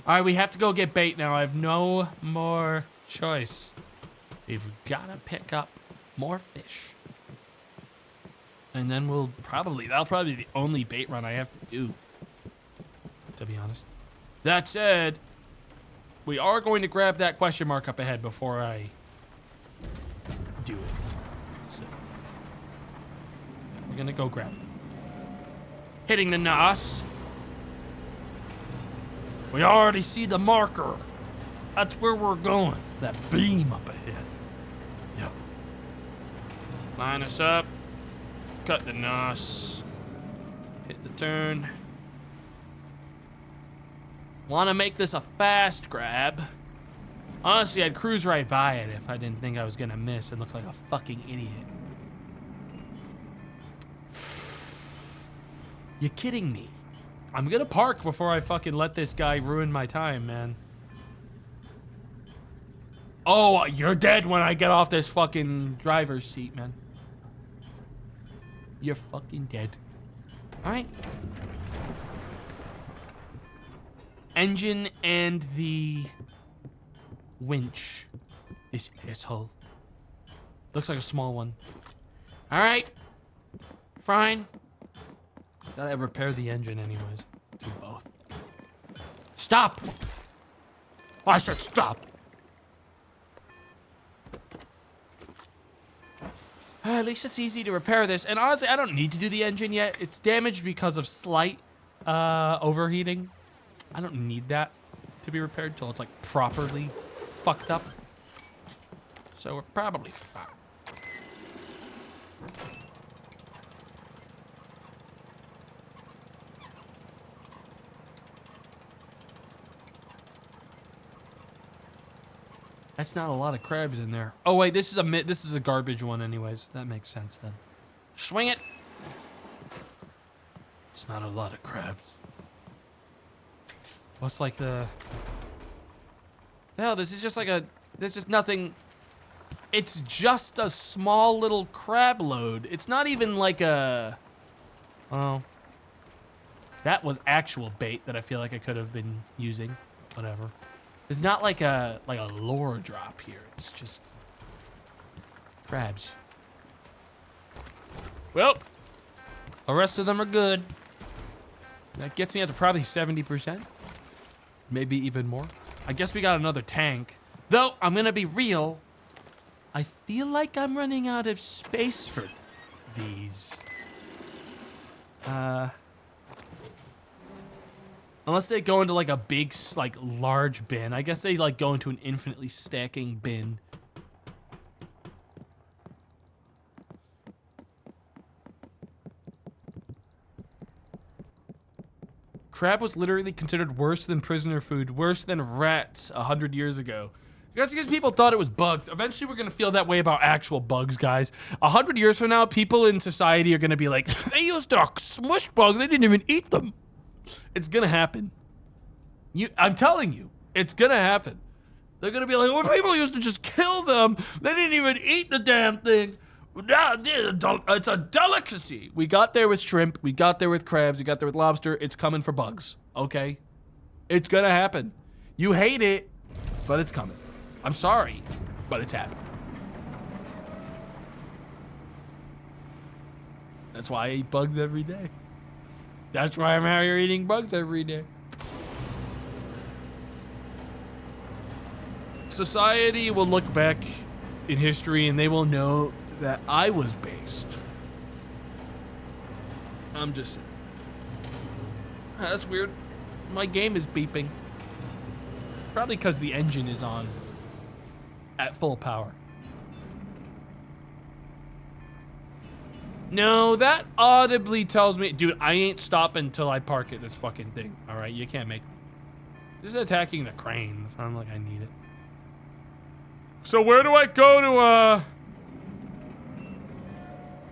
All right, we have to go get bait now. I have no more choice. We've got to pick up more fish. And then that'll probably be the only bait run I have to do, to be honest. That said, we are going to grab that question mark up ahead before I do it. So, we're gonna go grab it. Hitting the nos. We already see the marker. That's where we're going. That beam up ahead. Yep. Line us up. Cut the nos. Hit the turn. Want to make this a fast grab. Honestly, I'd cruise right by it if I didn't think I was gonna miss and look like a fucking idiot. You kidding me? I'm gonna park before I fucking let this guy ruin my time, man. Oh, you're dead when I get off this fucking driver's seat, man. You're fucking dead. All right. Engine and the winch. This asshole. Looks like a small one. All right. Fine. Gotta repair the engine anyways. Do both. Stop! I said stop! At least it's easy to repair this. And honestly, I don't need to do the engine yet. It's damaged because of slight overheating. I don't need that to be repaired till it's like properly fucked up. So we're probably fine. That's not a lot of crabs in there. Oh wait, this is a garbage one anyways. That makes sense then. Swing it. It's not a lot of crabs. What's like the... Hell, this is just like a... This is nothing... It's just a small little crab load. It's not even like a... Oh. That was actual bait that I feel like I could have been using. Whatever. It's not like a lure drop here. It's just crabs. Well, the rest of them are good. That gets me up to probably 70%. Maybe even more. I guess we got another tank. Though, I'm gonna be real. I feel like I'm running out of space for these. Unless they go into like a big, like large bin. I guess they like go into an infinitely stacking bin. Crab was literally considered worse than prisoner food, worse than rats 100 years ago. That's because people thought it was bugs. Eventually we're gonna feel that way about actual bugs, guys. 100 years from now, people in society are gonna be like, they used to smush bugs, they didn't even eat them. It's gonna happen. I'm telling you, it's gonna happen. They're gonna be like, well, people used to just kill them. They didn't even eat the damn thing. It's a delicacy. We got there with shrimp. We got there with crabs. We got there with lobster. It's coming for bugs, okay? It's gonna happen. You hate it, but it's coming. I'm sorry, but it's happening. That's why I eat bugs every day. That's why I'm out here eating bugs every day. Society will look back in history and they will know that I was based. I'm just saying. That's weird. My game is beeping. Probably because the engine is on at full power. No, that audibly tells me, dude, I ain't stopping until I park at this fucking thing. All right, you can't make me. This is attacking the cranes. I'm like, I need it. So where do I go to,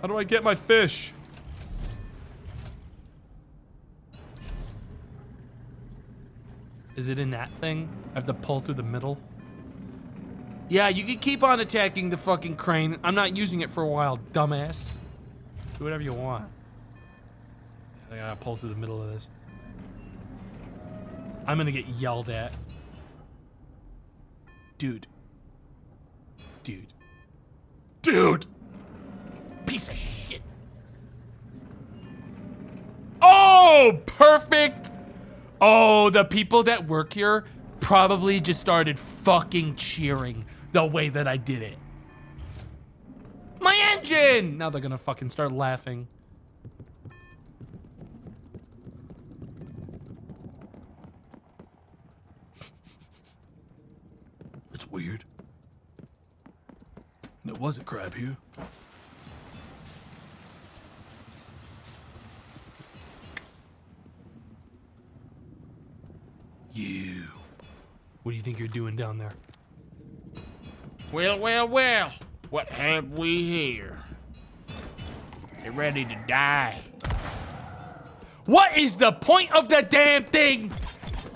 how do I get my fish? Is it in that thing? I have to pull through the middle? Yeah, you can keep on attacking the fucking crane. I'm not using it for a while, dumbass. Do whatever you want. I gotta pull through the middle of this. I'm gonna get yelled at. Dude. Dude. Dude! Piece of shit. Oh, perfect! Oh, the people that work here probably just started fucking cheering the way that I did it. My engine! Now they're gonna fucking start laughing. It's weird. There was a crab here. You. What do you think you're doing down there? Well, well, well. What have we here? You ready to die? What is the point of the damn thing?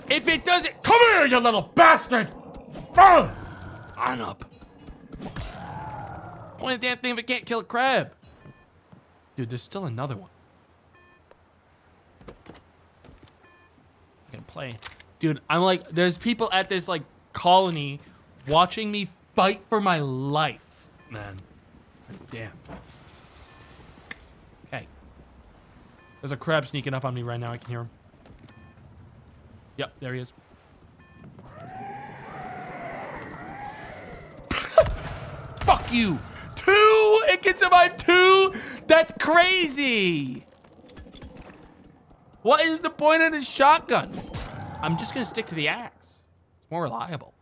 If it doesn't— Come here, you little bastard! Oh! On up. Point of the damn thing if it can't kill a crab. Dude, there's still another one. I can play. Dude, I'm like, there's people at this like colony watching me fight for my life, man. Damn. Okay. There's a crab sneaking up on me right now. I can hear him. Yep, there he is. Fuck you. 2? It can survive 2? That's crazy. What is the point of this shotgun? I'm just gonna stick to the axe. It's more reliable.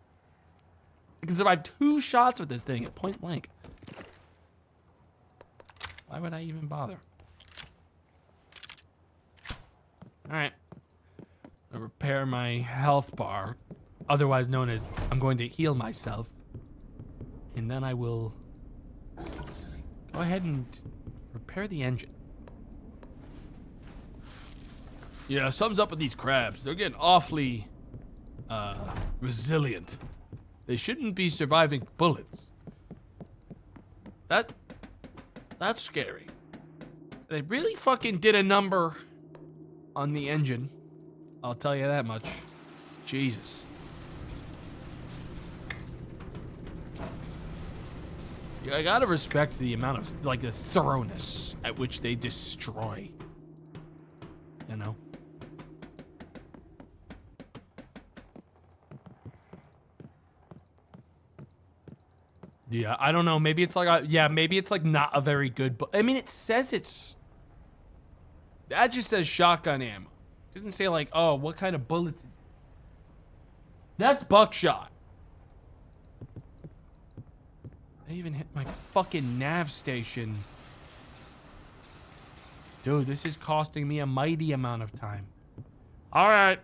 I can survive 2 shots with this thing at point blank. Why would I even bother? All right. I'll repair my health bar, otherwise known as I'm going to heal myself. And then I will go ahead and repair the engine. Yeah, something's up with these crabs. They're getting awfully resilient. They shouldn't be surviving bullets. That's scary. They really fucking did a number on the engine. I'll tell you that much. Jesus. Yeah, I gotta respect the amount of, like, the thoroughness at which they destroy. You know? Yeah, I don't know. Maybe it's like, maybe it's like not a very good, but I mean, it says it's, that just says shotgun ammo. It doesn't say like, oh, what kind of bullets is this? That's buckshot. They even hit my fucking nav station. Dude, this is costing me a mighty amount of time. All right.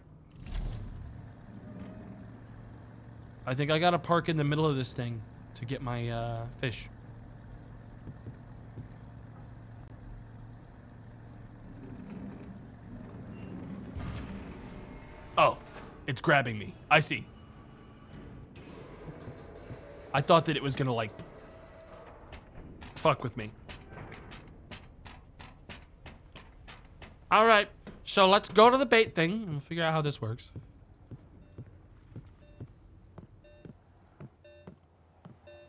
I think I gotta park in the middle of this thing to get my fish. Oh, it's grabbing me. I see. I thought that it was gonna like fuck with me. All right, so let's go to the bait thing and we'll figure out how this works.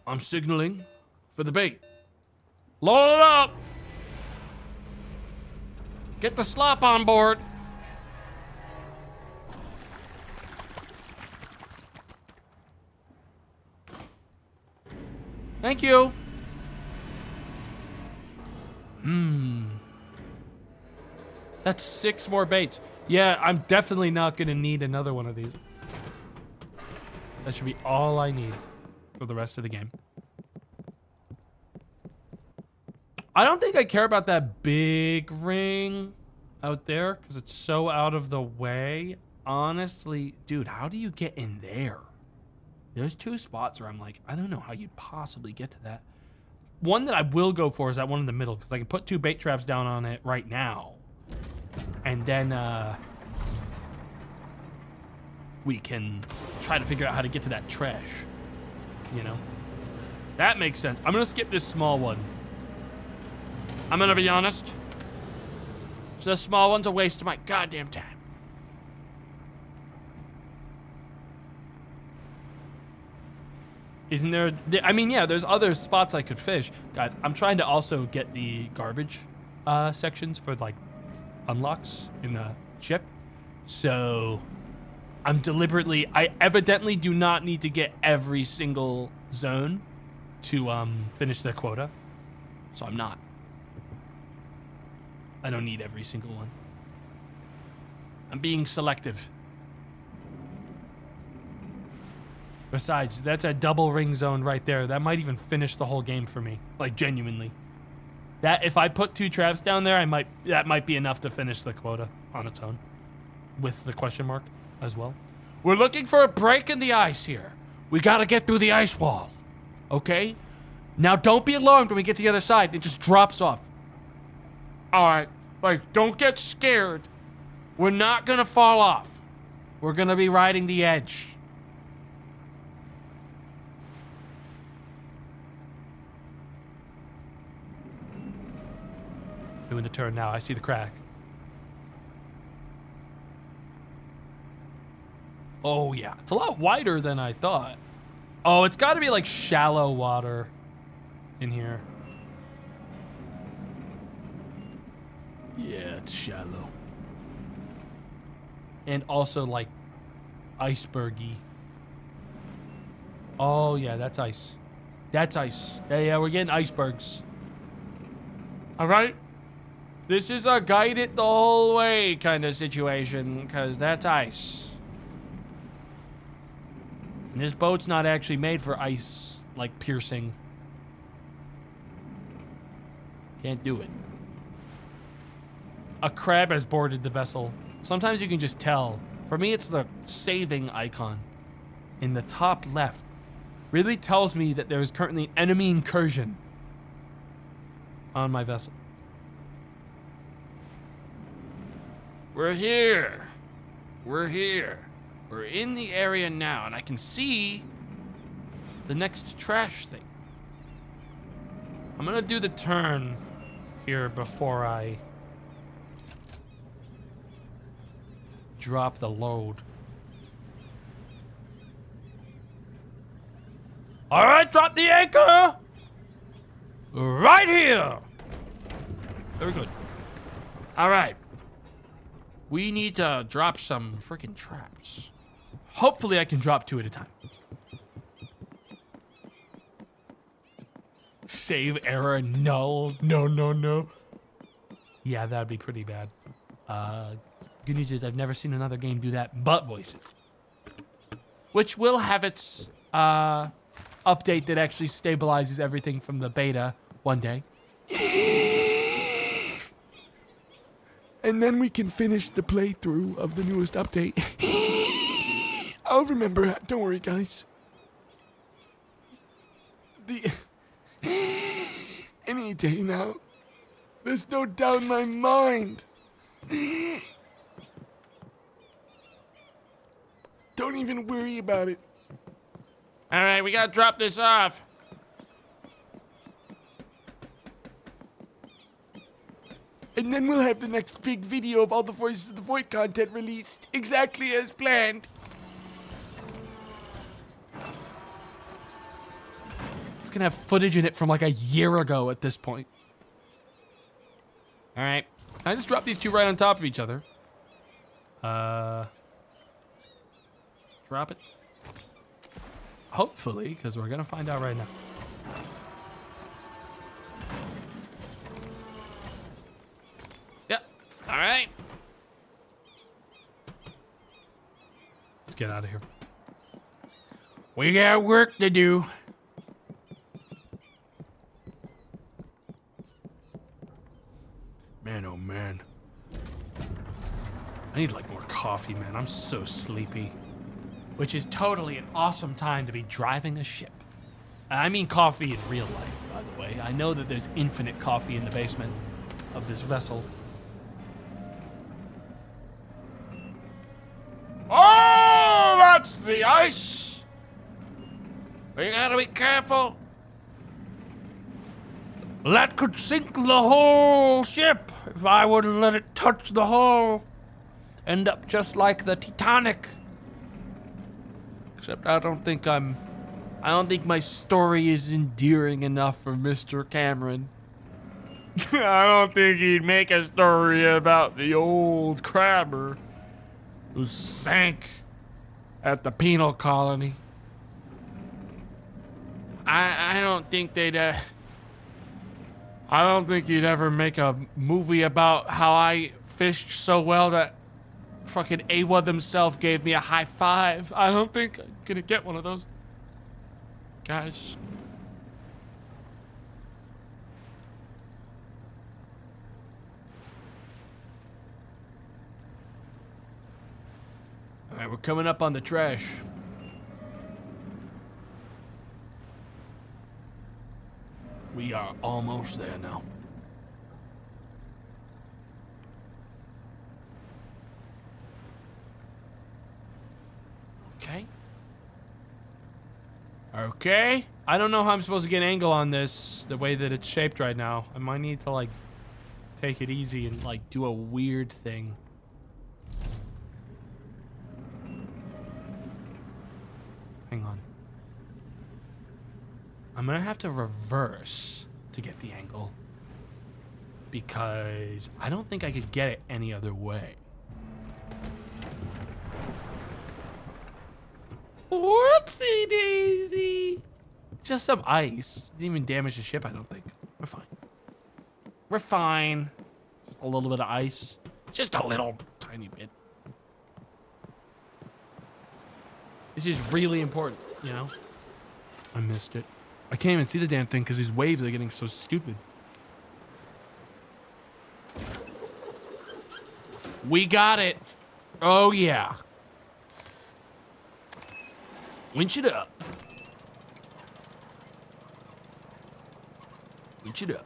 I'm signaling for the bait. Load it up. Get the slop on board. Thank you. That's 6 more baits. Yeah, I'm definitely not gonna need another one of these. That should be all I need for the rest of the game. I don't think I care about that big ring out there because it's so out of the way. Honestly, dude, how do you get in there? There's 2 spots where I'm like, I don't know how you'd possibly get to that. One that I will go for is that one in the middle because I can put 2 bait traps down on it right now. And then, we can try to figure out how to get to that trash. You know? That makes sense. I'm gonna skip this small one. I'm gonna be honest. The small one's a waste of my goddamn time. Isn't there? I mean, yeah, there's other spots I could fish. Guys, I'm trying to also get the garbage sections for, like, unlocks in the ship. So, I evidently do not need to get every single zone to finish the quota. So I'm not. I don't need every single one. I'm being selective. Besides, that's a double ring zone right there. That might even finish the whole game for me. Like, genuinely. That, if I put 2 traps down there, that might be enough to finish the quota on its own. With the question mark as well. We're looking for a break in the ice here. We gotta get through the ice wall. Okay? Now, don't be alarmed when we get to the other side. It just drops off. Alright. Like, don't get scared. We're not gonna fall off. We're gonna be riding the edge. Doing the turn now. I see the crack. Oh, yeah. It's a lot wider than I thought. Oh, it's got to be like shallow water in here. Yeah, it's shallow. And also like icebergy. Oh, yeah, that's ice. That's ice. Yeah, we're getting icebergs. All right. This is a guide it the whole way kind of situation, because that's ice. And this boat's not actually made for ice, like, piercing. Can't do it. A crab has boarded the vessel. Sometimes you can just tell. For me, it's the saving icon in the top left. Really tells me that there is currently an enemy incursion on my vessel. We're here. We're here. We're in the area now, and I can see the next trash thing. I'm gonna do the turn here before I drop the load. All right, drop the anchor right here. Very good. All right. We need to drop some freaking traps. Hopefully I can drop 2 at a time. Save error null. No. Yeah, that'd be pretty bad. Good news is I've never seen another game do that but voices. Which will have its update that actually stabilizes everything from the beta one day. And then we can finish the playthrough of the newest update. I'll remember. Don't worry, guys. Any day now. There's no doubt in my mind. Don't even worry about it. All right, we gotta drop this off. And then we'll have the next big video of all the Voices of the Void content released, exactly as planned. It's gonna have footage in it from like a year ago at this point. All right, I just dropped these 2 right on top of each other. Drop it. Hopefully, because we're gonna find out right now. All right. Let's get out of here. We got work to do. Man, oh man. I need like more coffee, man. I'm so sleepy. Which is totally an awesome time to be driving a ship. I mean coffee in real life, by the way. I know that there's infinite coffee in the basement of this vessel. Oh touch the ice. We gotta be careful. That could sink the whole ship if I were to let it touch the hull. End up just like the Titanic. Except I don't think my story is endearing enough for Mr. Cameron. I don't think he'd make a story about the old crabber who sank at the penal colony. I don't think he'd ever make a movie about how I fished so well that fucking Awa himself gave me a high five. I don't think I'm gonna get one of those. Guys. All right, we're coming up on the trash. We are almost there now. Okay. Okay. I don't know how I'm supposed to get an angle on this, the way that it's shaped right now. I might need to, like, take it easy and, like, do a weird thing. Hang on. I'm gonna have to reverse to get the angle, because I don't think I could get it any other way. Whoopsie daisy! It's just some ice. Didn't even damage the ship, I don't think. We're fine. We're fine. Just a little bit of ice. Just a little tiny bit. This is really important, you know? I missed it. I can't even see the damn thing because these waves are getting so stupid. We got it. Oh, yeah. Winch it up. Winch it up.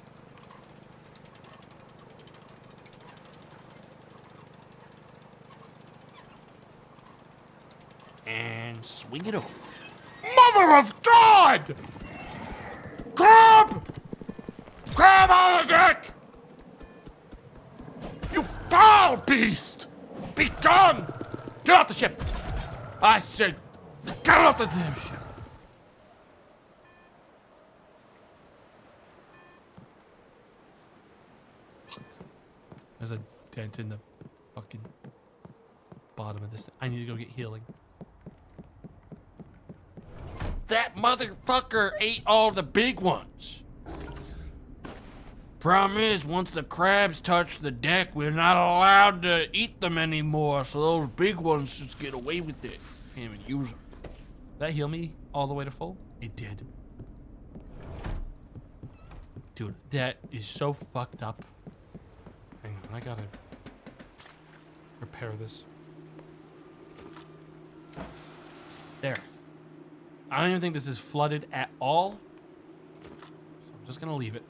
And swing it over. Mother of God! Crab! Crab on the deck! You foul beast! Be gone! Get off the ship! I said, get off the damn ship! There's a dent in the fucking bottom of this thing. I need to go get healing. That motherfucker ate all the big ones. Problem is, once the crabs touch the deck, we're not allowed to eat them anymore, so those big ones just get away with it. Can't even use them. Did that heal me all the way to full? It did. Dude, that is so fucked up. Hang on, I gotta repair this. There. I don't even think this is flooded at all. So I'm just gonna leave it.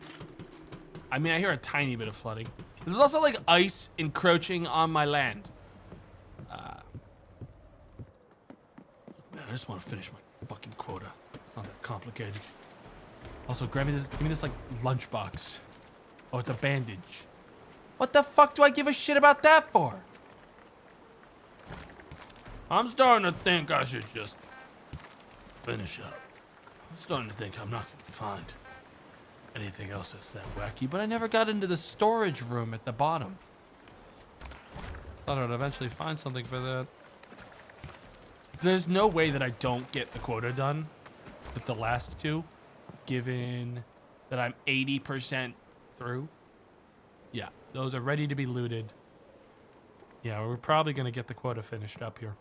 I mean, I hear a tiny bit of flooding. There's also like ice encroaching on my land. Man, I just want to finish my fucking quota. It's not that complicated. Also, give me this like lunchbox. Oh, it's a bandage. What the fuck do I give a shit about that for? I'm starting to think I should just finish up. I'm starting to think I'm not gonna find anything else that's that wacky, but I never got into the storage room at the bottom. Thought I'd eventually find something for that. There's no way that I don't get the quota done with the last two, given that I'm 80% through. Yeah, those are ready to be looted. Yeah, we're probably gonna get the quota finished up here.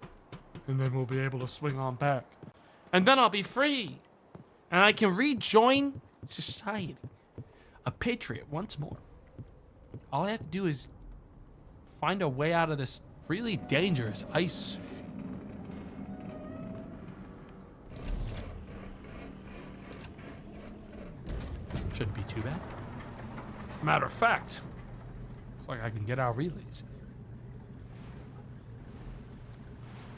And then we'll be able to swing on back. And then I'll be free. And I can rejoin society. A patriot once more. All I have to do is find a way out of this really dangerous ice. Shouldn't be too bad. Matter of fact, looks like I can get our relays.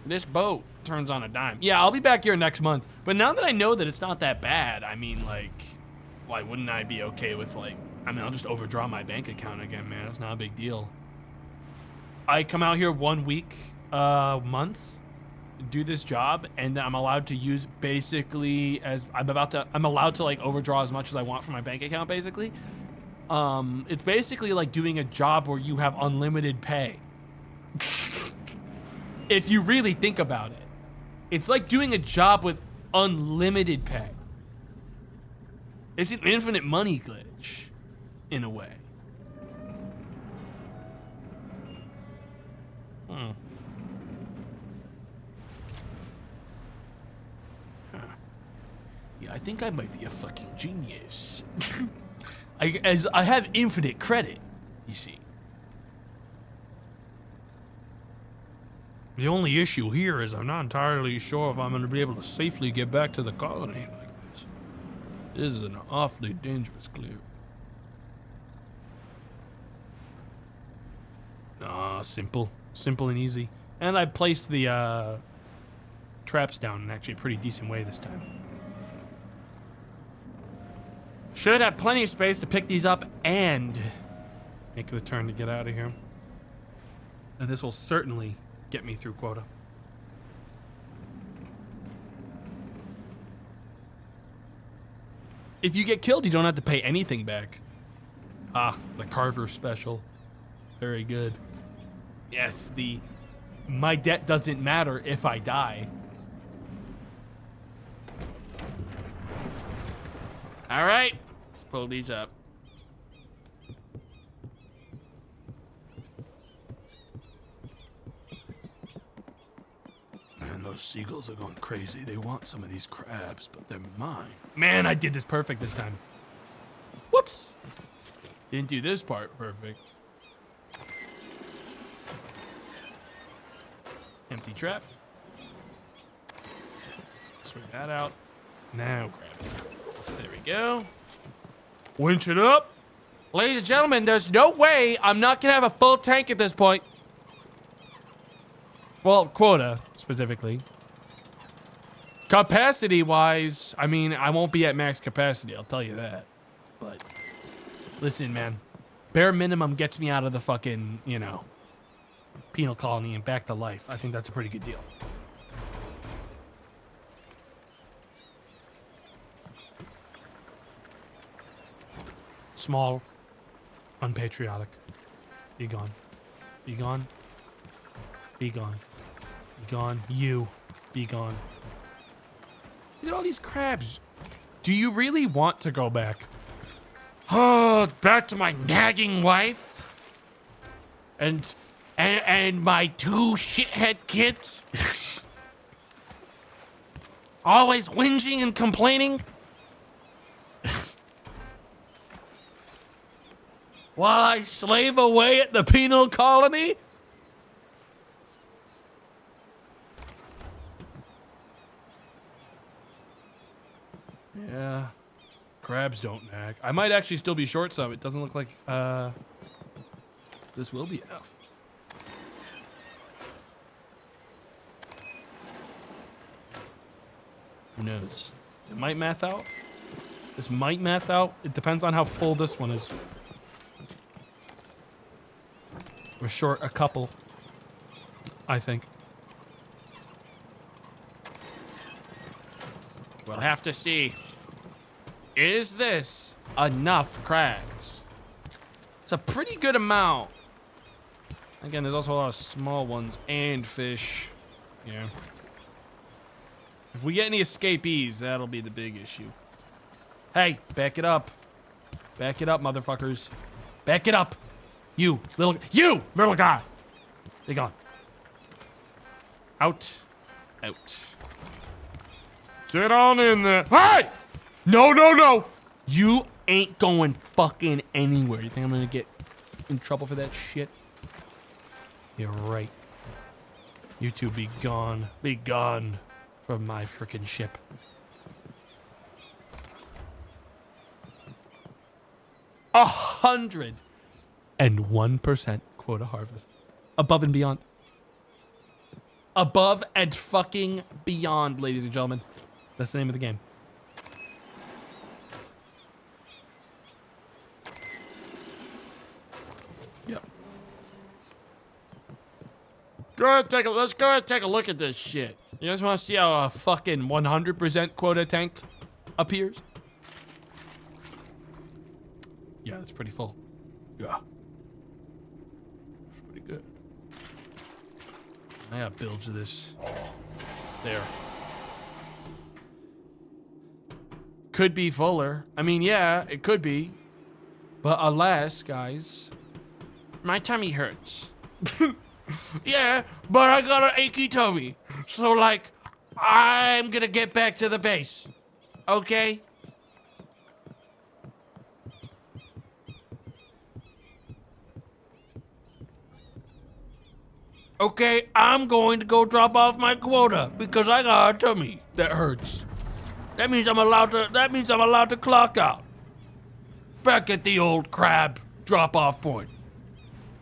This boat turns on a dime. Yeah, I'll be back here next month. But now that I know that it's not that bad, I mean, like, why wouldn't I be okay with, like, I mean, I'll just overdraw my bank account again, man. It's not a big deal. I come out here 1 week, month, do this job, and then I'm allowed to use basically as I'm allowed to like overdraw as much as I want from my bank account, basically. It's basically like doing a job where you have unlimited pay. If you really think about it, it's like doing a job with unlimited pay. It's an infinite money glitch, in a way. Yeah, I think I might be a fucking genius. I have infinite credit, you see. The only issue here is I'm not entirely sure if I'm going to be able to safely get back to the colony like this. This is an awfully dangerous clear. Simple. Simple and easy. And I placed the traps down in actually a pretty decent way this time. Should have plenty of space to pick these up and make the turn to get out of here. And this will certainly get me through quota. If you get killed, you don't have to pay anything back. Ah, the Carver special. Very good. Yes, my debt doesn't matter if I die. All right, let's pull these up. Man, those seagulls are going crazy. They want some of these crabs, but they're mine. Man, I did this perfect this time. Whoops. Didn't do this part perfect. Empty trap. Swing that out. Now grab it. There we go. Winch it up. Ladies and gentlemen, there's no way I'm not gonna have a full tank at this point. Well, quota, specifically. Capacity-wise, I mean, I won't be at max capacity, I'll tell you that. But, listen, man. Bare minimum gets me out of the fucking, you know, penal colony and back to life. I think that's a pretty good deal. Small, unpatriotic. Be gone. Be gone. Be gone. Be gone. You. Be gone. Look at all these crabs. Do you really want to go back? Oh, back to my nagging wife? And my 2 shithead kids? Always whinging and complaining? While I slave away at the penal colony? Yeah. Crabs don't nag. I might actually still be short some. It doesn't look like this will be enough. Who knows? It might math out. This might math out. It depends on how full this one is. We're short a couple, I think. We'll have to see. Is this enough crabs? It's a pretty good amount. Again, there's also a lot of small ones and fish. Yeah. If we get any escapees, that'll be the big issue. Hey, back it up. Back it up, motherfuckers. Back it up. You little guy. Be gone. Out. Out. Get on in there. Hey! No, no, no. You ain't going fucking anywhere. You think I'm gonna get in trouble for that shit? You're right. You two be gone. Be gone from my frickin' ship. A 101% quota harvest. Above and beyond. above and fucking beyond, ladies and gentlemen. That's the name of the game. Yep. Let's go ahead and take a look at this shit. You guys want to see how a fucking 100% quota tank appears? Yeah, it's pretty full. Yeah. It's pretty good. I got bilge of this. There. Could be fuller. I mean, yeah, it could be. But alas, guys, my tummy hurts. Yeah, but I got an achy tummy. So, like, I'm gonna get back to the base. Okay? Okay, I'm going to go drop off my quota because I got a tummy that hurts. That means I'm allowed to clock out. Back at the old crab drop-off point.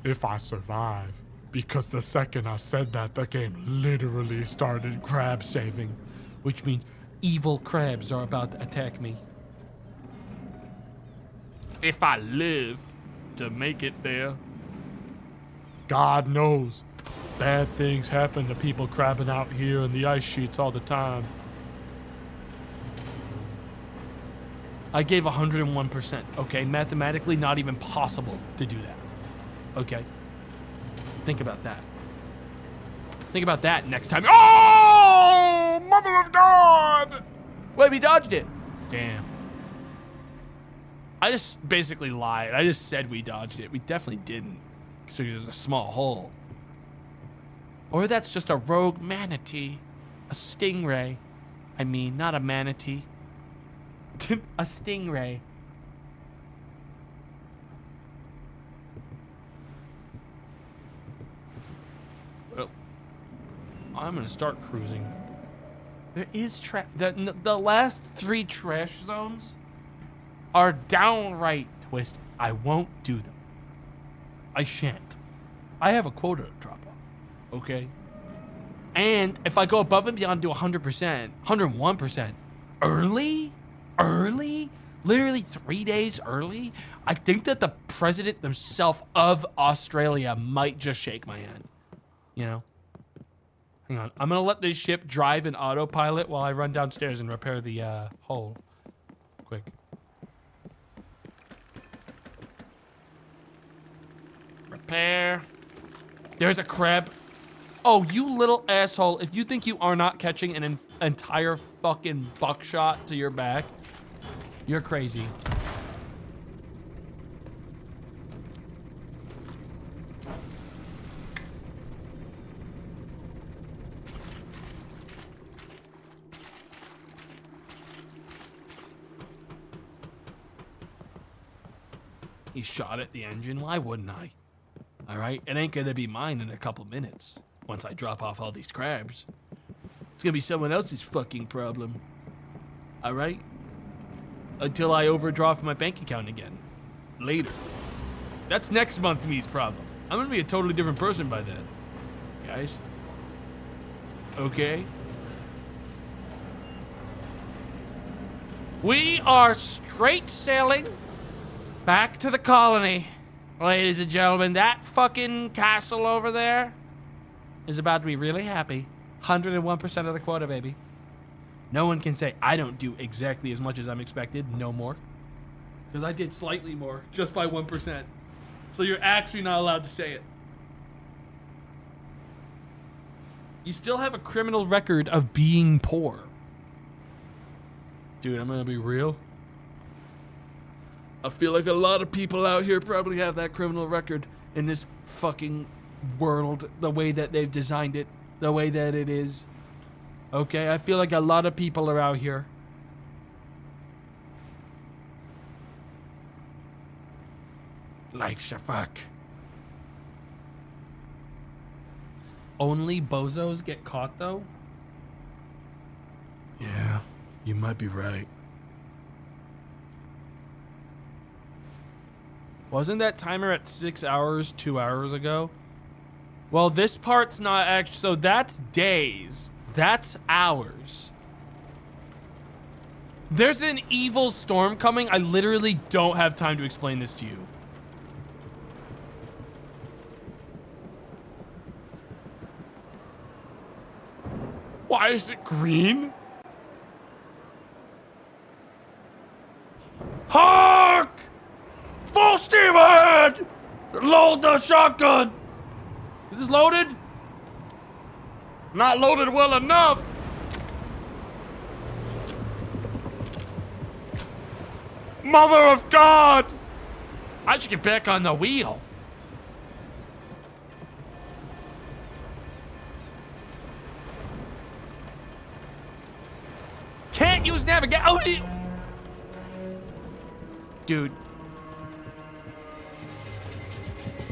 If I survive. Because the second I said that, the game literally started crab saving. Which means evil crabs are about to attack me. If I live to make it there. God knows. Bad things happen to people crabbing out here in the ice sheets all the time. I gave 101%. Okay, mathematically not even possible to do that. Okay. Think about that. Think about that next time. Oh! Mother of God! Wait, we dodged it. Damn. I just basically lied. I just said we dodged it. We definitely didn't. So there's a small hole. Or that's just a rogue manatee. A stingray. I mean, not a manatee. A stingray. Well, I'm gonna start cruising. There is the last 3 trash zones are downright twisted. I won't do them. I shan't. I have a quota to drop off. Okay? And if I go above and beyond to 100%, 101%, early, literally 3 days early, I think that the president himself of Australia might just shake my hand. You know? Hang on. I'm gonna let this ship drive in autopilot while I run downstairs and repair the hull. Quick. Repair. There's a crab. Oh, you little asshole. If you think you are not catching an entire fucking buckshot to your back, you're crazy. He shot at the engine. Why wouldn't I? All right, it ain't gonna be mine in a couple minutes. Once I drop off all these crabs, it's gonna be someone else's fucking problem. All right? Until I overdraft my bank account again. Later. That's next month me's problem. I'm gonna be a totally different person by then. Guys? Okay? We are straight sailing back to the colony. Ladies and gentlemen, that fucking castle over there is about to be really happy. 101% of the quota, baby. No one can say I don't do exactly as much as I'm expected, no more. Because I did slightly more, just by 1%. So you're actually not allowed to say it. You still have a criminal record of being poor. Dude, I'm gonna be real. I feel like a lot of people out here probably have that criminal record in this fucking world, the way that they've designed it, the way that it is. Okay, I feel like a lot of people are out here. Life's a fuck. Only bozos get caught, though? Yeah, you might be right. Wasn't that timer at 6 hours 2 hours ago? Well, this part's not actually, so that's days. That's hours. There's an evil storm coming. I literally don't have time to explain this to you. Why is it green? Hark! Full steam ahead! Load the shotgun! Is this loaded? Not loaded well enough. Mother of God! I should get back on the wheel. Can't use navigate. Oh, dude.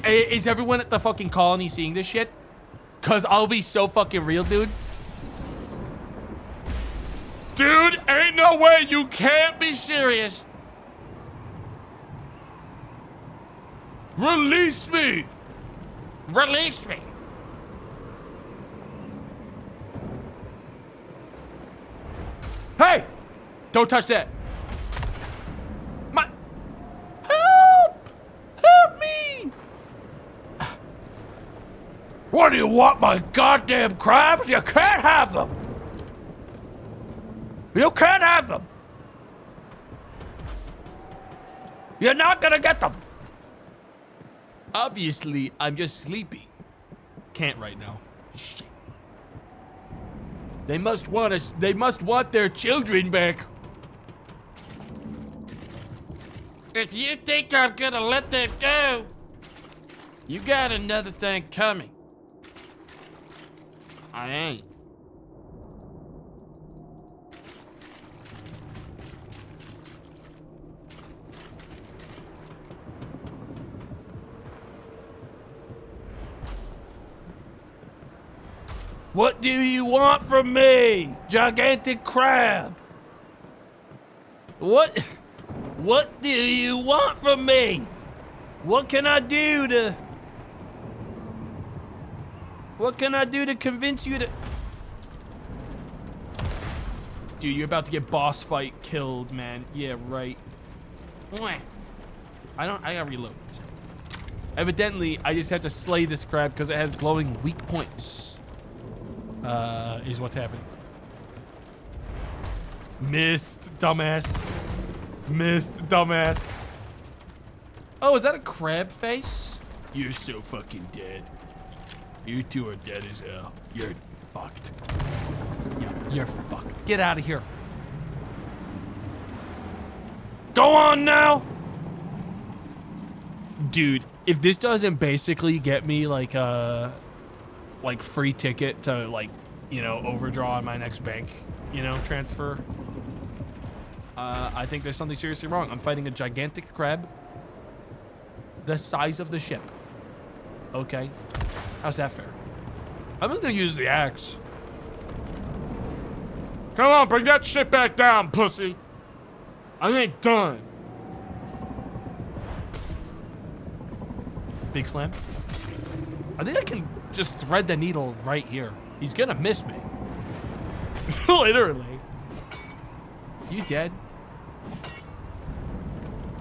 Is everyone at the fucking colony seeing this shit? Cause I'll be so fucking real, dude. Dude, ain't no way, you can't be serious. Release me! Release me. Hey! Don't touch that. My... Help! Help me! What do you want, my goddamn crabs? You can't have them! You can't have them! You're not gonna get them! Obviously, I'm just sleepy. Can't right now. Shit. They must want us. They must want their children back. If you think I'm gonna let them go, you got another thing coming. I ain't. What do you want from me, gigantic crab? What do you want from me? What can I do to convince you to... Dude, you're about to get boss fight killed, man. Yeah, right. Mwah. I gotta reload this. Evidently, I just have to slay this crab because it has glowing weak points. Is what's happening. Missed, dumbass. Missed, dumbass. Oh, is that a crab face? You're so fucking dead. You two are dead as hell. You're fucked. You're fucked. Get out of here. Go on now! Dude, if this doesn't basically get me like a free ticket to like, you know, overdraw on my next bank, you know, transfer, I think there's something seriously wrong. I'm fighting a gigantic crab the size of the ship. Okay, how's that fair? I'm just gonna use the axe. Come on, bring that shit back down, pussy. I ain't done. Big slam. I think I can just thread the needle right here. He's gonna miss me. Literally. You dead?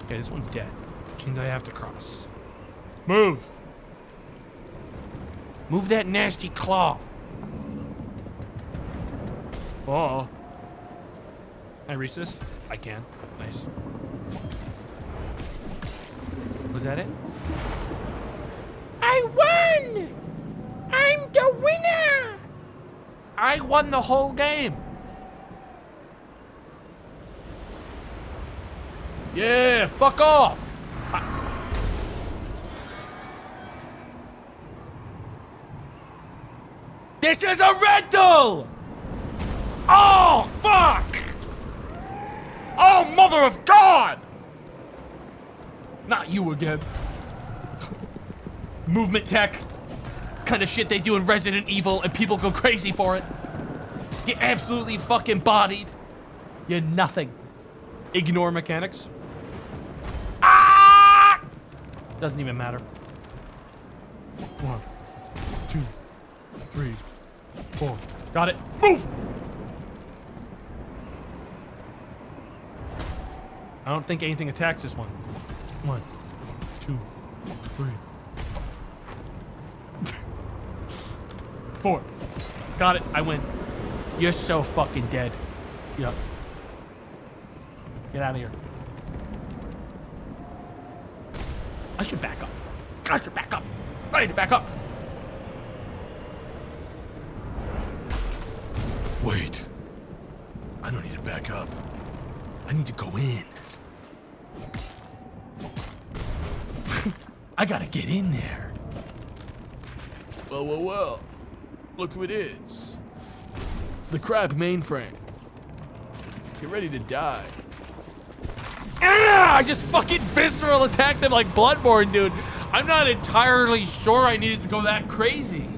Okay, this one's dead. Which means I have to cross. Move. Move that nasty claw. Uh-oh. Can I reach this? I can. Nice. Was that it? I won! I'm the winner! I won the whole game. Yeah, fuck off. This is a rental! Oh, fuck! Oh, mother of God! Not you again. Movement tech. Kind of shit they do in Resident Evil and people go crazy for it. Get absolutely fucking bodied. You're nothing. Ignore mechanics. Ah! Doesn't even matter. 1, 2, 3, 4. Got it. Move! I don't think anything attacks this one. 1, 2, 3. 4. Got it. I win. You're so fucking dead. Yep. Get out of here. I should back up. I should back up. I need to back up. Wait. I don't need to back up. I need to go in. I gotta get in there. Well. Look who it is. The crab mainframe. Get ready to die. Ah, I just fucking visceral attacked them like Bloodborne, dude. I'm not entirely sure I needed to go that crazy.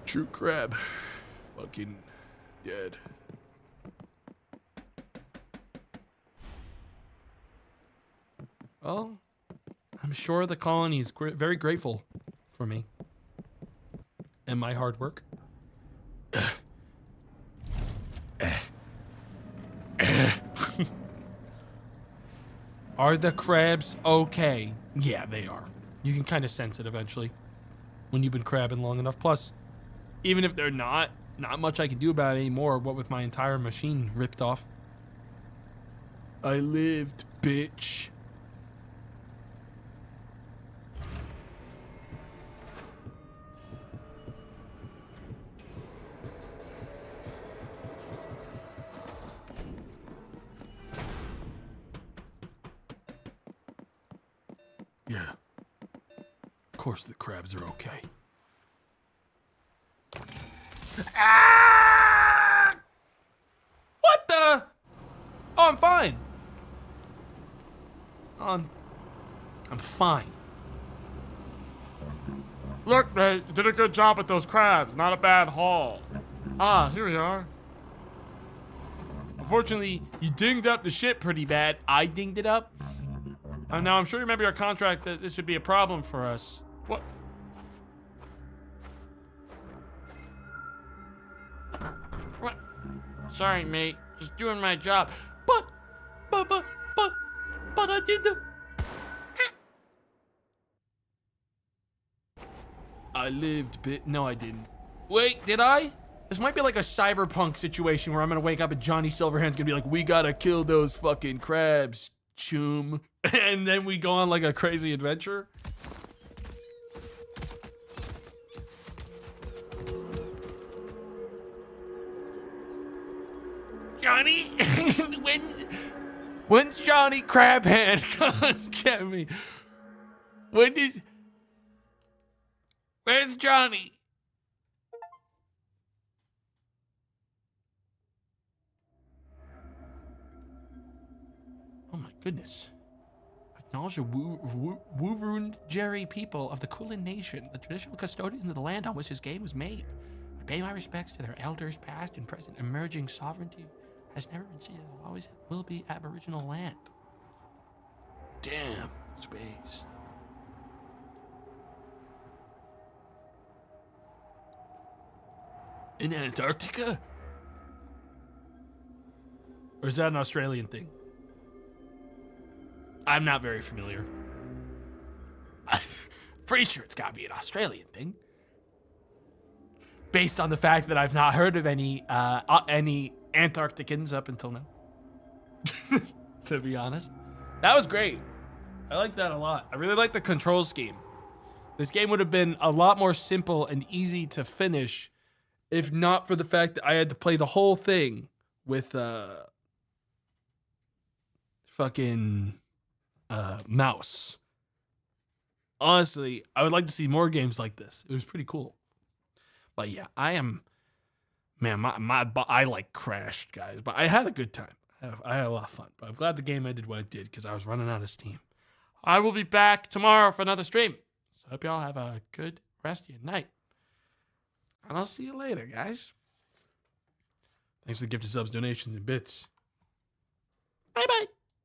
True crab. Fucking dead. Well, I'm sure the colony is very grateful for me and my hard work. Are the crabs okay? Yeah, they are. You can kind of sense it eventually when you've been crabbing long enough. Plus, even if they're not much I can do about it anymore, what with my entire machine ripped off. I lived, bitch. Yeah. Of course the crabs are okay. Ah! What the? Oh, I'm fine. I'm fine. Look, mate, you did a good job with those crabs. Not a bad haul. Ah, here we are. Unfortunately, you dinged up the ship pretty bad. I dinged it up. Now, I'm sure you remember your contract that this would be a problem for us. What? What? Sorry, mate. Just doing my job. But I did the... I lived, No, I didn't. Wait, did I? This might be like a cyberpunk situation where I'm gonna wake up and Johnny Silverhand's gonna be like, we gotta kill those fucking crabs, choom. And then we go on like a crazy adventure. Johnny? When's Johnny Crabhand gonna get me? Where's Johnny? Oh my goodness. Acknowledge the Wurundjeri people of the Kulin Nation, the traditional custodians of the land on which this game was made. I pay my respects to their elders, past and present. Emerging sovereignty has never been seen. It always will be Aboriginal land. damn, space. In Antarctica? Or is that an Australian thing? I'm not very familiar. Pretty sure it's gotta be an Australian thing. Based on the fact that I've not heard of any Antarcticans up until now. To be honest. That was great. I like that a lot. I really like the control scheme. This game would have been a lot more simple and easy to finish if not for the fact that I had to play the whole thing with fucking mouse. Honestly, I would like to see more games like this. It was pretty cool. But yeah, I like crashed, guys. But I had a good time. I had a lot of fun. But I'm glad the game ended when it did because I was running out of steam. I will be back tomorrow for another stream. So I hope y'all have a good rest of your night. And I'll see you later, guys. Thanks for the gifted subs, donations, and bits. Bye-bye.